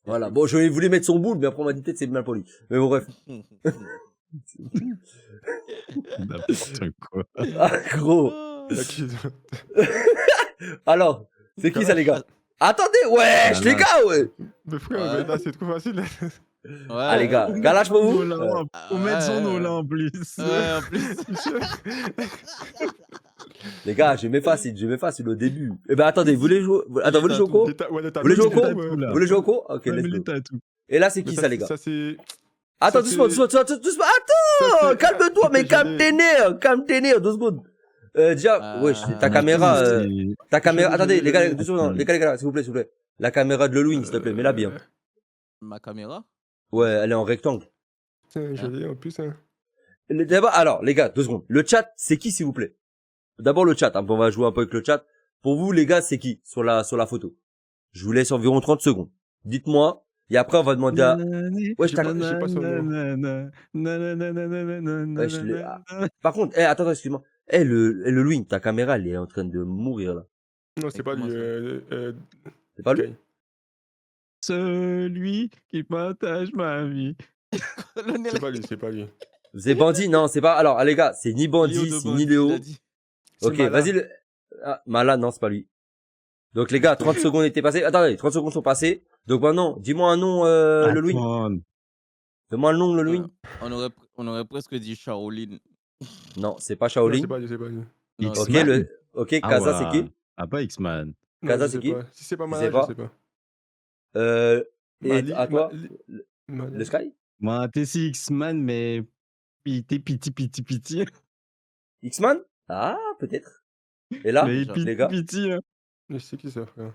Voilà. Bon, je voulais mettre son boule, mais après on m'a dit peut-être c'est mal poli. Mais bon, bref. N'importe quoi. Ah, gros. Alors, c'est qui ça, les gars? Attendez, wesh, les gars, ouais. Mais frère, Ouais. mais là, c'est trop facile. Ouais. Ah, les gars, galage pour vous? Faut mettre son nom là en plus. Ouais, en plus. Les gars, je mets facile au début. Eh ben, attendez, vous voulez jouer, attends, vous voulez jouer au co? Vous voulez jouer au co? Vous voulez jouer au co? Ok, let's go. Et là, c'est qui ça, les gars? Ça, c'est. Attends, ça, doucement. ça, Attends, c'est- calme-toi, mais c'est- calme tes nerfs, 2 secondes. Déjà, wesh, ta caméra, attendez, les gars, 2 secondes, les gars, s'il vous plaît. La caméra de Halloween, s'il te plaît, mets-la bien. Ma caméra? Ouais, elle est en rectangle. Tiens, joli en plus. Hein. D'abord, alors, les gars, 2 secondes. Le chat, c'est qui, s'il vous plaît? D'abord, le chat, hein, on va jouer un peu avec le chat. Pour vous, les gars, c'est qui sur la photo? Je vous laisse environ 30 secondes. Dites-moi, et après, on va demander à... Ouais, je t'accorde. Je sais pas son Ouais, je l'ai- Par contre, attends, excuse-moi. Le Louis, ta caméra, elle est en train de mourir, là. Non, c'est pas lui. Comment C'est pas lui? Sky. Celui qui partage ma vie. C'est pas lui. C'est Bandit? Non, c'est pas... Alors, les gars, c'est ni Bandit, c'est ni Léo. C'est Ok, Mala. vas-y. Mala, non, c'est pas lui. Donc, les gars, 30 secondes étaient passées. Attendez, 30 secondes sont passées. Donc, maintenant, dis-moi un nom, le Louis. Donne-moi le nom, le Louis. On aurait presque dit Shaolin. Non, c'est pas Non, Shaolin. c'est pas lui, c'est pas lui. Non, Ok, X-Man. ok, Kaza, c'est qui? Ah, pas X-Man. Non, Kaza, je c'est sais qui? pas. Si c'est pas Tu Mala, sais pas? je sais pas. Et Mali- à toi, Mali- le Sky? Moi, t'es si X-Man, mais t'es piti. X-Man? Ah, peut-être. Et là, Mais les gars. piti. Hein. Je sais qui ça, frère.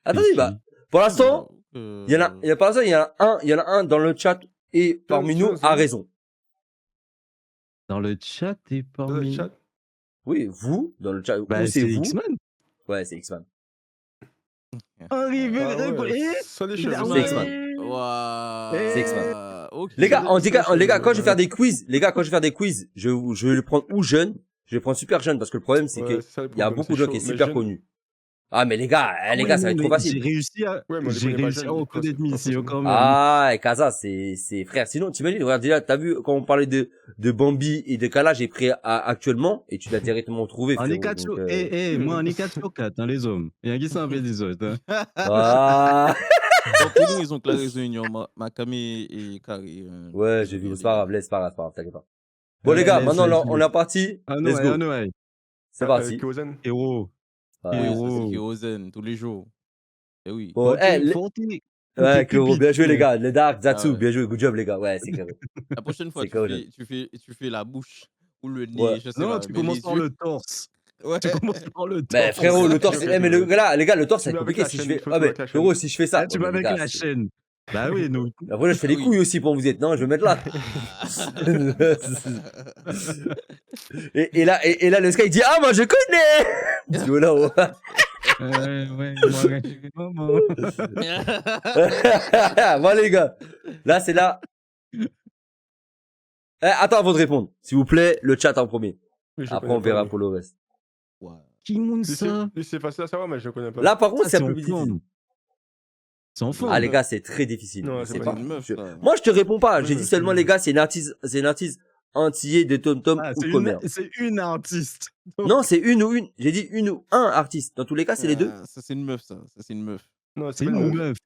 Attendez, bah, pour l'instant, il il y en a un dans le chat et parmi nous a raison. Dans le chat et Dans le parmi... chat. Oui, vous, dans le chat, Bah, ou c'est c'est vous. X-Man. Ouais, c'est X-Man. Arrivé, Ah ouais, ça les choses. C'est X-Man. C'est X-Man. Ok. Les gars, quand je vais faire des quiz, je vais le prendre ou jeune, je vais le prendre super jeune parce que le problème c'est que il y a beaucoup de gens qui sont super connus. Ah mais les gars, ça va être trop facile. J'ai réussi à, Ouais, mais on les j'ai connaît pas réussi à jeunes, reconnaître pas Missio forcément. quand même. Ah, et Kaza, c'est frère. Sinon, t'imagines, regarde déjà, t'as vu quand on parlait de Bambi et de Kala, j'ai pris actuellement et tu l'as directement trouvé. On est frérot, 4 donc, sur... moi, on est 4 sur 4, hein, les hommes. Il y a qui s'en fait des autres. Hein. Ah. Donc, pour nous, ils ont clairé réunion, Makami et Kari. Ouais, j'ai vu, c'est pas grave, c'est pas grave, t'inquiète pas. Bon les gars, maintenant là, on est parti. Ah Let's go. non, C'est parti. Kyozen. Héros. Ah, Oui, ça, Héros. c'est Kyozen, tous les jours. Eh oui. bon, ouais, Kuro, bien joué les gars. Le Dark, Zatsu, Ah ouais. bien joué, good job les gars. Ouais, c'est carré. La prochaine fois, C'est Kyozen. tu fais la bouche ou le nez, Ouais. je sais Non, pas. tu mais commences les par yeux. le torse. Ouais. Tu commences par le torse. Mais frérot, le torse, mais les gars, le torse, Tu c'est mets avec compliqué la si je chaîne, fais. faut Ah, mais avec la chaîne. frérot, si je fais ça. Ah, tu ouais, vas mais avec les gars, la chaîne. Bah oui, nous. Après, je fais les Oui. couilles aussi pour vous êtes. Non, je vais mettre là. et là, le Sky il dit, ah, moi, je connais! Je dis, oh là, oh. Ouais, maman. Bon, les gars. Là, c'est là. Attends, avant de répondre. S'il vous plaît, le chat en premier. Oui, je Après, connais on verra pas, pour le reste. Ouais. Qui monte lui. ça? Lui, c'est facile à savoir, mais je le connais pas. Là, par contre, c'est un en peu plus difficile. forme. C'est en forme. Ah, les gars, c'est très difficile. Non, Je c'est sais pas pas. une meuf, Je- ça. Moi, je te réponds pas. Ouais, J'ai mais dit seulement, c'est- les gars, c'est une artiste antillais de Tom Tom Ah, ou de Comer. c'est une artiste. Non, c'est une ou une. J'ai dit une ou un artiste. Dans tous les cas, c'est les deux. Ah, ça, c'est une meuf, ça. Ça, c'est une meuf. Non, C'est c'est pas une une meuf. meuf.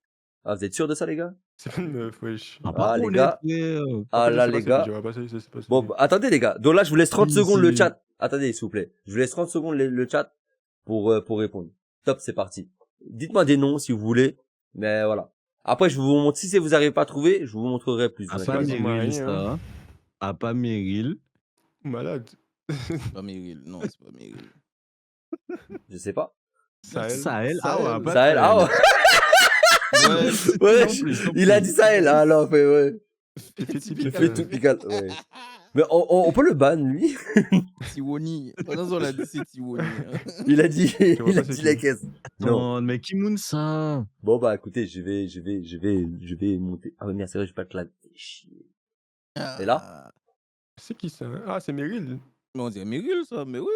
Ah, vous êtes sûr de ça, les gars? C'est pas une meuf, wesh. Ah, Ah, par les contre, gars. frère. Ah, là, les gars. Bon, bah, attendez, les gars. Donc là, je vous laisse 30 Oui, secondes le c'est- chat. Attendez, s'il vous plaît. Je vous laisse 30 secondes le chat pour répondre. Top, c'est parti. Dites-moi des noms si vous voulez. Mais voilà. Après, je vous montre. Si vous n'arrivez pas à trouver, je vous montrerai plus. Ah, vous pas inquiétez pas. Meryl, Marie, hein. ça. Ah, pas Meryl. Malade. C'est pas Meryl. Non, c'est pas Meryl. Je sais pas. Sahel. Ah ouais, pas Sahel. Ah ouais. Ouais, Ouais, Non plus, non il a plus. dit Sahel. Ah non, fait, ouais. Il fait Il typical. fait tout pical, ouais. Mais on peut le ban, lui. Tiwoni. Pendant on l'a dit, c'est Tiwoni. hein. Il a dit, Je vois il a pas c'est dit qui. les caisses. Non. Non, mais qui moune ça? Bon, bah, écoutez, je vais monter. Ah, mais merde, c'est vrai, je vais pas te la chier. Et là? Ah, C'est qui ça? Ah, c'est Meryl. Mais on dirait Meryl, ça, mais oui.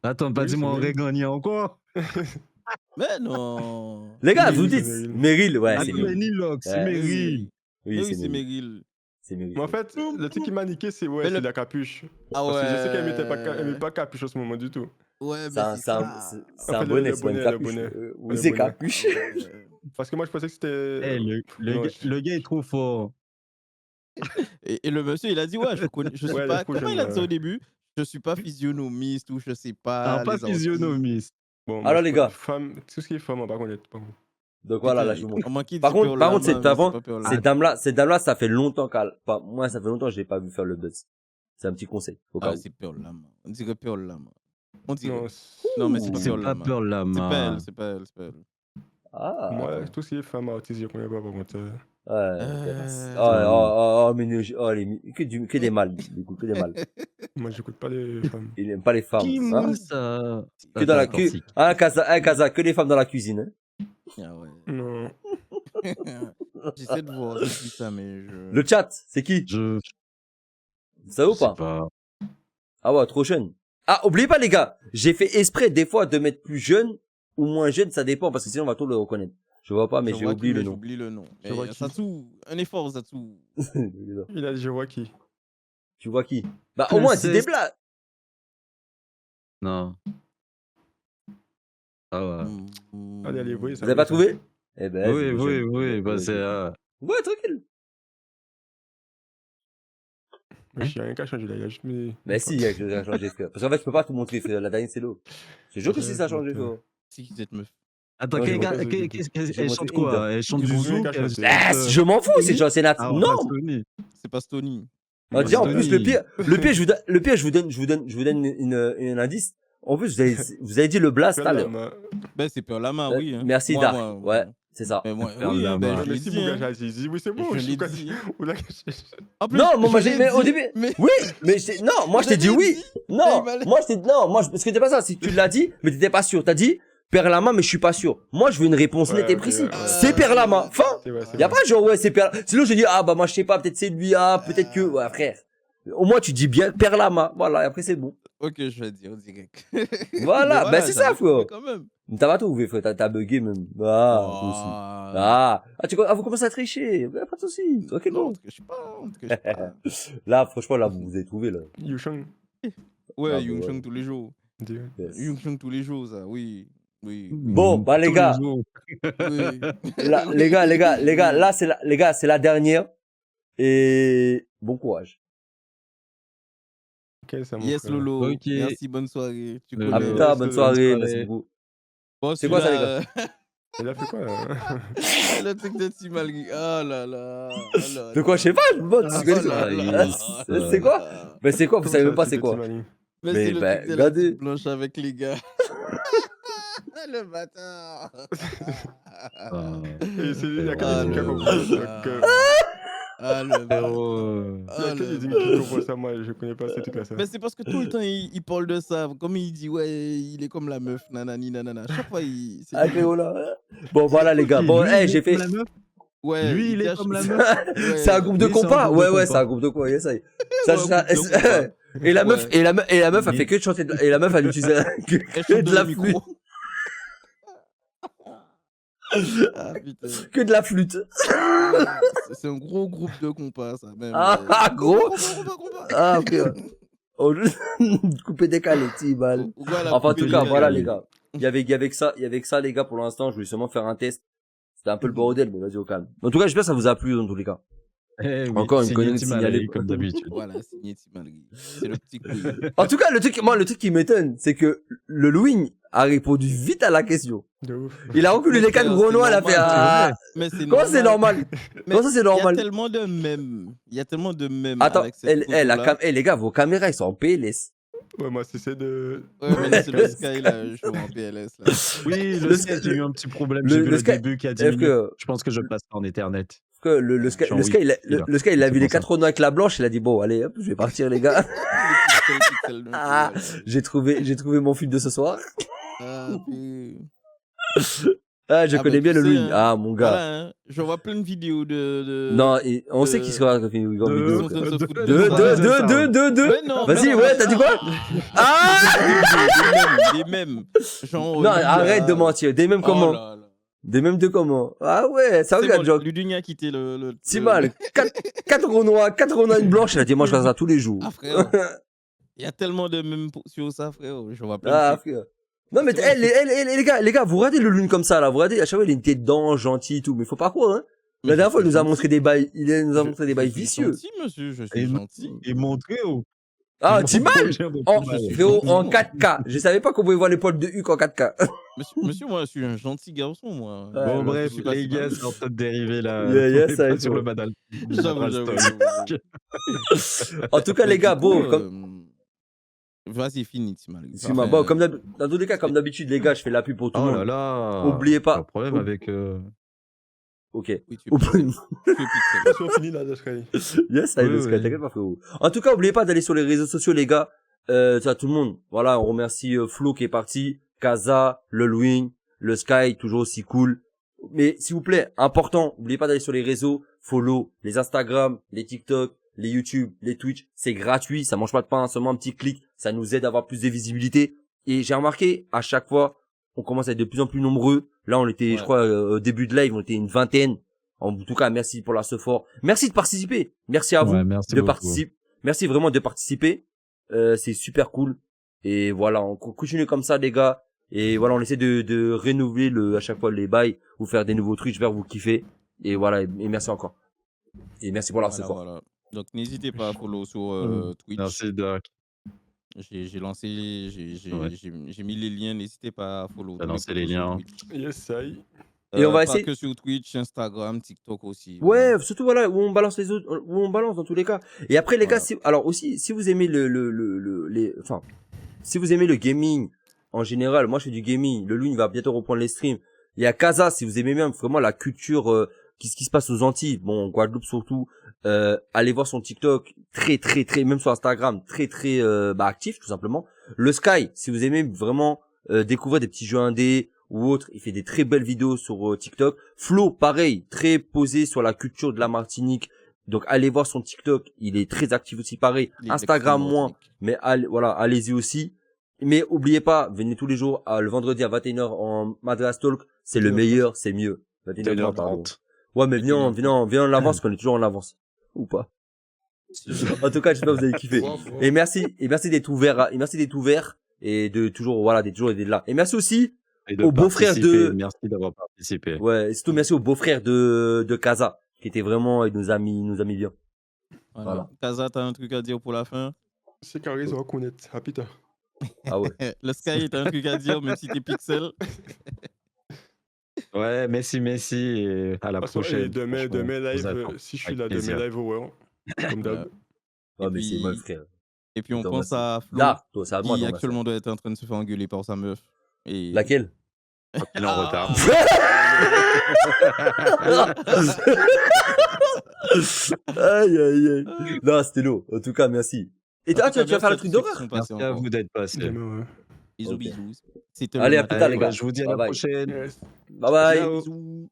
Attends, pas Oui, dis-moi c'est on Meryl. régagne encore. Mais non. Les gars, Meryl, vous c'est dites, Meryl. Meryl, ouais, Attends, c'est mais Meryl. Nilox, c'est Ouais. Meryl. Oui, Oui, c'est c'est Meryl. Meryl. C'est Meryl. Mais en fait, le truc qui m'a niqué, c'est ouais, Mais c'est le- la capuche. Ah Parce que je sais qu'elle ouais. aimait pas capuche en ce moment du tout. Ouais, C'est mais un, c'est c'est un, ça. c'est Enfin, un bonnet, c'est pas une le capuche. bonnet. Oui, Le c'est bonnet. capuche. Ah ouais. Parce que moi, je pensais que c'était. Eh, Non, le gars est trop fort. Et le monsieur, il a dit, ouais, je suis Ouais, elle est pas. trop Comment jeune. il a dit ça au début? Je suis pas physionomiste ou je sais pas. Ah, pas les artistes. physionomiste. Bon, moi, Alors, je les crois- gars. Femme, tout ce qui est femme, on va pas connaître. Par contre. Donc voilà, là, je vous montre. On manquait Par contre, cette avant, c'est cette dame-là, ça fait longtemps moi, ça fait longtemps que je l'ai pas vu faire le buzz. C'est un petit conseil, au cas Ah, où. c'est Pearl Lama. On dirait Pearl Lama. On dirait. Non, Non, mais c'est pas C'est Pearl pas Lama. peur là, C'est pas elle, ma. c'est pas elle, c'est pas elle. Ah. moi, tout ce qui est femme artiste, je connais pas par contre. Ouais. Que des mâles, du coup, que des mâles. Moi, j'écoute pas les femmes. Il aime pas les femmes. Qui hein. moune ça? Que dans la Attends, cuisine. Un casa, que les femmes dans la cuisine. Hein. Ah ouais. Non. J'essaie de voir c'est qui ça, mais je. Le chat, c'est qui? Je Ça ou sais pas? pas. Ah ouais, trop jeune. Ah, oubliez pas les gars, j'ai fait exprès des fois de mettre plus jeune ou moins jeune, ça dépend parce que sinon on va tout le reconnaître. Je vois pas, mais Je j'ai vois oublié qui, le mais nom. J'oublie le nom. Je vois Mais qui. Satsu, un effort, Satsu. Il a dit, je vois qui. Tu vois qui? Bah au moins, c'est des Princesse. blagues. Non. Ah ouais. Allez, allez, voyez Vous ça. avez pas trouvé? Eh ben, Oui, c'est le oui, jeune. oui, bah Ouais, c'est... Ouais, tranquille. Mais j'ai rien qu'à changer là. Il y a juste mes. Mais si, il y a quelque chose à changer, frère. Parce qu'en fait, je peux pas tout montrer, frère. La dernière, c'est l'eau. Je jure que si ça a changé, frère. C'est qui cette meuf? Attends, Ouais, je vois pas, elle chante quoi? Elle chante Du du coup, zouk? rien qu'à chanter. Ah, je m'en fous, c'est genre, c'est nat. Ah, Non! C'est pas Stony. Ah, tiens, en Stony. plus, le pire, je vous donne un indice. En plus, vous avez dit le blast tout à l'heure. Ben, c'est Pearl Lama, oui. Hein. Merci, Moi, Dark. moi, Ouais, c'est ça. Mais moi, Pearl oui, Lama. ben, je Mais l'ai si dit. mon hein. gars, j'ai dit, oui, c'est bon. Je Je l'ai suis pas. dit. Oula, En plus, Non, moi, je l'ai mais au dit, début, mais- oui, mais non, moi, je t'ai dit oui. Non, Mais il moi, parce que t'es pas ça, si tu l'as dit, mais t'étais pas sûr. T'as dit, Perlama, mais je suis pas sûr. Moi, je veux une réponse Ouais, nette et ok, précise. ouais, ouais. C'est Perlama. Fin. C'est vrai, c'est Y a vrai. pas genre, ouais, c'est Perlama. Sinon, je dis, ah, bah, moi, je sais pas, peut-être c'est lui, ah, peut-être que, ouais, frère. Au moins, tu dis bien Perlama. Voilà, et après, c'est bon. Ok, je vais dire direct. Voilà, bah, c'est ça, j'avais frère. trouvé quand même. T'as pas trouvé, frère. T'as bugué, même. Ah, toi aussi. Vous commencez à tricher. Ouais, pas de soucis. Ok, Non, bon. je sais pas. Je sais pas. Là, franchement, là, vous avez trouvé, là. Yusheng. Ouais, Ah, Yung bah, Chung tous les jours. Dis- Yes. Yung Chung tous les jours, ça, oui. Oui. Bon, bah, les Tous gars. jours. oui. Là, les gars, là, c'est la dernière. Et bon courage. Ok, c'est mon Yes, frère. Lolo. Ok. Merci, bonne soirée. Tu Lolo. À connais. plus tard, bonne bonne soirée, soirée. merci beaucoup. Bon, C'est quoi ça, les celui-là, Il a fait quoi là Le truc de Timalgi. Oh là là. De quoi, je sais pas, bon, Ah, tu connais oh là ça. là. C'est quoi? Mais c'est quoi, vous savez même pas c'est quoi. Mais Mais c'est le ben, truc de la regardez. petite blanche avec les gars. Le bâtard. Ah. Et c'est il y a Ah, quelqu'un qui le comprend. bâtard. Donc, Ah, le bâtard. Oh. il y a quelqu'un qui comprend ça, moi je connais pas ces trucs-là. Ça. Mais c'est parce que tout le temps, il parle de ça. Comme il dit, ouais, il est comme la meuf, nanani, nanana. Chaque fois, il. c'est- Ah, Cléo, là. Bon, voilà, les gars. Et Bon, lui, hey, il j'ai est fait. comme la meuf? Ouais, Lui, il est cache- comme la meuf. Ouais. C'est un groupe de Oui, c'est un compas? groupe de Ouais, c'est compas. un groupe de quoi, yes, ça y est. Ouais, Ça, un groupe de compas. et la meuf, Ouais. et la meuf, elle Mais- fait que de chanter, et la meuf, elle utilise Elle que chante de dans la le flûte. micro. Ah putain. Que de la flûte. C'est un gros groupe de compas, ça. Même. Ah, gros. Compas. Ah, ok. Oh, couper décalé, petit balle. Voilà, Enfin, en couper tout les cas, gars. voilà, les gars. Il y avait que ça, les gars, pour l'instant. Je voulais seulement faire un test. C'était un peu le bordel, mais vas-y, au calme. En tout cas, j'espère que ça vous a plu, dans tous les cas. Eh oui, Encore une c'est connerie Yeti signalée. Malay, comme d'habitude. Voilà, signé Timalgi. C'est le petit couille. En tout cas, le truc qui m'étonne, c'est que le Louis a répondu vite à la question. De ouf. Il a reculé les quatre grenouilles, elle a fait, ah, Mais c'est comment c'est normal? Mais Comment ça, c'est Il y a normal? tellement de mèmes. Il y a tellement de mèmes. Attends, avec cette photo-là. les gars, vos caméras, ils sont en PLS. Ouais, moi c'est de. Ouais, mais là, c'est le Sky, là, je joue en PLS, là. Oui, Le- le sketch, j'ai eu un petit problème. le- J'ai vu le le Sky- début qui a 10 Est-ce minutes. que, Je pense que je le passerai en Ethernet. Que le Sky, Jean le Sky, Wick, le Sky, il a c'est vu les pour ça. 4 Renault avec la blanche, il a dit bon, allez, hop, je vais partir, les gars. Les pixels, Ah, j'ai trouvé mon film de ce soir. puis... Ah, je Ah, connais bah, bien tu le sais, Louis. hein, Ah, mon gars. Voilà, hein, je vois plein de vidéos de... Non, et on sait de- qu'il se regarde quand il fait une grande ils vidéo. sont en train de se foutre Deux, ça. deux. Mais non, Vas-y, mais non, ouais, t'as dit quoi? Ah! des mêmes. Genre, Non, arrête de mentir. Des mêmes Oh comment? là là. Des mêmes de comment? Ah ouais, ça C'est regarde, bon, genre. Ludunia a quitté le... C'est mal. 4 Renois, 4 Renois, une blanche. Il a dit, moi, je regarde ça tous les jours. Ah, frère. Il y a tellement de mèmes sur ça, frère. Je vois plein de Ah, trucs. frère. Non, mais C'est bon, les gars, vous regardez le Lune comme ça, là. Vous regardez, à chaque fois, il a une tête d'ange, gentil et tout. Mais faut pas croire, hein. La dernière fois, il nous a montré des bails, nous a montré des bails Je suis vicieux. gentil, monsieur, je suis gentil. Et montrer au. Ah, t'es mal! En, suis frérot, gentil, en moi. 4K. Je savais pas qu'on pouvait voir les poils de Huc en 4K. Monsieur, moi, je suis un gentil garçon, moi. Ouais, Bon, non, bref, je suis pas les si gars, mal. c'est en train de dériver là. Yeah, yeah, On est ça pas et sur tout. le Badal. J'avoue. En tout cas, les gars, Du coup, bon, comme, Vas-y, finis, Timal. excuse-moi, bon, dans tous les cas, comme d'habitude, les gars, je fais la pub pour tout le Oh monde. là là. Oubliez pas. Pas de problème avec. Ok. Oui, tu es pixel. Tu es pixel. On finit là, Sky. Yes, ça y est, Oui, le Sky, oui. t'inquiète pas, frérot. En tout cas, oubliez pas d'aller sur les réseaux sociaux, les gars. Ça, tout le monde. Voilà, on remercie Flo qui est parti, Kaza, le Louing, le Sky, toujours aussi cool. Mais s'il vous plaît, important, oubliez pas d'aller sur les réseaux, follow les Instagram, les TikTok, les YouTube, les Twitch. C'est gratuit, ça mange pas de pain, seulement un petit clic, ça nous aide à avoir plus de visibilité. Et j'ai remarqué, à chaque fois, on commence à être de plus en plus nombreux. Là, on était, Ouais. je crois, au début de live, on était une vingtaine. En tout cas, merci pour la support. Merci de participer. Merci à vous Ouais, merci de beaucoup. participer. Merci vraiment de participer. C'est super cool. Et voilà, on continue comme ça, les gars. Et voilà, on essaie de renouveler à chaque fois les bails, vous faire des nouveaux trucs, j'espère que vous kiffez. Et voilà, et merci encore. Et merci pour la Voilà, support. voilà. Donc, n'hésitez pas à follow sur Twitch. Merci, Doc. J'ai lancé, Ouais. j'ai mis les liens. N'hésitez pas à follow. T'as tous lancé potos les sur liens. Twitch. Yes, ça y est. Et on va Pas essayer- que sur Twitch, Instagram, TikTok aussi. Ouais, surtout voilà, où on balance les autres, où on balance dans tous les cas. Et après, les Voilà. gars, alors aussi, si vous aimez si vous aimez le gaming, en général, moi je fais du gaming, le Loon va bientôt reprendre les streams. Il y a Kaza, si vous aimez bien vraiment la culture, qui se passe aux Antilles, bon, en Guadeloupe surtout, allez voir son TikTok, très, même sur Instagram, très, actif, tout simplement. Le Sky, si vous aimez vraiment, découvrir des petits jeux indés, ou autre, il fait des très belles vidéos sur TikTok. Flo, pareil, très posé sur la culture de la Martinique. Donc allez voir son TikTok, il est très actif aussi pareil. Il est Instagram extrêmement moins, mais allez-y aussi. Mais oubliez pas, venez tous les jours le vendredi à 21h en Madras Talk, c'est le 21h30. meilleur, c'est mieux. 21h30, pardon. 1h30. Ouais, mais viens 21h30. en avance, qu'on est toujours en avance. Ou pas. En tout cas, j'espère que vous avez kiffé. Et merci d'être ouvert, et de toujours, voilà, d'être là. Et merci aussi, Et Au beau-frère participer. de- Merci d'avoir participé. ouais, et surtout merci au beau-frère de Kaza, qui était vraiment, il nous a mis bien. Voilà. Voilà. Kaza, t'as un truc à dire pour la fin? C'est carré, ça va connaître. À plus tard. Ah ouais. Le Sky, t'as un truc à dire, même si t'es pixel. Ouais, merci, et à la De toute façon, prochaine. et demain Franchement, live, vous attends. si je suis Avec là, plaisir. demain live, ouais. Comme d'hab. Ouais, Et mais puis- c'est moi le frère. Et puis, on Attends, pense vas-y. à Flo, Là, toi, c'est à moi, qui non, ma actuellement doit être en train de se faire engueuler par sa meuf. Et... sœur. Laquelle? Il est en retard. Aïe. Non, c'était lourd. En tout cas, merci. Et toi, tu vas faire le truc d'horreur? Merci à vous d'être passé. Demain, ouais. Bisous, Ok. bisous. C'était Allez, le à plus matin. tard, les gars. Je vous dis à la Bye bye. prochaine. Yes. Bye bye. Ciao. Bisous.